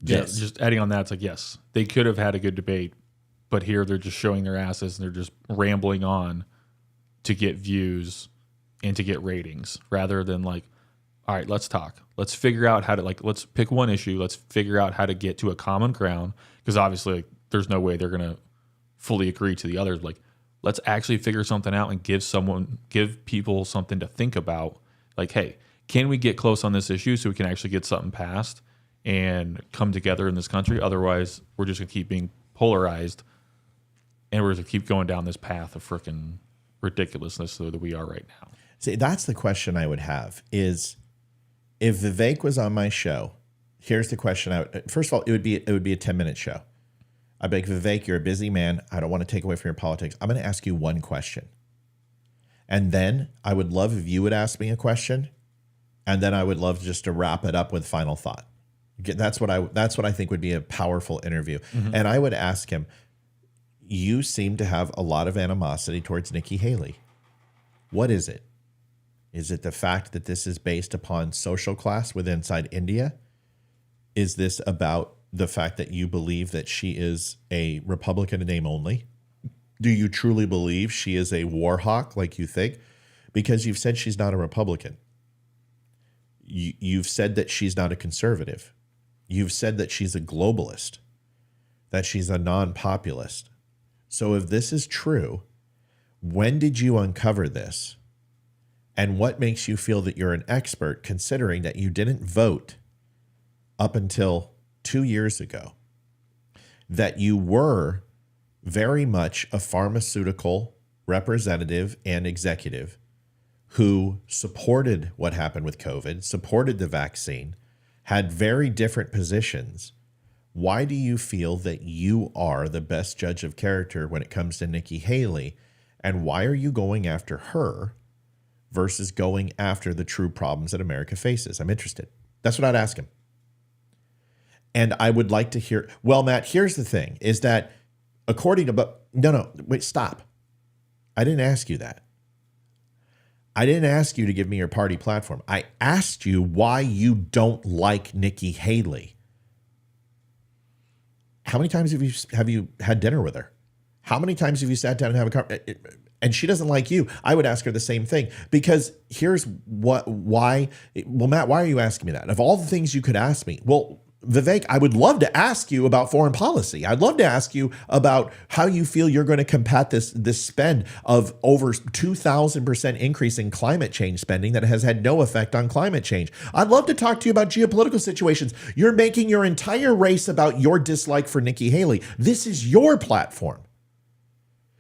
S3: Yeah, just adding on that, it's like, yes, they could have had a good debate, but here they're just showing their asses and they're just rambling on to get views and to get ratings rather than like, all right, let's talk. Let's figure out how to let's pick one issue. Let's figure out how to get to a common ground because obviously there's no way they're going to fully agree to the others. Like, let's actually figure something out and give people something to think about. Like, hey, can we get close on this issue so we can actually get something passed and come together in this country? Otherwise, we're just going to keep being polarized and we're going to keep going down this path of freaking ridiculousness that we are right now.
S4: See, that's the question I would have is, if Vivek was on my show, here's the question. First of all, it would be a 10-minute show. I'd be like, Vivek, you're a busy man. I don't want to take away from your politics. I'm going to ask you one question. And then I would love if you would ask me a question. And then I would love just to wrap it up with final thought. That's what I think would be a powerful interview. And I would ask him, you seem to have a lot of animosity towards Nikki Haley. What is it? Is it the fact that this is based upon social class within inside India? Is this about the fact that you believe that she is a Republican in name only? Do you truly believe she is a war hawk like you think? Because you've said she's not a Republican. You've said that she's not a conservative. You've said that she's a globalist, that she's a non-populist. So if this is true, when did you uncover this? And what makes you feel that you're an expert, considering that you didn't vote up until 2 years ago, that you were very much a pharmaceutical representative and executive who supported what happened with COVID, supported the vaccine, had very different positions. Why do you feel that you are the best judge of character when it comes to Nikki Haley? And why are you going after her versus going after the true problems that America faces? I'm interested. That's what I'd ask him. And I would like to hear, well, Matt, here's the thing, is that according to, no, wait, stop. I didn't ask you that. I didn't ask you to give me your party platform. I asked you why you don't like Nikki Haley. How many times have you had dinner with her? How many times have you sat down and have a conversation? And she doesn't like you. I would ask her the same thing, because here's why. Well, Matt, why are you asking me that? Of all the things you could ask me, well, Vivek, I would love to ask you about foreign policy. I'd love to ask you about how you feel you're going to combat this spend of over 2,000% increase in climate change spending that has had no effect on climate change. I'd love to talk to you about geopolitical situations. You're making your entire race about your dislike for Nikki Haley. This is your platform.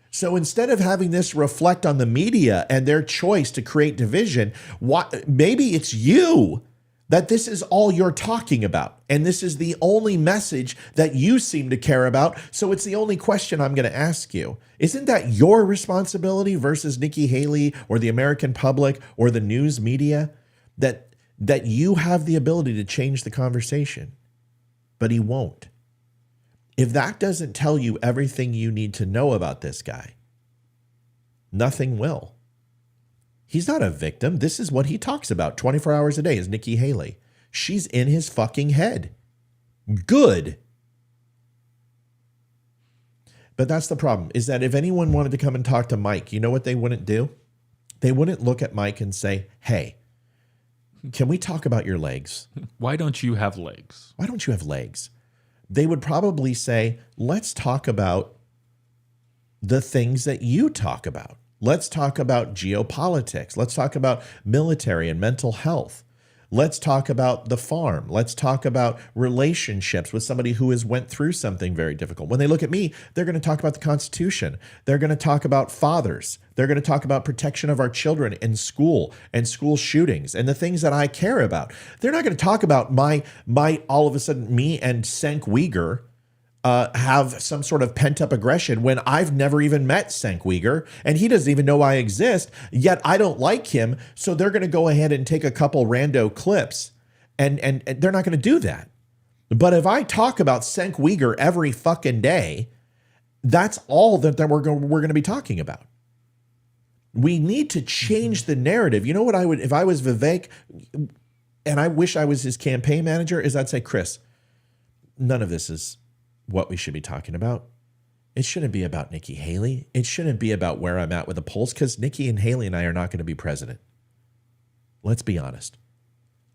S4: So instead of having this reflect on the media and their choice to create division, maybe it's you that this is all you're talking about. And this is the only message that you seem to care about. So it's the only question I'm going to ask you. Isn't that your responsibility versus Nikki Haley or the American public or the news media? That you have the ability to change the conversation, but he won't. If that doesn't tell you everything you need to know about this guy, nothing will. He's not a victim. This is what he talks about 24 hours a day is Nikki Haley. She's in his fucking head. Good. But that's the problem, is that if anyone wanted to come and talk to Mike, you know what they wouldn't do? They wouldn't look at Mike and say, hey, can we talk about your legs?
S3: Why don't you have legs?
S4: Why don't you have legs? They would probably say, let's talk about the things that you talk about. Let's talk about geopolitics. Let's talk about military and mental health. Let's talk about the farm. Let's talk about relationships with somebody who has went through something very difficult. When they look at me, they're going to talk about the Constitution. They're going to talk about fathers. They're going to talk about protection of our children in school and school shootings and the things that I care about. They're not going to talk about my all of a sudden me and Cenk Uyghur have some sort of pent-up aggression when I've never even met Cenk Uyghur and he doesn't even know I exist, yet I don't like him, so they're going to go ahead and take a couple rando clips and they're not going to do that. But if I talk about Cenk Uyghur every fucking day, that's all that we're going to be talking about. We need to change the narrative. You know what I would, if I was Vivek, and I wish I was his campaign manager, is I'd say, Chris, none of this is what we should be talking about. It shouldn't be about Nikki Haley. It shouldn't be about where I'm at with the polls, because Nikki and Haley and I are not going to be president. Let's be honest.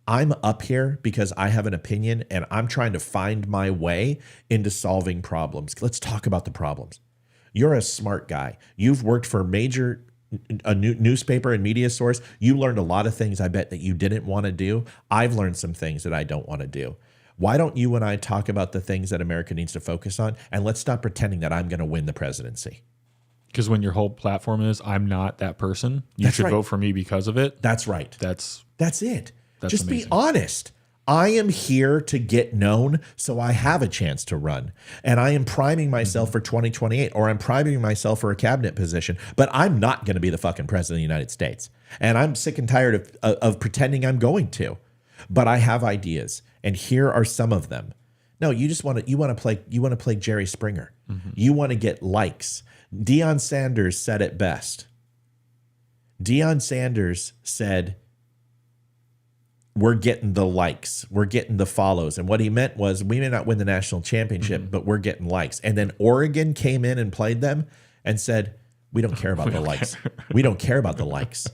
S4: I'm up here because I have an opinion and I'm trying to find my way into solving problems. Let's talk about the problems. You're a smart guy. You've worked for a newspaper and media source. You learned a lot of things I bet that you didn't want to do. I've learned some things that I don't want to do. Why don't you and I talk about the things that America needs to focus on, and let's stop pretending that I'm going to win the presidency?
S3: Because when your whole platform is, I'm not that person, you should vote for me because of it.
S4: That's right.
S3: That's
S4: it.
S3: That's
S4: Just
S3: amazing.
S4: be honest. I am here to get known so I have a chance to run. And I am priming myself for 2028, or I'm priming myself for a cabinet position, but I'm not going to be the fucking president of the United States. And I'm sick and tired of pretending I'm going to. But I have ideas, and here are some of them. No, you want to play Jerry Springer. Mm-hmm. You want to get likes. Deion Sanders said it best. Deion Sanders said, we're getting the likes, we're getting the follows. And what he meant was, we may not win the national championship, but we're getting likes. And then Oregon came in and played them and said, we don't care about the likes. We don't care about the likes.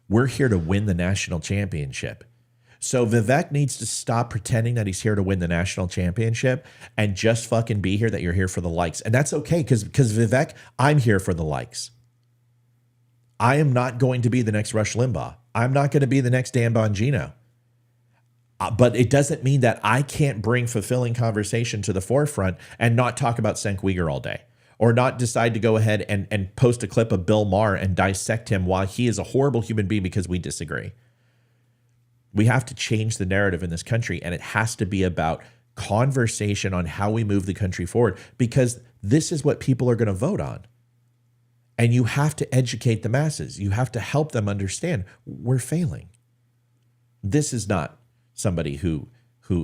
S4: We're here to win the national championship. So Vivek needs to stop pretending that he's here to win the national championship and just fucking be here, that you're here for the likes. And that's okay, because Vivek, I'm here for the likes. I am not going to be the next Rush Limbaugh. I'm not going to be the next Dan Bongino. But it doesn't mean that I can't bring fulfilling conversation to the forefront and not talk about Cenk Uyghur all day, or not decide to go ahead and post a clip of Bill Maher and dissect him while he is a horrible human being because we disagree. We have to change the narrative in this country, and it has to be about conversation on how we move the country forward, because this is what people are going to vote on. And you have to educate the masses. You have to help them understand we're failing. This is not somebody who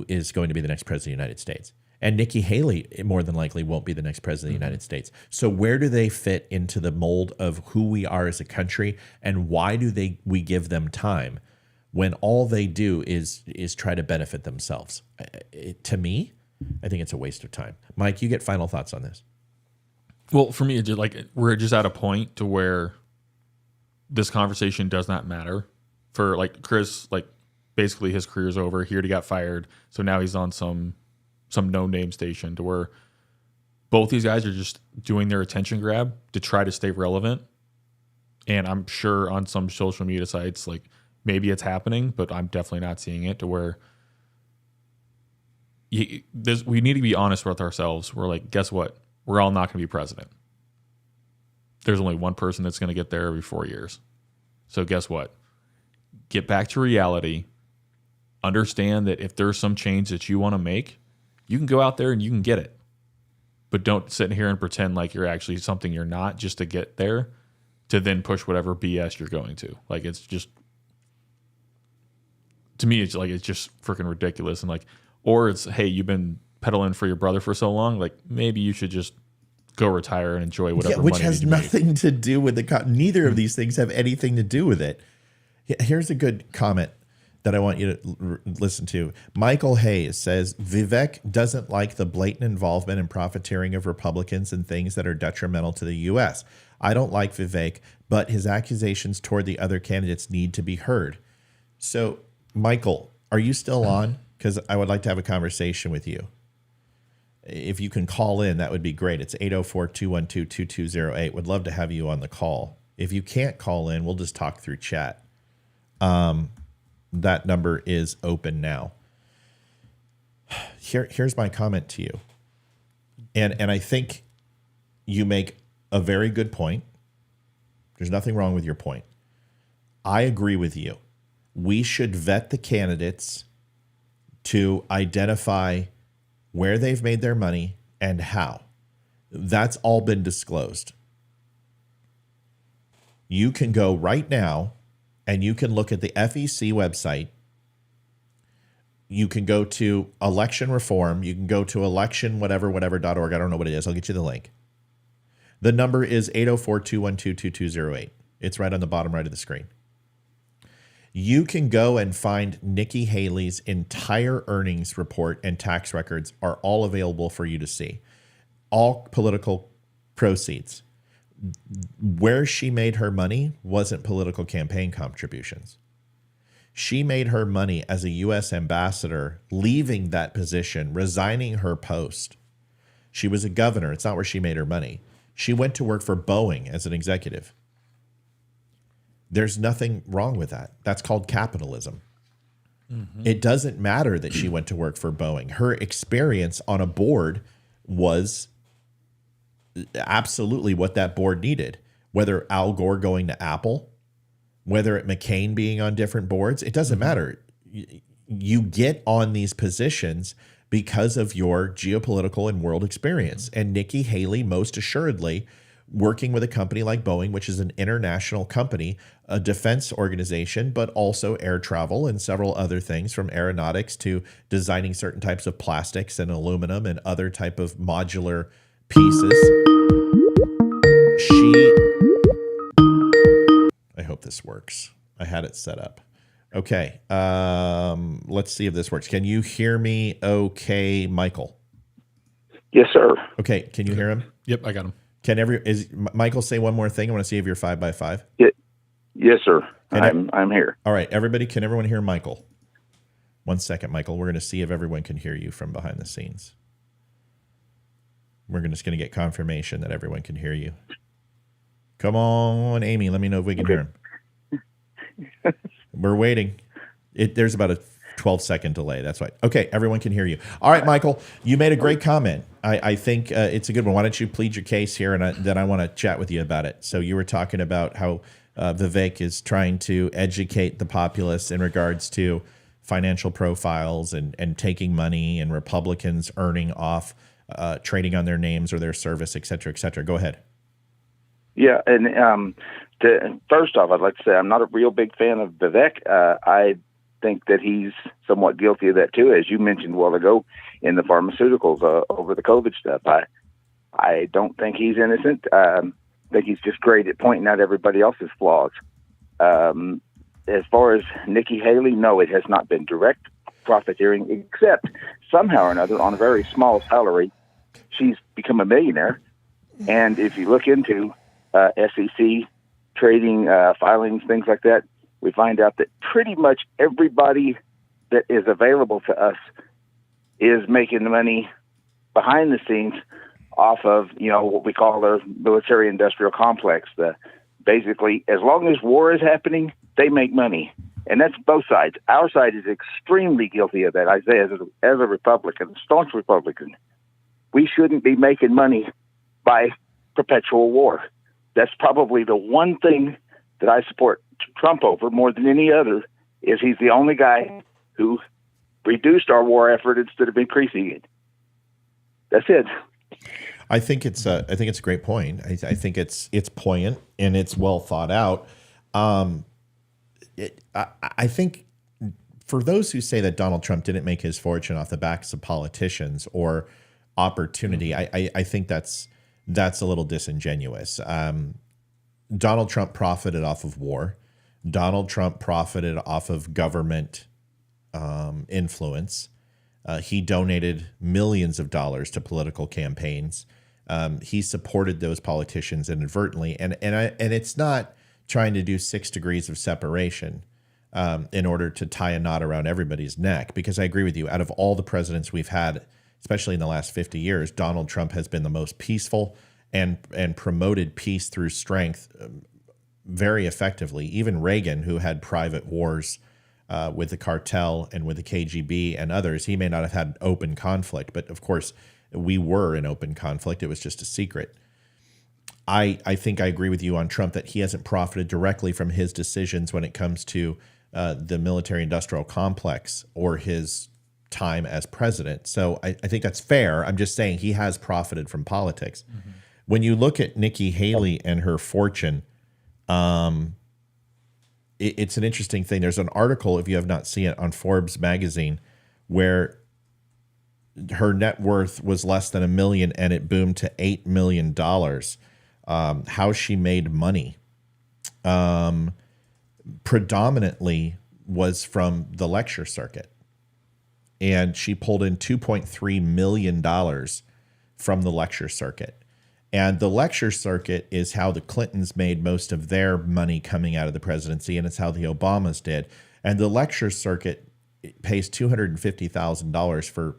S4: is going to be the next president of the United States. And Nikki Haley more than likely won't be the next president of the United States. So where do they fit into the mold of who we are as a country, and why do we give them time when all they do is try to benefit themselves? To me, I think it's a waste of time. Mike, you get final thoughts on this.
S3: Well, for me, it's just like we're just at a point to where this conversation does not matter. For like Chris, like basically his career's over. He already got fired, so now he's on some no-name station, to where both these guys are just doing their attention grab to try to stay relevant. And I'm sure on some social media sites, like maybe it's happening, but I'm definitely not seeing it, to where we need to be honest with ourselves. We're like, guess what? We're all not going to be president. There's only one person that's going to get there every 4 years. So guess what? Get back to reality. Understand that if there's some change that you want to make, you can go out there and you can get it. But don't sit here and pretend like you're actually something you're not just to get there, to then push whatever BS you're going to. Like, it's just, to me, it's just freaking ridiculous. And like, or it's, hey, you've been peddling for your brother for so long, like maybe you should just go retire and enjoy whatever.
S4: Which
S3: money
S4: has
S3: you need to
S4: nothing
S3: make.
S4: to do with neither of these things have anything to do with it. Here's a good comment that I want you to listen to. Michael Hayes says, Vivek doesn't like the blatant involvement and profiteering of Republicans in things that are detrimental to the U.S. I don't like Vivek, but his accusations toward the other candidates need to be heard. So, Michael, are you still on? Because I would like to have a conversation with you. If you can call in, that would be great. It's 804-212-2208. Would love to have you on the call. If you can't call in, we'll just talk through chat. That number is open now. Here's my comment to you. And I think you make a very good point. There's nothing wrong with your point. I agree with you. We should vet the candidates to identify where they've made their money and how. That's all been disclosed. You can go right now and you can look at the FEC website. You can go to election reform. You can go to election whatever.org. I don't know what it is. I'll get you the link. The number is 804-212-2208. It's right on the bottom right of the screen. You can go and find Nikki Haley's entire earnings report and tax records are all available for you to see. All political proceeds. Where she made her money wasn't political campaign contributions. She made her money as a U.S. ambassador, leaving that position, resigning her post. She was a governor. It's not where she made her money. She went to work for Boeing as an executive. There's nothing wrong with that. That's called capitalism. Mm-hmm. It doesn't matter that she went to work for Boeing. Her experience on a board was absolutely what that board needed. Whether Al Gore going to Apple, whether it McCain being on different boards, it doesn't matter. You get on these positions because of your geopolitical and world experience. And Nikki Haley, most assuredly, working with a company like Boeing, which is an international company, a defense organization, but also air travel and several other things, from aeronautics to designing certain types of plastics and aluminum and other type of modular pieces. I hope this works. I had it set up. Okay. Let's see if this works. Can you hear me okay, Michael?
S13: Yes, sir.
S4: Okay. Can you hear him?
S3: Yep, I got him.
S4: Is Michael say one more thing? I want to see if you're 5x5.
S13: Yes, sir. I'm here.
S4: All right, everybody. Can everyone hear Michael? 1 second, Michael. We're going to see if everyone can hear you from behind the scenes. We're just going to get confirmation that everyone can hear you. Come on, Amy. Let me know if we can hear him. We're waiting. There's about a 12-second delay. That's right. Okay, everyone can hear you. All right, Michael, you made a great comment. I think it's a good one. Why don't you plead your case here, and then I want to chat with you about it. So you were talking about how Vivek is trying to educate the populace in regards to financial profiles and taking money, and Republicans earning off trading on their names or their service, et cetera, et cetera. Go ahead.
S13: Yeah, and first off, I'd like to say I'm not a real big fan of Vivek. I think that he's somewhat guilty of that too, as you mentioned a while ago in the pharmaceuticals over the COVID stuff. I don't think he's innocent. I think he's just great at pointing out everybody else's flaws. As far as Nikki Haley, no, it has not been direct profiteering, except somehow or another on a very small salary, she's become a millionaire. And if you look into SEC trading filings, things like that, we find out that pretty much everybody that is available to us is making money behind the scenes off of, what we call the military-industrial complex. Basically, as long as war is happening, they make money. And that's both sides. Our side is extremely guilty of that. I say as a Republican, a staunch Republican, we shouldn't be making money by perpetual war. That's probably the one thing that I support Trump over more than any other, is he's the only guy who reduced our war effort instead of increasing it. That's it.
S4: I think it's a great point. I think it's poignant and it's well thought out. I think for those who say that Donald Trump didn't make his fortune off the backs of politicians or opportunity, I think that's a little disingenuous. Donald Trump profited off of war. Donald Trump profited off of government influence. He donated millions of dollars to political campaigns. He supported those politicians inadvertently, and it's not trying to do 6 degrees of separation in order to tie a knot around everybody's neck. Because I agree with you. Out of all the presidents we've had, especially in the last 50 years, Donald Trump has been the most peaceful and promoted peace through strength very effectively. Even Reagan, who had private wars with the cartel and with the KGB and others, he may not have had open conflict, but of course we were in open conflict. It was just a secret. I think I agree with you on Trump that he hasn't profited directly from his decisions when it comes to the military-industrial complex or his time as president. So I think that's fair. I'm just saying he has profited from politics. Mm-hmm. When you look at Nikki Haley and her fortune, it's an interesting thing. There's an article, if you have not seen it, on Forbes magazine where her net worth was less than $1 million and it boomed to $8 million. How she made money predominantly was from the lecture circuit. And she pulled in $2.3 million from the lecture circuit. And the lecture circuit is how the Clintons made most of their money coming out of the presidency, and it's how the Obamas did. And the lecture circuit pays $250,000 for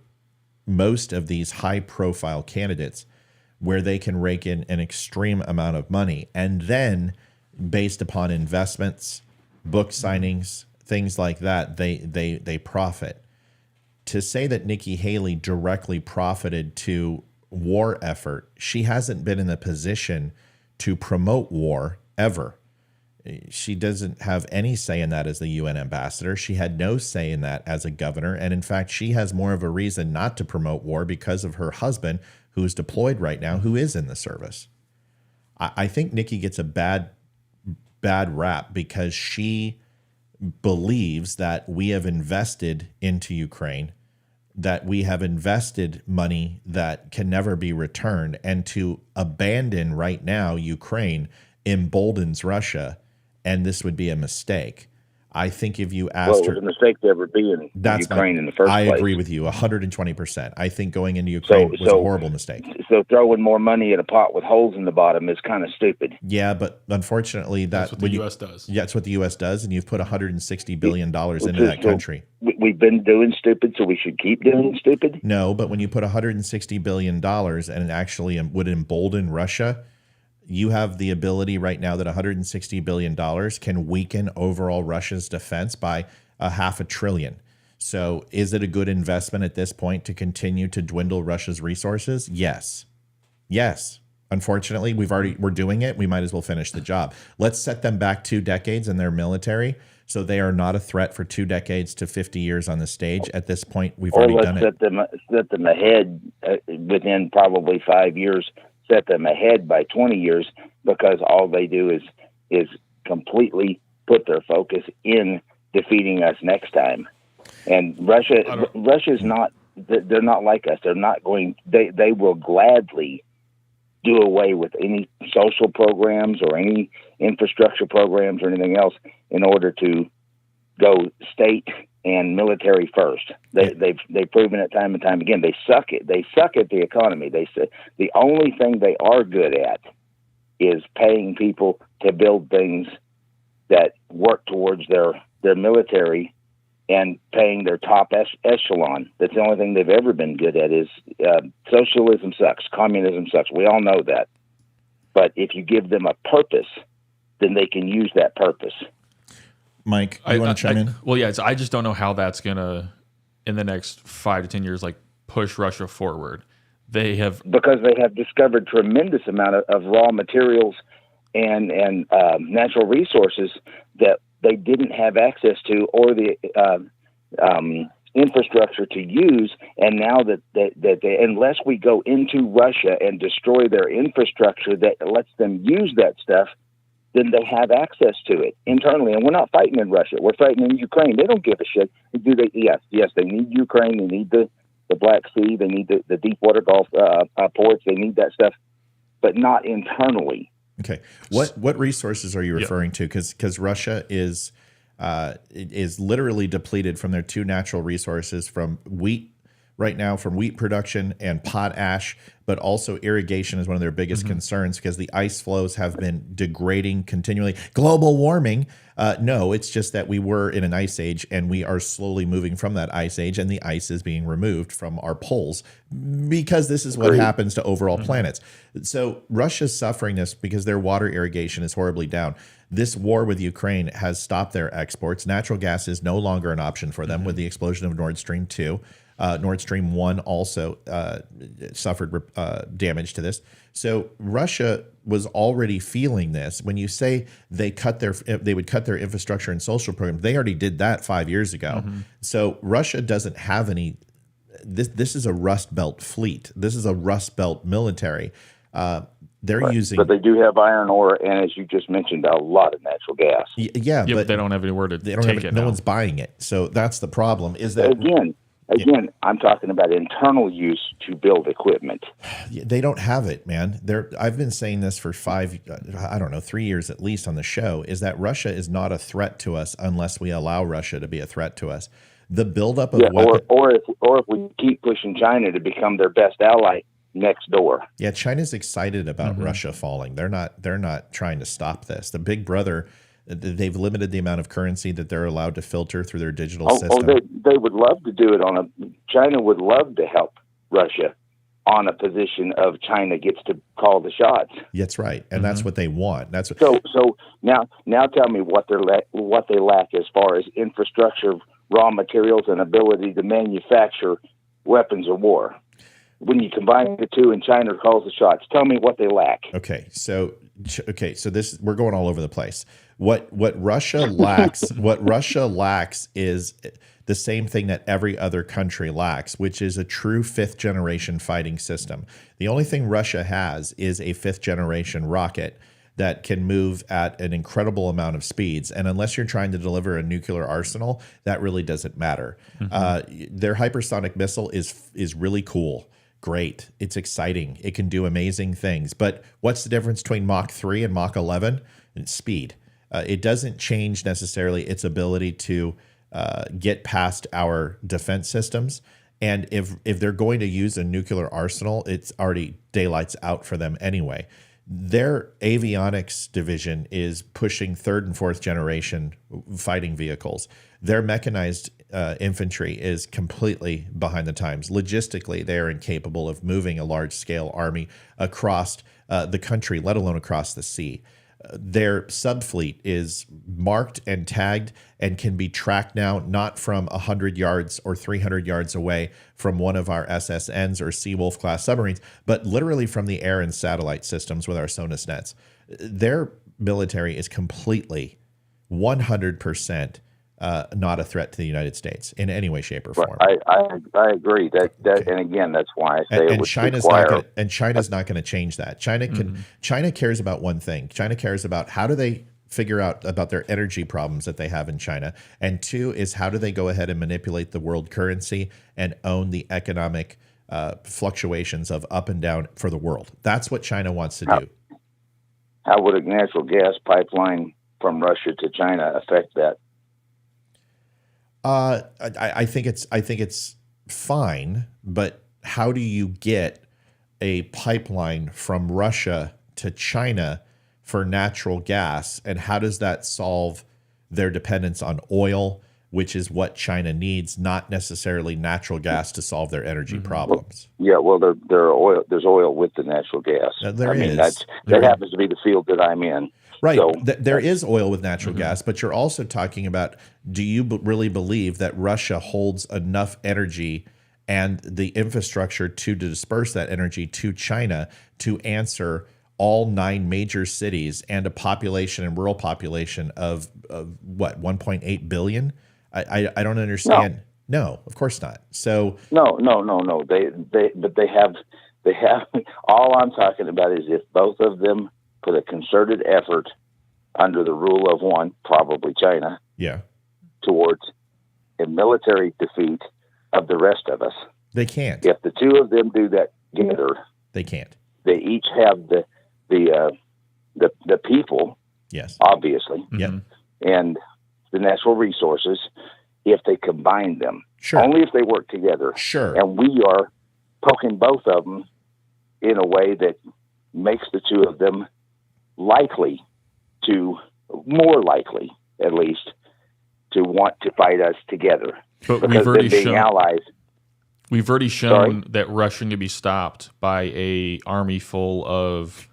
S4: most of these high-profile candidates, where they can rake in an extreme amount of money. And then, based upon investments, book signings, things like that, they profit. To say that Nikki Haley directly profited to war effort, she hasn't been in a position to promote war ever. She doesn't have any say in that as the UN ambassador. She had no say in that as a governor. And in fact, she has more of a reason not to promote war because of her husband, who's deployed right now, who is in the service. I think Nikki gets a bad rap because she believes that we have invested into Ukraine, that we have invested money that can never be returned, and to abandon right now Ukraine emboldens Russia, and this would be a mistake. I think if you asked her,
S13: it was a mistake to ever be in Ukraine in the first place.
S4: I agree with you 120%. I think going into Ukraine was a horrible mistake.
S13: So throwing more money in a pot with holes in the bottom is kind of stupid.
S4: Yeah, but unfortunately,
S3: that's what the U.S. does.
S4: Yeah, it's what the U.S. does, and you've put $160 billion into that country.
S13: We've been doing stupid, so we should keep doing stupid?
S4: No, but when you put $160 billion and it actually would embolden Russia, you have the ability right now that $160 billion can weaken overall Russia's defense by $500 billion. So is it a good investment at this point to continue to dwindle Russia's resources? Yes. Yes. Unfortunately, we're doing it. We might as well finish the job. Let's set them back 2 decades in their military, so they are not a threat for 2 decades to 50 years on the stage. At this point, we've already done it.
S13: Set them ahead within probably 5 years. Set them ahead by 20 years, because all they do is completely put their focus in defeating us next time. And Russia's not. They're not like us. They're not going. They will gladly do away with any social programs or any infrastructure programs or anything else in order to go state and military first. They've proven it time and time again. They suck at the economy. They say the only thing they are good at is paying people to build things that work towards their military and paying their top echelon. That's the only thing they've ever been good at. Is socialism sucks, communism sucks. We all know that. But if you give them a purpose, then they can use that purpose.
S4: Mike, you want to chime in?
S3: Well, yeah, I just don't know how that's gonna, in the next 5 to 10 years, like push Russia forward. Because
S13: they have discovered tremendous amount of raw materials and natural resources that they didn't have access to, or the infrastructure to use. And now that they, unless we go into Russia and destroy their infrastructure that lets them use that stuff, then they have access to it internally. And we're not fighting in Russia. We're fighting in Ukraine. They don't give a shit. Do they? Yes, they need Ukraine. They need the Black Sea. They need the Deepwater Gulf ports. They need that stuff, but not internally.
S4: Okay. What resources are you referring to? Because Russia is literally depleted from their 2 natural resources, from wheat right now, from wheat production and potash, but also irrigation is one of their biggest concerns, because the ice flows have been degrading continually. Global warming. No, it's just that we were in an ice age and we are slowly moving from that ice age, and the ice is being removed from our poles, because this is what happens to overall planets. So Russia's suffering this because their water irrigation is horribly down. This war with Ukraine has stopped their exports. Natural gas is no longer an option for them with the explosion of Nord Stream 2. Nord Stream 1 also suffered damage to this. So Russia was already feeling this. When you say they would cut their infrastructure and social programs, they already did that 5 years ago. So Russia doesn't have any. This is a Rust Belt fleet. This is a Rust Belt military. They're using,
S13: but they do have iron ore, and as you just mentioned, a lot of natural gas.
S4: Yeah,
S3: but they don't have anywhere to take it.
S4: No one's buying it. So that's the problem. Is that
S13: Again, I'm talking about internal use to build equipment.
S4: They don't have it, man. I've been saying this for 3 years at least on the show, is that Russia is not a threat to us unless we allow Russia to be a threat to us. The buildup of weapons,
S13: or if we keep pushing China to become their best ally next door.
S4: Yeah, China's excited about Russia falling. They're not trying to stop this. The big brother. They've limited the amount of currency that they're allowed to filter through their digital system.
S13: They would love to do it China would love to help Russia on a position of China gets to call the shots.
S4: That's right, and that's what they want. That's what,
S13: so now tell me what they lack as far as infrastructure, raw materials, and ability to manufacture weapons of war. When you combine the two and China calls the shots, tell me what they lack.
S4: Okay, so this, we're going all over the place. What Russia lacks, is the same thing that every other country lacks, which is a true 5th generation fighting system. The only thing Russia has is a 5th generation rocket that can move at an incredible amount of speeds. And unless you're trying to deliver a nuclear arsenal, that really doesn't matter. Their hypersonic missile is really cool. Great. It's exciting. It can do amazing things. But what's the difference between Mach 3 and Mach 11? It's speed. It doesn't change necessarily its ability to get past our defense systems. And if they're going to use a nuclear arsenal, it's already daylight's out for them anyway. Their avionics division is pushing 3rd and 4th generation fighting vehicles. Their mechanized infantry is completely behind the times. Logistically, they are incapable of moving a large-scale army across the country, let alone across the sea. Their subfleet is marked and tagged and can be tracked now, not from 100 yards or 300 yards away from one of our SSNs or Seawolf class submarines, but literally from the air and satellite systems with our SONAS nets. Their military is completely 100% not a threat to the United States in any way, shape, or form.
S13: I agree. And again, that's why I say it would
S4: China's
S13: require.
S4: China's not going to change that. China cares about one thing. China cares about how do they figure out about their energy problems that they have in China, and two is how do they go ahead and manipulate the world currency and own the economic fluctuations of up and down for the world. That's what China wants to do.
S13: How would a natural gas pipeline from Russia to China affect that?
S4: I think it's fine, but how do you get a pipeline from Russia to China for natural gas, and how does that solve their dependence on oil, which is what China needs, not necessarily natural gas to solve their energy problems?
S13: Well, there's oil with the natural gas. That happens to be the field that I'm in.
S4: Right.
S13: So,
S4: there is oil with natural gas, but you're also talking about, do you really believe that Russia holds enough energy and the infrastructure to disperse that energy to China to answer all 9 major cities and a population and rural population of what, 1.8 billion? I don't understand. No, of course not. So
S13: no. They have all I'm talking about is if both of them put a concerted effort under the rule of one, probably China, towards a military defeat of the rest of us.
S4: They can't.
S13: If the two of them do that together,
S4: they can't.
S13: They each have the people,
S4: yes,
S13: obviously, and the natural resources. If they combine them, only if they work together, and we are poking both of them in a way that makes the two of them more likely, at least, to want to fight us together.
S3: But
S13: because
S3: we've already shown that Russia can be stopped by a army full of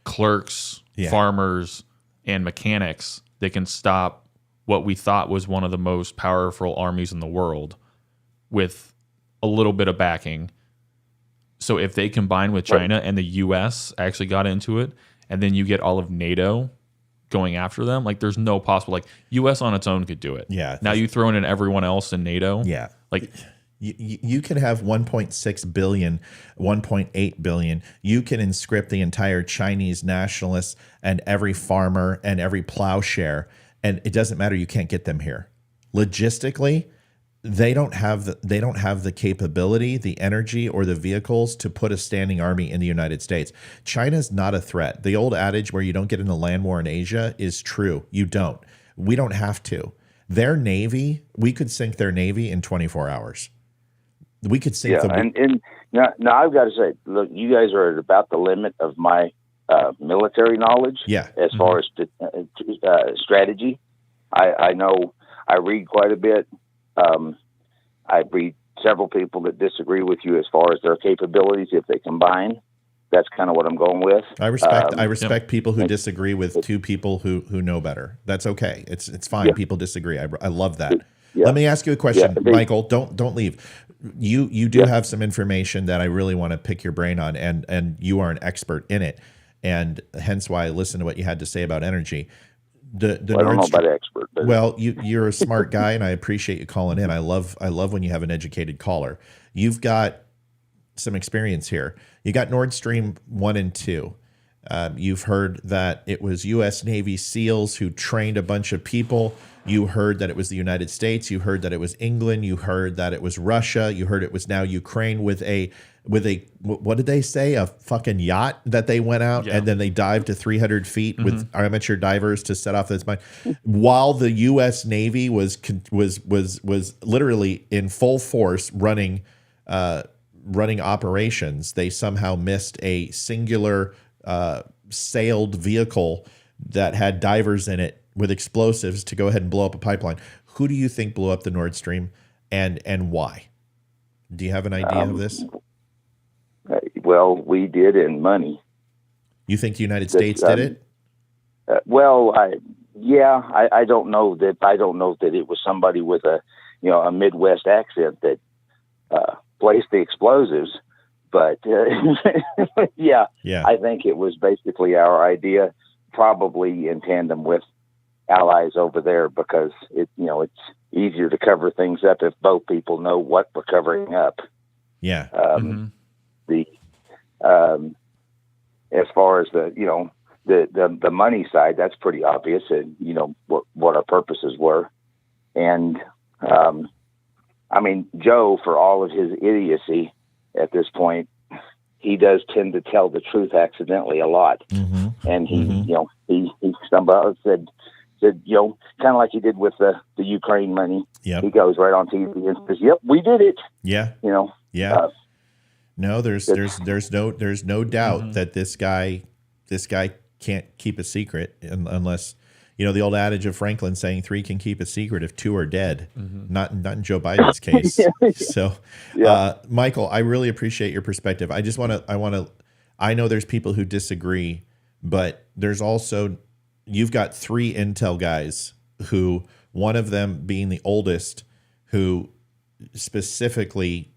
S3: clerks, farmers, and mechanics that can stop what we thought was one of the most powerful armies in the world with a little bit of backing. So if they combine with China and the U.S. actually got into it, and then you get all of NATO going after them, like there's no possible, like U.S. on its own could do it.
S4: Yeah.
S3: Now you throw in everyone else in NATO.
S4: Yeah.
S3: Like
S4: you can have 1.6 billion, 1.8 billion. You can inscript the entire Chinese nationalists and every farmer and every plowshare, and it doesn't matter. You can't get them here. Logistically, they don't have the capability, the energy, or the vehicles to put a standing army in the United States. China's not a threat. The old adage where you don't get in a land war in Asia is true. You don't. We don't have to. Their navy, we could sink their navy in 24 hours. We could sink them.
S13: And now I've got to say, look, you guys are at about the limit of my military knowledge. As far as strategy, I know I read quite a bit. I read several people that disagree with you as far as their capabilities if they combine. That's kind of what I'm going with.
S4: I respect people who disagree with two people who know better. That's okay. It's fine. People disagree. I love that. Let me ask you a question, Michael. Don't leave. You do have some information that I really want to pick your brain on, and you are an expert in it, and hence why I listened to what you had to say about energy. I don't know about expert. But. Well, you're a smart guy, and I appreciate you calling in. I love when you have an educated caller. You've got some experience here. You got Nord Stream 1 and 2. You've heard that it was U.S. Navy SEALs who trained a bunch of people. You heard that it was the United States. You heard that it was England. You heard that it was Russia. You heard it was now Ukraine with a what did they say? A fucking yacht that they went out and then they dived to 300 feet with amateur divers to set off this mine. While the U.S. Navy was literally in full force running operations, they somehow missed a singular sailed vehicle that had divers in it with explosives to go ahead and blow up a pipeline. Who do you think blew up the Nord Stream, and why? Do you have an idea of this?
S13: Well, we did in money.
S4: You think the United States did it?
S13: I don't know that. I don't know that it was somebody with a Midwest accent that placed the explosives. But yeah, I think it was basically our idea, probably in tandem with allies over there, because it's easier to cover things up if both people know what we're covering up.
S4: Yeah.
S13: As far as the money side, that's pretty obvious, and what our purposes were. And Joe, for all of his idiocy at this point, he does tend to tell the truth accidentally a lot. And he stumbled out and said, kind of like he did with the Ukraine money.
S4: Yep.
S13: He goes right on TV and says, "Yep, we did it."
S4: Yeah. No, there's no doubt that this guy can't keep a secret unless, the old adage of Franklin saying 3 can keep a secret if 2 are dead. Not in Joe Biden's case. So, Michael, I really appreciate your perspective. I know there's people who disagree, but there's also, you've got 3 intel guys who, one of them being the oldest, who specifically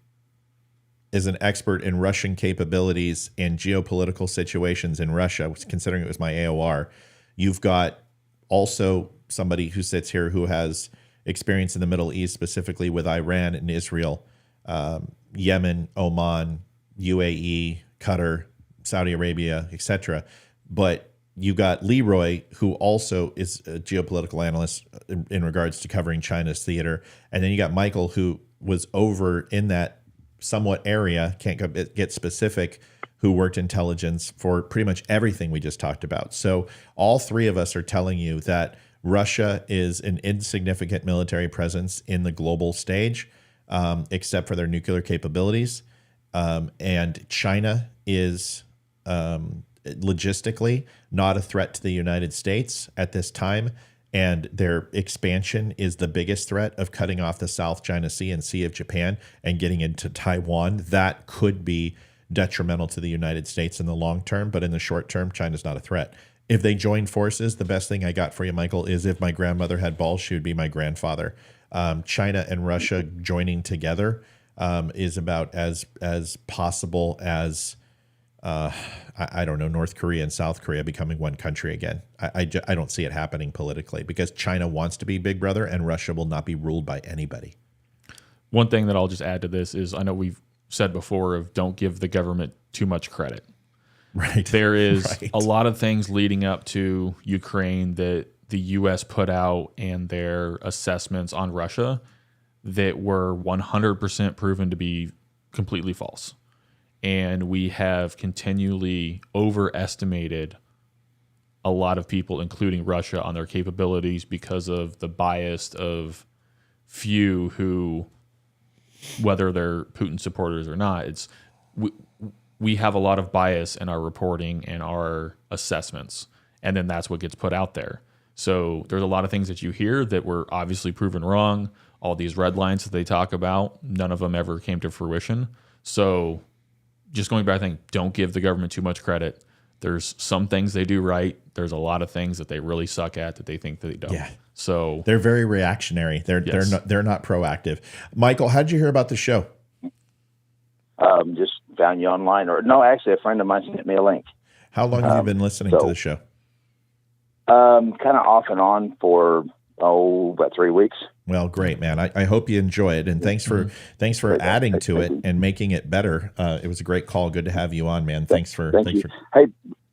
S4: is an expert in Russian capabilities and geopolitical situations in Russia, considering it was my AOR. You've got also somebody who sits here who has experience in the Middle East, specifically with Iran and Israel, Yemen, Oman, UAE, Qatar, Saudi Arabia, etc. But you got Leroy, who also is a geopolitical analyst in regards to covering China's theater. And then you got Michael, who was over in that somewhat area, can't get specific, who worked intelligence for pretty much everything we just talked about. So all 3 of us are telling you that Russia is an insignificant military presence in the global stage, except for their nuclear capabilities. And China is logistically not a threat to the United States at this time. And their expansion is the biggest threat of cutting off the South China Sea and Sea of Japan and getting into Taiwan. That could be detrimental to the United States in the long term, but in the short term, China's not a threat. If they join forces, the best thing I got for you, Michael, is if my grandmother had balls, she would be my grandfather. China and Russia joining together is about as possible as I don't know, North Korea and South Korea becoming one country again. I don't see it happening politically, because China wants to be big brother and Russia will not be ruled by anybody.
S3: One thing that I'll just add to this is, I know we've said before of don't give the government too much credit.
S4: Right.
S3: There is a lot of things leading up to Ukraine that the U.S. put out and their assessments on Russia that were 100% proven to be completely false. And we have continually overestimated a lot of people, including Russia, on their capabilities because of the bias of few who, whether they're Putin supporters or not, we have a lot of bias in our reporting and our assessments, and then that's what gets put out there. So there's a lot of things that you hear that were obviously proven wrong. All these red lines that they talk about, none of them ever came to fruition. So just going back, I think don't give the government too much credit. There's some things they do right. There's a lot of things that they really suck at that they think that they don't.
S4: Yeah.
S3: So
S4: they're very reactionary. They're not proactive. Michael, how did you hear about the show?
S13: Just found you online, or no, actually a friend of mine sent me a link.
S4: How long have you been listening to the show?
S13: Kind of off and on for about 3 weeks.
S4: Well, great, man. I hope you enjoy it, and thanks for adding to it and making it better. It was a great call. Good to have you on, man. Thanks for.
S13: Hey,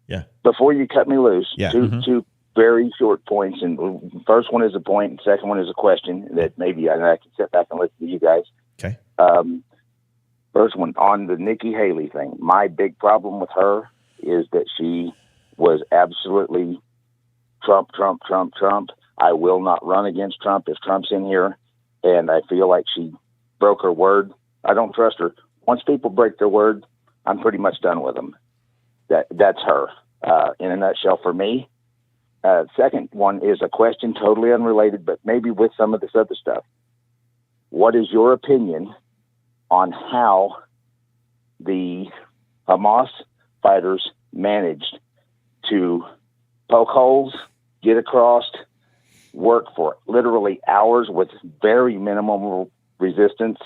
S4: yeah.
S13: Before you cut me loose,
S4: yeah.
S13: Two very short points, and first one is a point, and second one is a question that maybe I can sit back and listen to you guys.
S4: Okay.
S13: First one on the Nikki Haley thing. My big problem with her is that she was absolutely Trump. I will not run against Trump if Trump's in here. And I feel like she broke her word. I don't trust her. Once people break their word, I'm pretty much done with them. That's her. In a nutshell, for me, second one is a question totally unrelated, but maybe with some of this other stuff. What is your opinion on how the Hamas fighters managed to poke holes, get across, work for literally hours with very minimal resistance,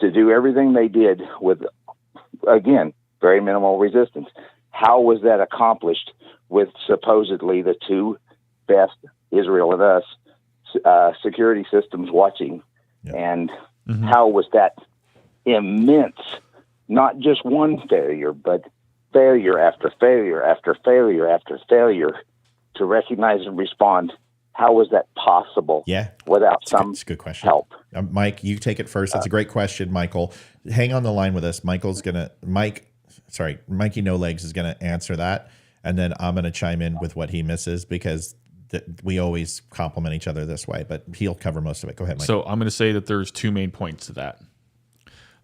S13: to do everything they did with, again, very minimal resistance? How was that accomplished with supposedly the two best, Israel and us, security systems watching?
S4: Yep.
S13: And how was that immense, not just one failure, but failure after failure after failure after failure to recognize and respond? How was that possible?
S4: Yeah,
S13: without
S4: it's
S13: some
S4: a good question.
S13: help?
S4: Mike, you take it first. That's a great question, Michael. Hang on the line with us. Mikey No Legs is gonna answer that, and then I'm gonna chime in with what he misses, because we always compliment each other this way. But he'll cover most of it. Go ahead, Mike.
S3: So I'm gonna say that there's two main points to that.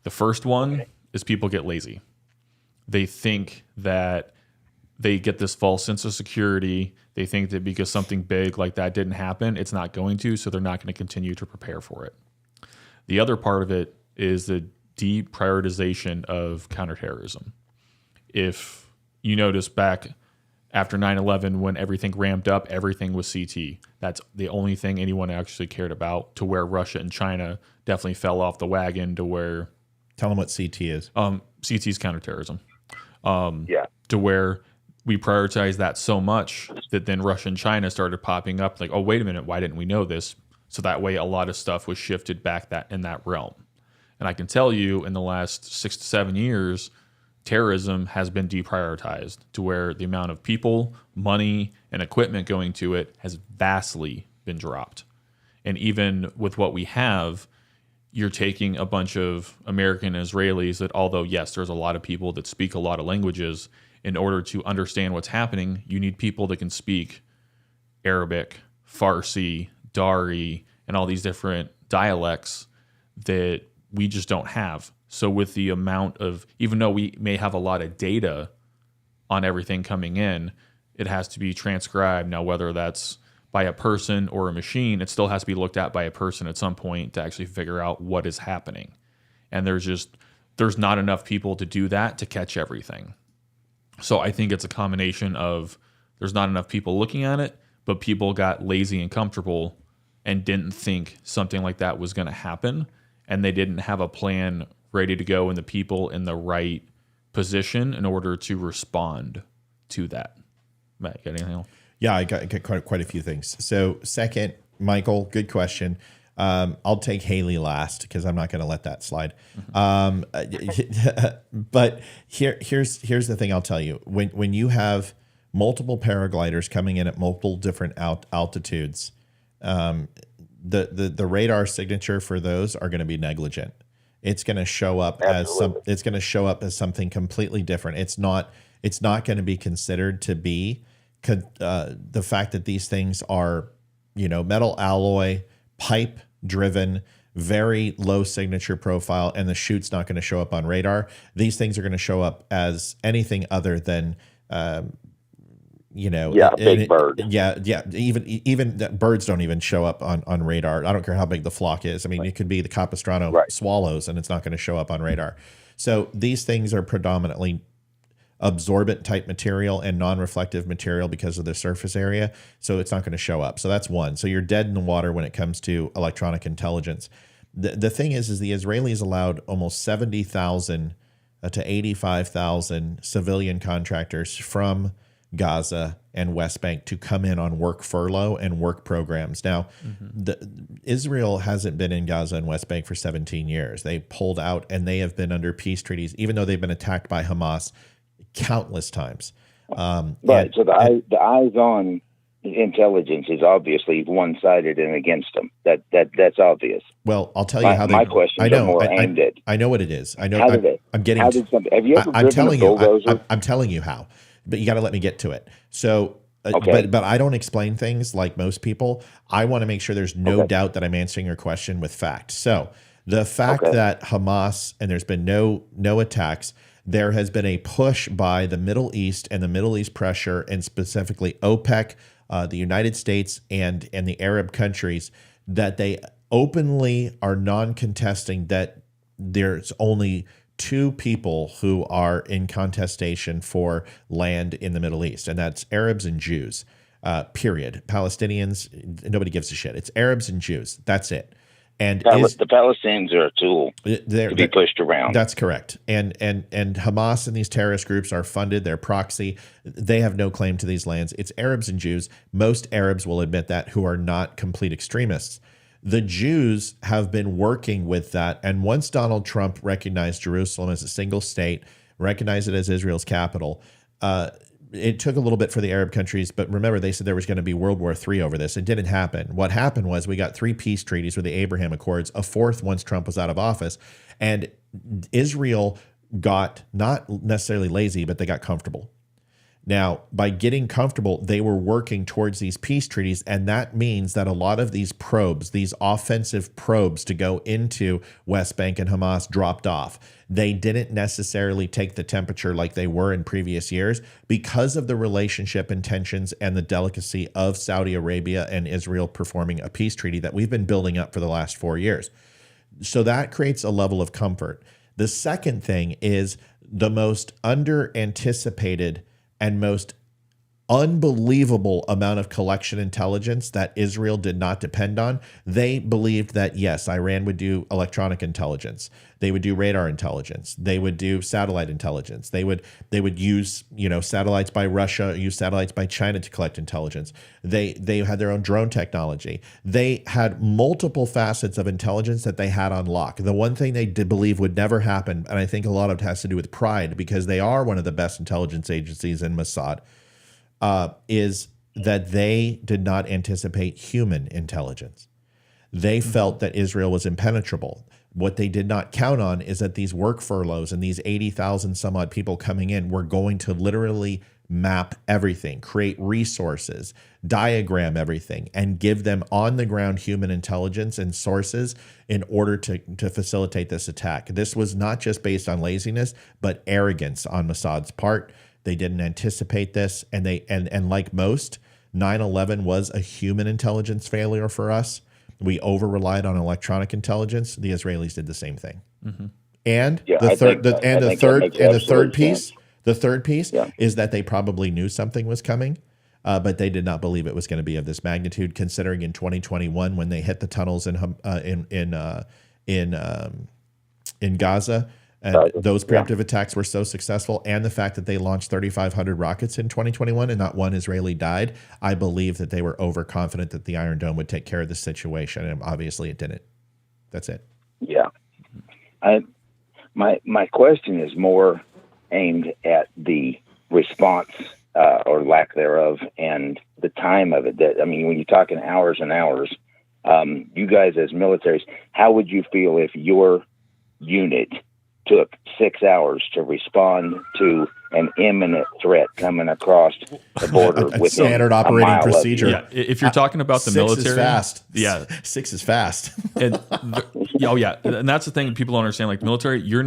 S3: The first one is people get lazy. They think that they get this false sense of security. They think that because something big like that didn't happen, it's not going to, so they're not going to continue to prepare for it. The other part of it is the deprioritization of counterterrorism. If you notice back after 9/11, when everything ramped up, everything was CT. That's the only thing anyone actually cared about, to where Russia and China definitely fell off the wagon, to where...
S4: Tell them what CT is.
S3: CT is counterterrorism.
S13: To
S3: where we prioritized that so much that then Russia and China started popping up like, oh, wait a minute, why didn't we know this? So that way a lot of stuff was shifted back in that realm. And I can tell you in the last 6 to 7 years, terrorism has been deprioritized, to where the amount of people, money, and equipment going to it has vastly been dropped. And even with what we have, you're taking a bunch of American Israelis that, although, yes, there's a lot of people that speak a lot of languages, in order to understand what's happening, you need people that can speak Arabic, Farsi, Dari, and all these different dialects that we just don't have. So with the amount of, even though we may have a lot of data on everything coming in, it has to be transcribed. Now, whether that's by a person or a machine, it still has to be looked at by a person at some point to actually figure out what is happening. And there's not enough people to do that, to catch everything. So I think it's a combination of there's not enough people looking at it, but people got lazy and comfortable and didn't think something like that was going to happen, and they didn't have a plan ready to go and the people in the right position in order to respond to that. Matt, you got anything else?
S4: Yeah, I got quite a few things. So second, Michael, good question. I'll take Haley last, because I'm not going to let that slide. But here's the thing I'll tell you. When you have multiple paragliders coming in at multiple different altitudes, the radar signature for those are going to be negligent. It's going to show up as something completely different. It's not going to be considered to be the fact that these things are, metal alloy, pipe driven, very low signature profile, and the chute's not going to show up on radar. These things are going to show up as anything other than,
S13: big bird.
S4: Even birds don't even show up on radar. I don't care how big the flock is. I mean, it could be the Capistrano swallows, and it's not going to show up on radar. So these things are predominantly absorbent type material and non-reflective material because of the surface area. So it's not going to show up. So that's one. So you're dead in the water when it comes to electronic intelligence. The thing is the Israelis allowed almost 70,000 to 85,000 civilian contractors from Gaza and West Bank to come in on work furlough and work programs. Now, Israel hasn't been in Gaza and West Bank for 17 years. They pulled out, and they have been under peace treaties, even though they've been attacked by Hamas countless times.
S13: So the eyes on intelligence is obviously one-sided and against them. That's obvious.
S4: Well, I'll tell you how
S13: my questions are more aimed at.
S4: I know what it is. I know.
S13: How did
S4: I'm getting.
S13: Have you ever driven a bulldozer?
S4: I'm telling you how, but you got to let me get to it. So,
S13: Okay.
S4: But I don't explain things like most people. I want to make sure there's no doubt that I'm answering your question with fact. So the fact that Hamas, and there's been no attacks, there has been a push by the Middle East and the Middle East pressure, and specifically OPEC, the United States and the Arab countries, that they openly are non-contesting that there's only two people who are in contestation for land in the Middle East, and that's Arabs and Jews. Period. Palestinians, nobody gives a shit. It's Arabs and Jews. That's it. And
S13: the Palestinians are a tool to be pushed around.
S4: That's correct. And Hamas and these terrorist groups are funded. They're proxy. They have no claim to these lands. It's Arabs and Jews. Most Arabs will admit that, who are not complete extremists. The Jews have been working with that. And once Donald Trump recognized Jerusalem as a single state, recognized it as Israel's capital, it took a little bit for the Arab countries, but remember, they said there was going to be World War III over this. It didn't happen. What happened was we got 3 peace treaties with the Abraham Accords, a 4th once Trump was out of office, and Israel got not necessarily lazy, but they got comfortable. Now, by getting comfortable, they were working towards these peace treaties, and that means that a lot of these probes, these offensive probes to go into West Bank and Hamas, dropped off. They didn't necessarily take the temperature like they were in previous years because of the relationship and tensions and the delicacy of Saudi Arabia and Israel performing a peace treaty that we've been building up for the last 4 years. So that creates a level of comfort. The second thing is the most under-anticipated and most unbelievable amount of collection intelligence that Israel did not depend on. They believed that, yes, Iran would do electronic intelligence. They would do radar intelligence. They would do satellite intelligence. They would use, satellites by Russia, use satellites by China to collect intelligence. They had their own drone technology. They had multiple facets of intelligence that they had on lock. The one thing they did believe would never happen, and I think a lot of it has to do with pride, because they are one of the best intelligence agencies in Mossad, is that they did not anticipate human intelligence. They felt that Israel was impenetrable. What they did not count on is that these work furloughs and these 80,000 some odd people coming in were going to literally map everything, create resources, diagram everything, and give them on-the-ground human intelligence and sources in order to facilitate this attack. This was not just based on laziness, but arrogance on Mossad's part. They didn't anticipate this, and like most, 9/11 was a human intelligence failure for us. We over-relied on electronic intelligence. The Israelis did the same thing. Mm-hmm. And the third piece is that they probably knew something was coming, but they did not believe it was going to be of this magnitude. Considering in 2021, when they hit the tunnels in Gaza. And those preemptive attacks were so successful, and the fact that they launched 3,500 rockets in 2021 and not one Israeli died, I believe that they were overconfident that the Iron Dome would take care of the situation, and obviously it didn't. That's it.
S13: Yeah. My question is more aimed at the response or lack thereof and the time of it. When you're talking hours and hours, you guys as militaries, how would you feel if your unit took 6 hours to respond to an imminent threat coming across the border with
S4: standard operating procedure?
S3: Yeah, if you're talking about the military,
S4: is fast.
S3: Yeah,
S4: 6 is fast.
S3: And that's the thing people don't understand. Like the military, you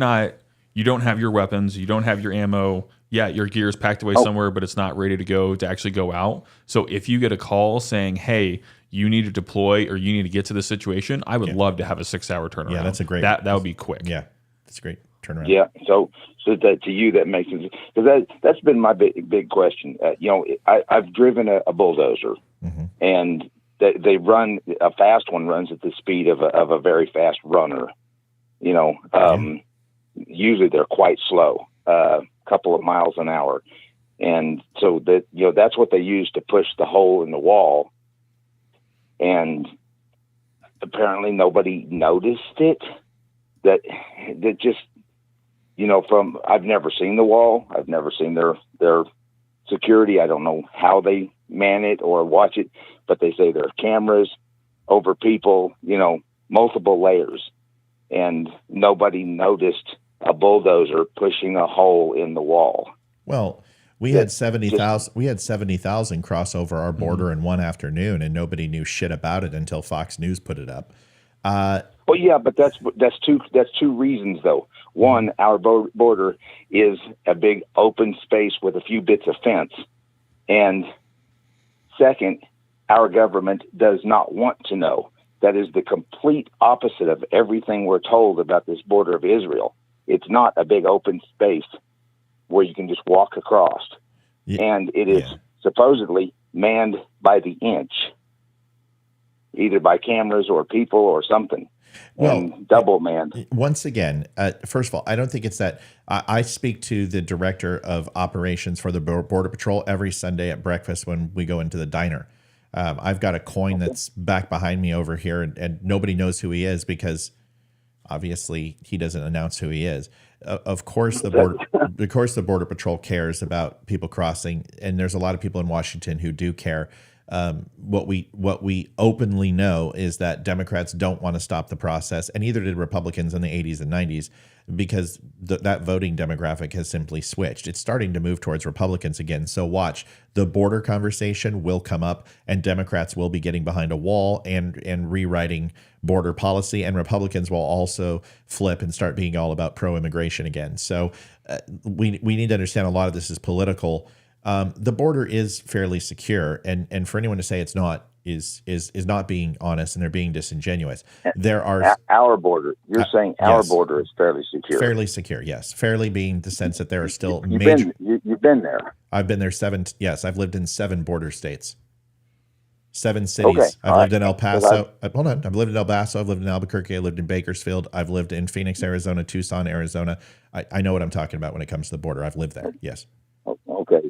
S3: don't have your weapons, you don't have your ammo. Yeah, your gear is packed away somewhere, but it's not ready to go to actually go out. So if you get a call saying, "Hey, you need to deploy or you need to get to this situation," I would love to have a 6-hour turnaround.
S4: Yeah, that's a great.
S3: That would be quick.
S4: Yeah, that's great. Turnaround.
S13: Yeah, so that to you that makes sense, because that's been my big question. I've driven a bulldozer, mm-hmm. and they run a fast one runs at the speed of a very fast runner. Usually they're quite slow, a couple of miles an hour, and so that's what they use to push the hole in the wall. And apparently nobody noticed it. That just. I've never seen the wall. I've never seen their security. I don't know how they man it or watch it, but they say there are cameras over people, multiple layers, and nobody noticed a bulldozer pushing a hole in the wall.
S4: Well, we had 70,000. We had 70,000 cross over our border in one afternoon, and nobody knew shit about it until Fox News put it up.
S13: Well, yeah, but that's two reasons though. One, our border is a big open space with a few bits of fence, and Second, our government does not want to know. That is the complete opposite of everything we're told about this border of Israel. It's not a big open space where you can just walk across. And it is supposedly manned by the inch, either by cameras or people or something. And double manned.
S4: Once again, first of all, I don't think it's that. I speak to the director of operations for the Border Patrol every Sunday at breakfast when we go into the diner. I've got a coin that's back behind me over here, and nobody knows who he is because obviously he doesn't announce who he is. Of course, the Border Patrol cares about people crossing, and there's a lot of people in Washington who do care. What we openly know is that Democrats don't want to stop the process, and neither did Republicans in the 80s and 90s, because that voting demographic has simply switched. It's starting to move towards Republicans again. So watch, the border conversation will come up, and Democrats will be getting behind a wall and rewriting border policy, and Republicans will also flip and start being all about pro-immigration again. So we need to understand a lot of this is political. The border is fairly secure, and for anyone to say it's not is not being honest, and they're being disingenuous. There are
S13: our border. You're saying our border is fairly secure.
S4: Fairly secure, yes. Fairly being the sense that there are still
S13: You've been there.
S4: I've been there 7. Yes, I've lived in 7 border states, 7 cities.
S13: Okay.
S4: I've lived in El Paso. Hold on. I've lived in El Paso. I've lived in Albuquerque. I lived in Bakersfield. I've lived in Phoenix, Arizona, Tucson, Arizona. I know what I'm talking about when it comes to the border. I've lived there. Yes.
S13: Okay,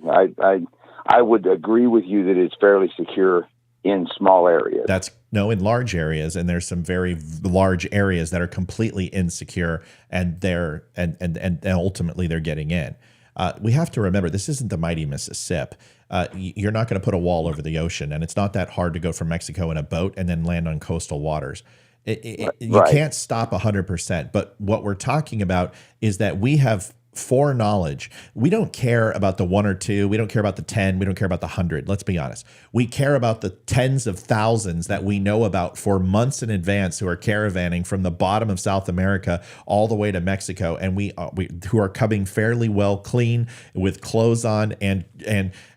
S13: I would agree with you that it's fairly secure in small areas.
S4: In large areas, and there's some very large areas that are completely insecure, and ultimately they're getting in. We have to remember, this isn't the mighty Mississippi. You're not going to put a wall over the ocean, and it's not that hard to go from Mexico in a boat and then land on coastal waters. You can't stop 100%, but what we're talking about is that we have foreknowledge. We don't care about the 1 or 2. We don't care about the 10. We don't care about the 100. Let's be honest. We care about the tens of thousands that we know about for months in advance, who are caravanning from the bottom of South America all the way to Mexico, and we who are coming fairly well clean with clothes on and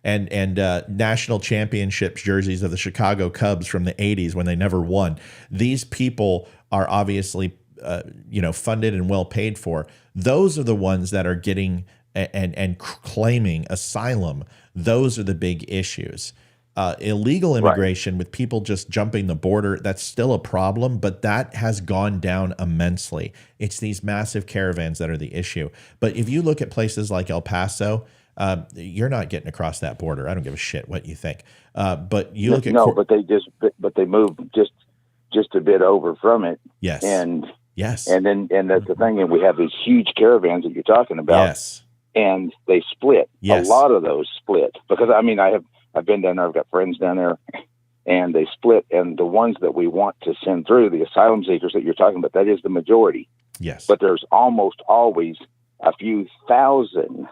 S4: national championship jerseys of the Chicago Cubs from the 80s when they never won. These people are obviously funded and well paid for. Those are the ones that are getting and claiming asylum. Those are the big issues. Illegal immigration with people just jumping the border, that's still a problem, but that has gone down immensely. It's these massive caravans that are the issue. But if you look at places like El Paso, you're not getting across that border. I don't give a shit what you think. But you look at
S13: but they move just a bit over from it.
S4: Yes.
S13: Yes. And that's the thing. And we have these huge caravans that you're talking about.
S4: Yes.
S13: And they split.
S4: Yes.
S13: A lot of those split because I've been down there. I've got friends down there, and they split. And the ones that we want to send through, the asylum seekers that you're talking about, that is the majority.
S4: Yes.
S13: But there's almost always a few thousand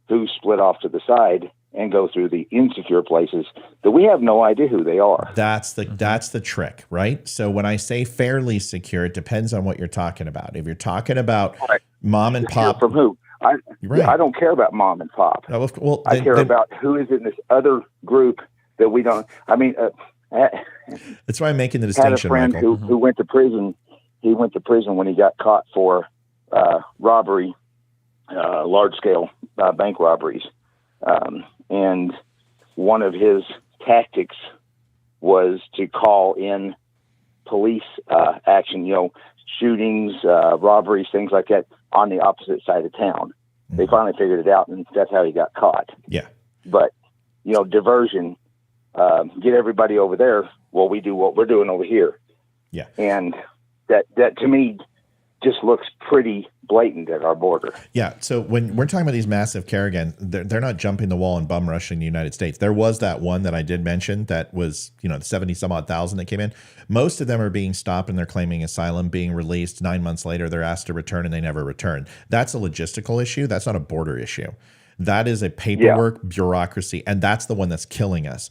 S13: who split off to the side and go through the insecure places that we have no idea who they are.
S4: That's the trick, right? So when I say fairly secure, it depends on what you're talking about. If you're talking about mom and pop,
S13: from who? I don't care about mom and pop. I care about who is in this other group that we don't.
S4: That's why I'm making the distinction.
S13: I had a friend who went to prison. He went to prison when he got caught for robbery, large scale bank robberies. And one of his tactics was to call in police action, shootings, robberies, things like that on the opposite side of town. Mm-hmm. They finally figured it out, and that's how he got caught.
S4: Yeah.
S13: But, diversion, get everybody over there while we do what we're doing over here.
S4: Yeah.
S13: And that to me just looks pretty blatant at our border.
S4: Yeah. So when we're talking about these massive caravans, they're not jumping the wall and bum rushing the United States. There was that one that I did mention that was, 70 some odd thousand that came in. Most of them are being stopped and they're claiming asylum, being released. 9 months later, they're asked to return and they never return. That's a logistical issue. That's not a border issue. That is a paperwork bureaucracy. And that's the one that's killing us.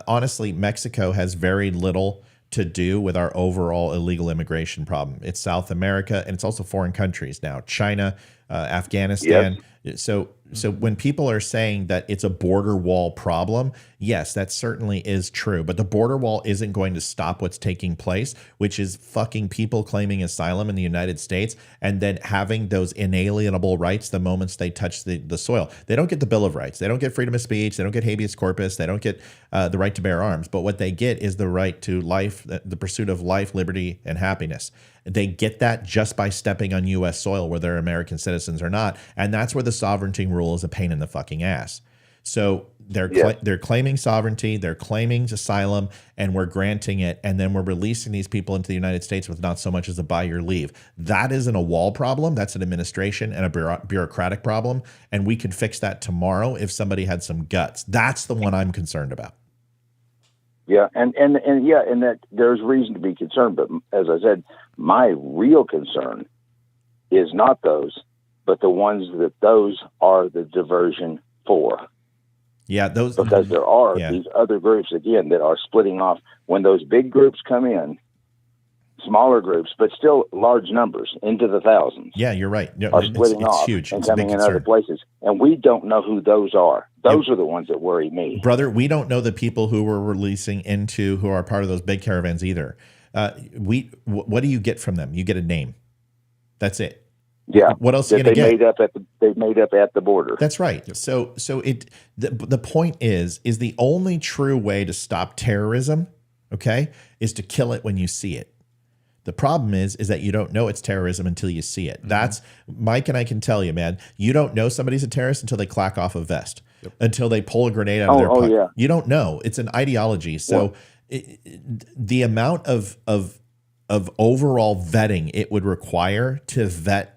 S4: Honestly, Mexico has very little to do with our overall illegal immigration problem. It's South America, and it's also foreign countries now, China, Afghanistan. Yes. So So when people are saying that it's a border wall problem, yes, that certainly is true. But the border wall isn't going to stop what's taking place, which is fucking people claiming asylum in the United States and then having those inalienable rights the moments they touch the soil. They don't get the Bill of Rights. They don't get freedom of speech. They don't get habeas corpus. They don't get the right to bear arms. But what they get is the right to life, the pursuit of life, liberty, and happiness. They get that just by stepping on U.S. soil where they're American citizens or not. And that's where the sovereignty rule is a pain in the fucking ass. So they're claiming sovereignty, they're claiming asylum, and we're granting it. And then we're releasing these people into the United States with not so much as a buy your leave. That isn't a wall problem. That's an administration and a bureaucratic problem. And we could fix that tomorrow if somebody had some guts. That's the one I'm concerned about.
S13: Yeah, and that there's reason to be concerned. But as I said, my real concern is not those, but the ones that those are the diversion for.
S4: Yeah, those
S13: because there are these other groups again that are splitting off. When those big groups come in, smaller groups, but still large numbers into the thousands.
S4: Yeah, you're right.
S13: Are splitting
S4: it's
S13: off
S4: huge.
S13: and
S4: It's a
S13: coming
S4: big
S13: in
S4: concern.
S13: other places, and we don't know who those are. Those are the ones that worry me,
S4: brother. We don't know the people who we're releasing into who are part of those big caravans either. What do you get from them? You get a name. That's it.
S13: Yeah.
S4: What else are you
S13: they
S4: going to get?
S13: They made up at the border.
S4: That's right. So the point is the only true way to stop terrorism, okay, is to kill it when you see it. The problem is that you don't know it's terrorism until you see it. That's Mike and I can tell you, man. You don't know somebody's a terrorist until they clack off a vest, until they pull a grenade out of their pocket.
S13: Yeah.
S4: You don't know. It's an ideology. So the amount of overall vetting it would require to vet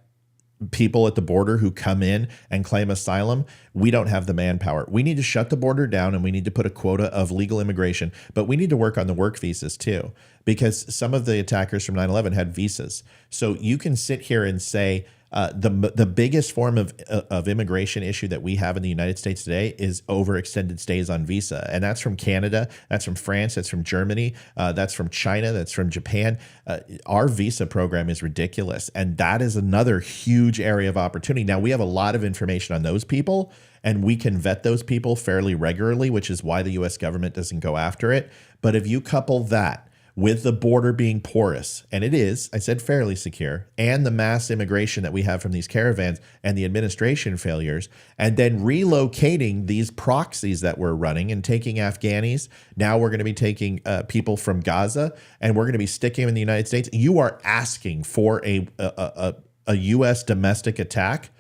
S4: people at the border who come in and claim asylum, we don't have the manpower. We need to shut the border down and we need to put a quota of legal immigration, but we need to work on the work visas too, because some of the attackers from 9/11 had visas. So you can sit here and say the biggest form of immigration issue that we have in the United States today is overextended stays on visa. And that's from Canada, that's from France, that's from Germany, that's from China, that's from Japan. Our visa program is ridiculous. And that is another huge area of opportunity. Now, we have a lot of information on those people, and we can vet those people fairly regularly, which is why the U.S. government doesn't go after it. But if you couple that with the border being porous, and it is, I said fairly secure, and the mass immigration that we have from these caravans and the administration failures, and then relocating these proxies that we're running and taking Afghanis. Now we're going to be taking people from Gaza, and we're going to be sticking them in the United States. You are asking for a U.S. domestic attack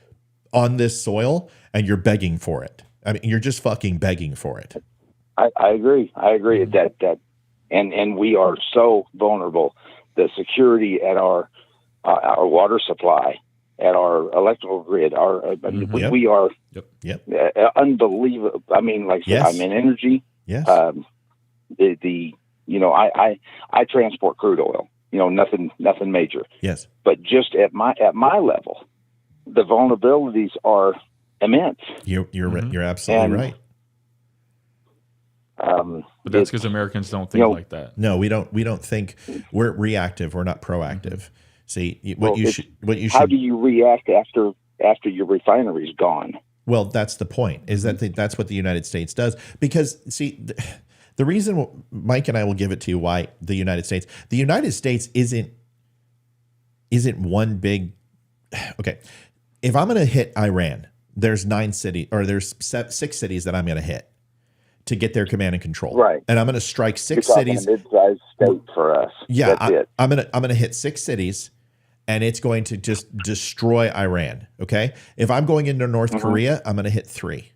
S4: on this soil, and you're begging for it. I mean, you're just fucking begging for it.
S13: I agree. I agree that. And we are so vulnerable. The security at our water supply, at our electrical grid, we are unbelievable. I mean, like I'm in energy.
S4: Yes.
S13: I transport crude oil. Nothing major.
S4: Yes.
S13: But just at my level, the vulnerabilities are immense.
S4: You're absolutely right.
S3: But that's because Americans don't think like that.
S4: No, we don't think. We're reactive. We're not proactive. See,
S13: how do you react after your refinery's gone?
S4: Well, that's the point. Is that that's what the United States does? Because see, the reason Mike and I will give it to you why the United States isn't one big. Okay, if I'm going to hit Iran, there's 6 cities that I'm going to hit to get their command and control.
S13: Right.
S4: And I'm going to strike 6
S13: You're
S4: cities.
S13: A mid-sized state for us.
S4: Yeah.
S13: That's
S4: I'm going to hit 6 cities, and it's going to just destroy Iran. Okay. If I'm going into North Korea, I'm going to hit 3.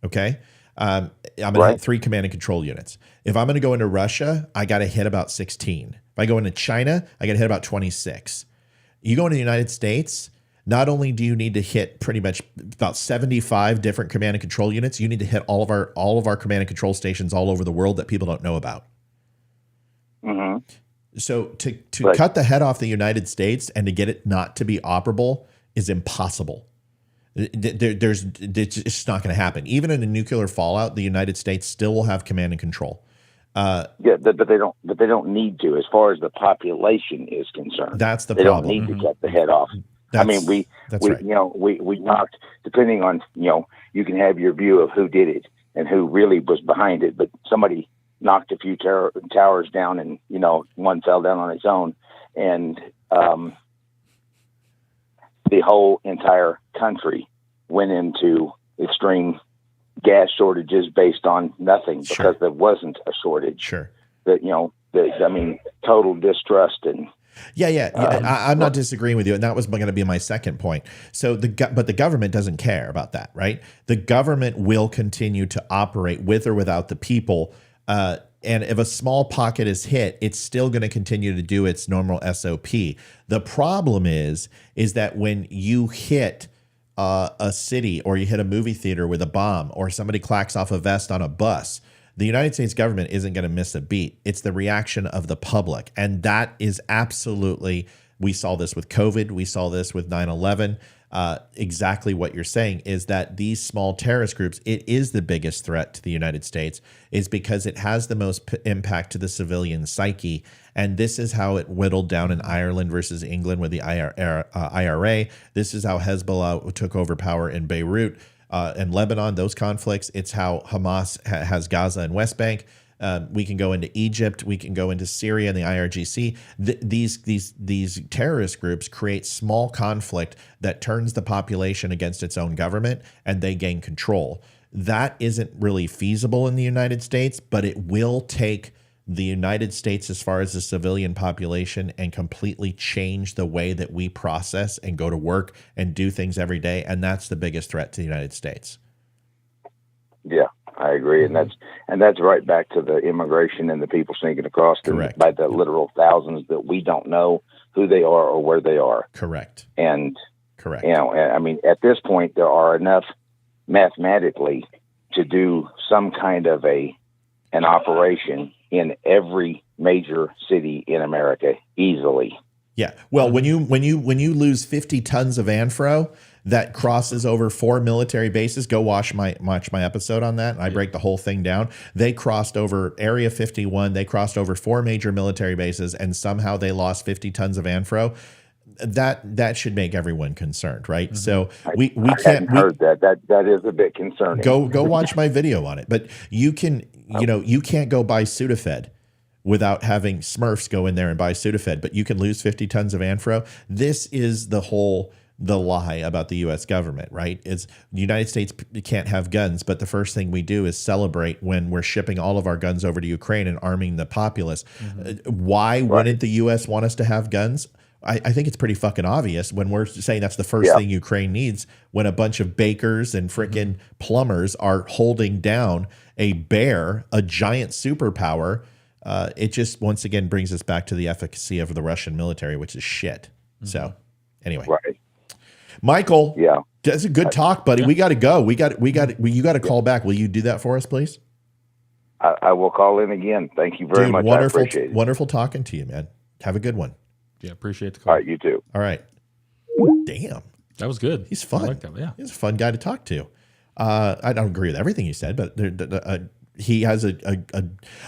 S4: Okay. I'm going to hit 3 command and control units. If I'm going to go into Russia, I got to hit about 16. If I go into China, I got to hit about 26. You go into the United States, not only do you need to hit pretty much about 75 different command and control units, you need to hit all of our command and control stations all over the world that people don't know about.
S13: Mm-hmm.
S4: So to cut the head off the United States and to get it not to be operable is impossible. It's just not going to happen. Even in a nuclear fallout, the United States still will have command and control.
S13: But they don't. But they don't need to, as far as the population is concerned.
S4: That's the
S13: problem. They don't need to cut the head off. Right. We knocked, depending on, you can have your view of who did it and who really was behind it, but somebody knocked a few towers down, and, one fell down on its own. And the whole entire country went into extreme gas shortages based on nothing, because there wasn't a shortage.
S4: Sure.
S13: Total distrust and.
S4: I'm not disagreeing with you, and that was going to be my second point. So but the government doesn't care about that, right? The government will continue to operate with or without the people. And if a small pocket is hit, it's still going to continue to do its normal SOP. The problem is that when you hit a city, or you hit a movie theater with a bomb, or somebody clacks off a vest on a bus, the United States government isn't going to miss a beat. It's the reaction of the public. And that is absolutely, we saw this with COVID. We saw this with 9/11. Exactly what you're saying is that these small terrorist groups, it is the biggest threat to the United States, is because it has the most impact to the civilian psyche. And this is how it whittled down in Ireland versus England with the IRA. This is how Hezbollah took over power in Beirut. And Lebanon, those conflicts. It's how Hamas has Gaza and West Bank. We can go into Egypt. We can go into Syria and the IRGC. These terrorist groups create small conflict that turns the population against its own government, and they gain control. That isn't really feasible in the United States, but it will take the United States, as far as the civilian population, and completely change the way that we process and go to work and do things every day. And that's the biggest threat to the United States.
S13: Yeah, I agree. And that's right back to the immigration and the people sneaking across by the literal thousands that we don't know who they are or where they are.
S4: Correct.
S13: And, at this point, there are enough mathematically to do some kind of an operation in every major city in America easily.
S4: Yeah. Well, when you lose 50 tons of anfro that crosses over 4 military bases, go watch my episode on that. I break the whole thing down. They crossed over Area 51. They crossed over 4 major military bases, and somehow they lost 50 tons of anfro. That should make everyone concerned, right? Mm-hmm. So we can't
S13: heard that. That is a bit concerning.
S4: Go watch my video on it. But you can you can't go buy Sudafed without having Smurfs go in there and buy Sudafed, but you can lose 50 tons of anfro. This is the lie about the U.S. government, right? It's the United States can't have guns, but the first thing we do is celebrate when we're shipping all of our guns over to Ukraine and arming the populace. Mm-hmm. Why wouldn't the U.S. want us to have guns? I think it's pretty fucking obvious when we're saying that's the first thing Ukraine needs, when a bunch of bakers and freaking plumbers are holding down a giant superpower. It just once again brings us back to the efficacy of the Russian military, which is shit. Mm-hmm. So anyway, Michael, that's a good talk, buddy. We got to go. You got to call back. Will you do that for us, please?
S13: I will call in again. Thank you very much.
S4: Wonderful,
S13: I appreciate it.
S4: Wonderful talking to you, man. Have a good one.
S3: Yeah, appreciate the call.
S13: All right, you too.
S4: All right. Damn.
S3: That was good.
S4: He's fun.
S3: I like that. Yeah.
S4: He's a fun guy to talk to. I don't agree with everything he said, but he has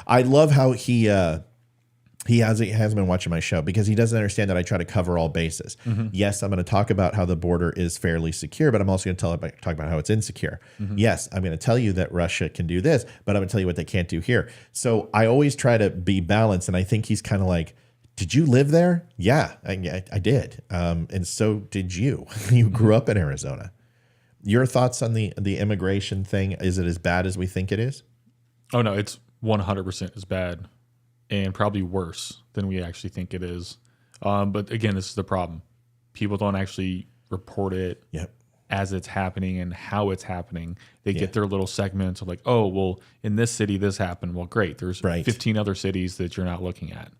S4: I love how he hasn't been watching my show because he doesn't understand that I try to cover all bases. Mm-hmm. Yes, I'm going to talk about how the border is fairly secure, but I'm also going to talk about how it's insecure. Mm-hmm. Yes, I'm going to tell you that Russia can do this, but I'm going to tell you what they can't do here. So I always try to be balanced, and I think he's kind of like, did you live there? Yeah, I did. And so did you. You grew up in Arizona. Your thoughts on the immigration thing? Is it as bad as we think it is?
S3: Oh, no, it's 100% as bad and probably worse than we actually think it is. But again, this is the problem. People don't actually report it as it's happening and how it's happening. They get their little segments of like, oh, well, in this city, this happened. Well, great. There's 15 other cities that you're not looking at.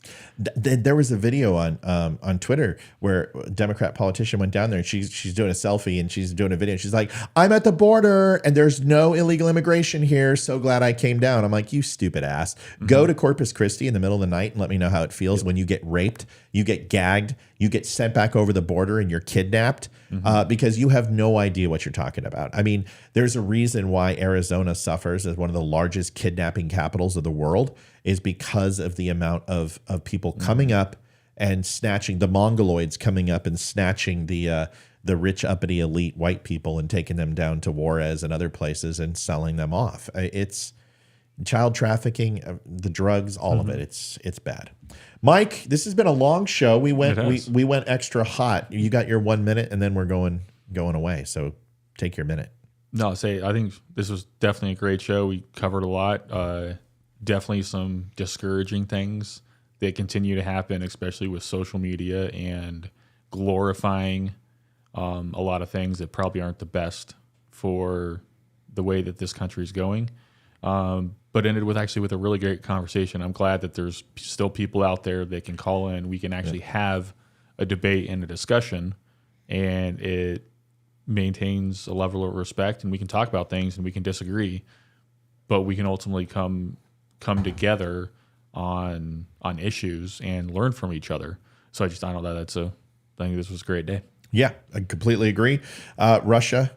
S4: There was a video on Twitter where a Democrat politician went down there and she's doing a selfie and she's doing a video. And she's like, I'm at the border and there's no illegal immigration here. So glad I came down. I'm like, you stupid ass. Mm-hmm. Go to Corpus Christi in the middle of the night and let me know how it feels when you get raped, you get gagged, you get sent back over the border and you're kidnapped because you have no idea what you're talking about. I mean, there's a reason why Arizona suffers as one of the largest kidnapping capitals of the world is because of the amount of people coming up and snatching the Mongoloids coming up and snatching the rich, uppity, elite white people and taking them down to Juarez and other places and selling them off. It's child trafficking, the drugs, all of it. It's bad. Mike, this has been a long show. We went extra hot. You got your 1 minute, and then we're going away. So take your minute.
S3: No, I think this was definitely a great show. We covered a lot. Definitely some discouraging things that continue to happen, especially with social media and glorifying a lot of things that probably aren't the best for the way that this country is going. But ended with a really great conversation. I'm glad that there's still people out there that can call in. We can actually have a debate and a discussion, and it maintains a level of respect, and we can talk about things and we can disagree, but we can ultimately come together on issues and learn from each other. So I don't know, I think this was a great day.
S4: Yeah, I completely agree. Russia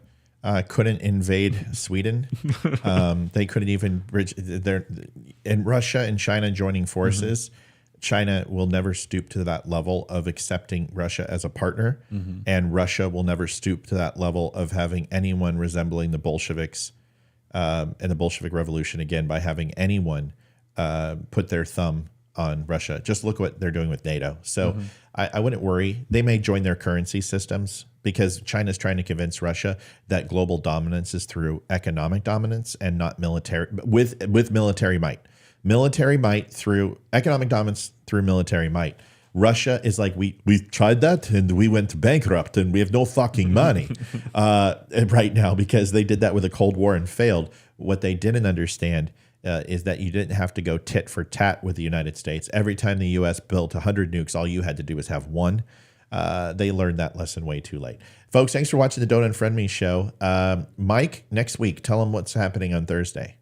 S4: couldn't invade Sweden. They couldn't even in Russia and China joining forces. China will never stoop to that level of accepting Russia as a partner, and Russia will never stoop to that level of having anyone resembling the Bolsheviks and the Bolshevik Revolution again by having anyone put their thumb on Russia. Just look what they're doing with NATO. So I wouldn't worry. They may join their currency systems because China's trying to convince Russia that global dominance is through economic dominance and not military, with military might. Military might through economic dominance through military might. Russia is like, we tried that and we went bankrupt and we have no fucking money right now because they did that with the Cold War and failed. What they didn't understand is that you didn't have to go tit for tat with the United States. Every time the U.S. built 100 nukes, all you had to do was have one. They learned that lesson way too late. Folks, thanks for watching the Don't Unfriend Me show. Mike, next week, tell them what's happening on Thursday.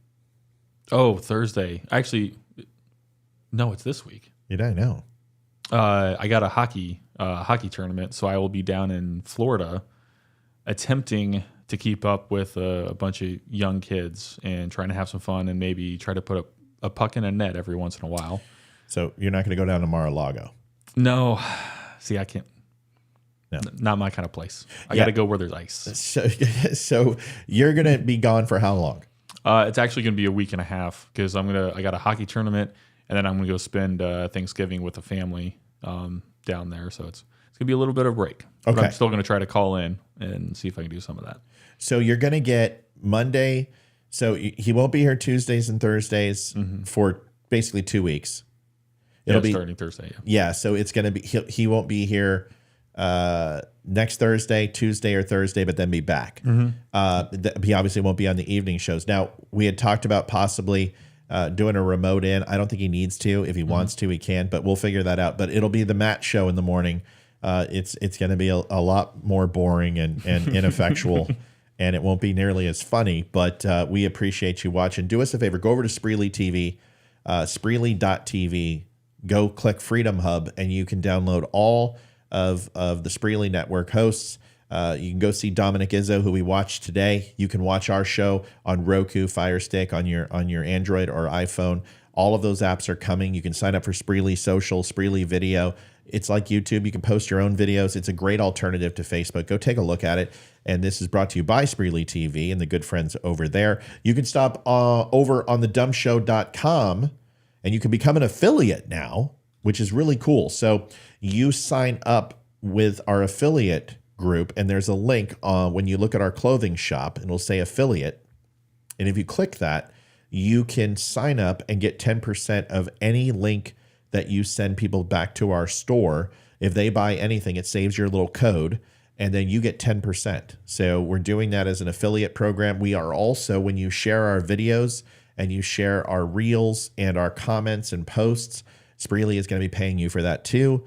S3: Oh, Thursday. Actually, no, it's this week.
S4: You don't know.
S3: I got a hockey tournament, so I will be down in Florida attempting to keep up with a bunch of young kids and trying to have some fun and maybe try to put a puck in a net every once in a while.
S4: So you're not going to go down to Mar-a-Lago?
S3: No. See, I can't.
S4: No.
S3: Not my kind of place. I got to go where there's ice.
S4: So you're going to be gone for how long?
S3: It's actually going to be a week and a half because I got a hockey tournament and then I'm going to go spend Thanksgiving with the family down there. So it's going to be a little bit of a break.
S4: Okay.
S3: But I'm still going to try to call in and see if I can do some of that.
S4: So you're going to get Monday. So he won't be here Tuesdays and Thursdays for basically 2 weeks. It'll be
S3: starting Thursday.
S4: Yeah. So it's going to be, he won't be here next Thursday, Tuesday or Thursday, but then be back. He obviously won't be on the evening shows. Now, we had talked about possibly doing a remote in. I don't think he needs to. If he wants to, he can, but we'll figure that out. But it'll be the Matt show in the morning. It's going to be a lot more boring and ineffectual, and it won't be nearly as funny, but we appreciate you watching. Do us a favor. Go over to Spreely TV, Spreely.tv. Go click Freedom Hub, and you can download all of the Spreely Network hosts. You can go see Dominic Izzo, who we watched today. You can watch our show on Roku, Fire Stick, on your Android or iPhone. All of those apps are coming. You can sign up for Spreely Social, Spreely Video. It's like YouTube. You can post your own videos. It's a great alternative to Facebook. Go take a look at it. And this is brought to you by Spreely TV and the good friends over there. You can stop over on thedumbshow.com and you can become an affiliate now, which is really cool. So you sign up with our affiliate group, and there's a link when you look at our clothing shop, and it'll say affiliate. And if you click that, you can sign up and get 10% of any link that you send people back to our store. If they buy anything, it saves your little code, and then you get 10%. So we're doing that as an affiliate program. We are also, when you share our videos and you share our reels and our comments and posts, Spreely is going to be paying you for that too.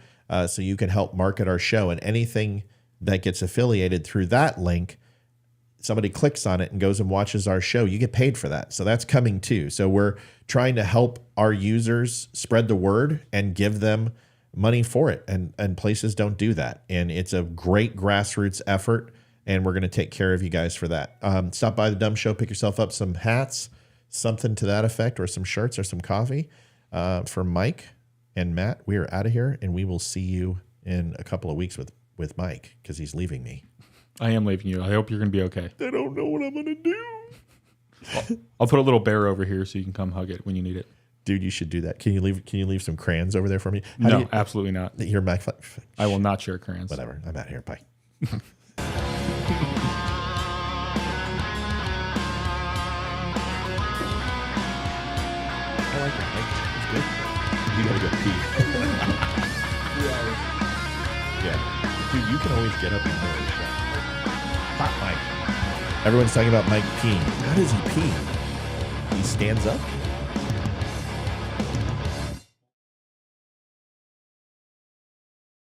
S4: So you can help market our show, and anything that gets affiliated through that link, somebody clicks on it and goes and watches our show, you get paid for that. So that's coming too. So we're trying to help our users spread the word and give them money for it. And places don't do that. And it's a great grassroots effort, and we're going to take care of you guys for that. Stop by the Dumb Show, pick yourself up some hats, something to that effect, or some shirts or some coffee for Mike. And Matt, we are out of here, and we will see you in a couple of weeks with Mike because he's leaving me.
S3: I am leaving you. I hope you're going to be okay.
S4: I don't know what I'm going to do.
S3: I'll put a little bear over here so you can come hug it when you need it.
S4: Dude, you should do that. Can you leave some crayons over there for me?
S3: No, absolutely not.
S4: You're Mac.
S3: I will not share crayons.
S4: Whatever. I'm out here. Bye. I like it. It's good. You gotta go pee. Yeah. Dude, you can always get up and go. Hot Mike. Everyone's talking about Mike peeing. How does he pee? He stands up?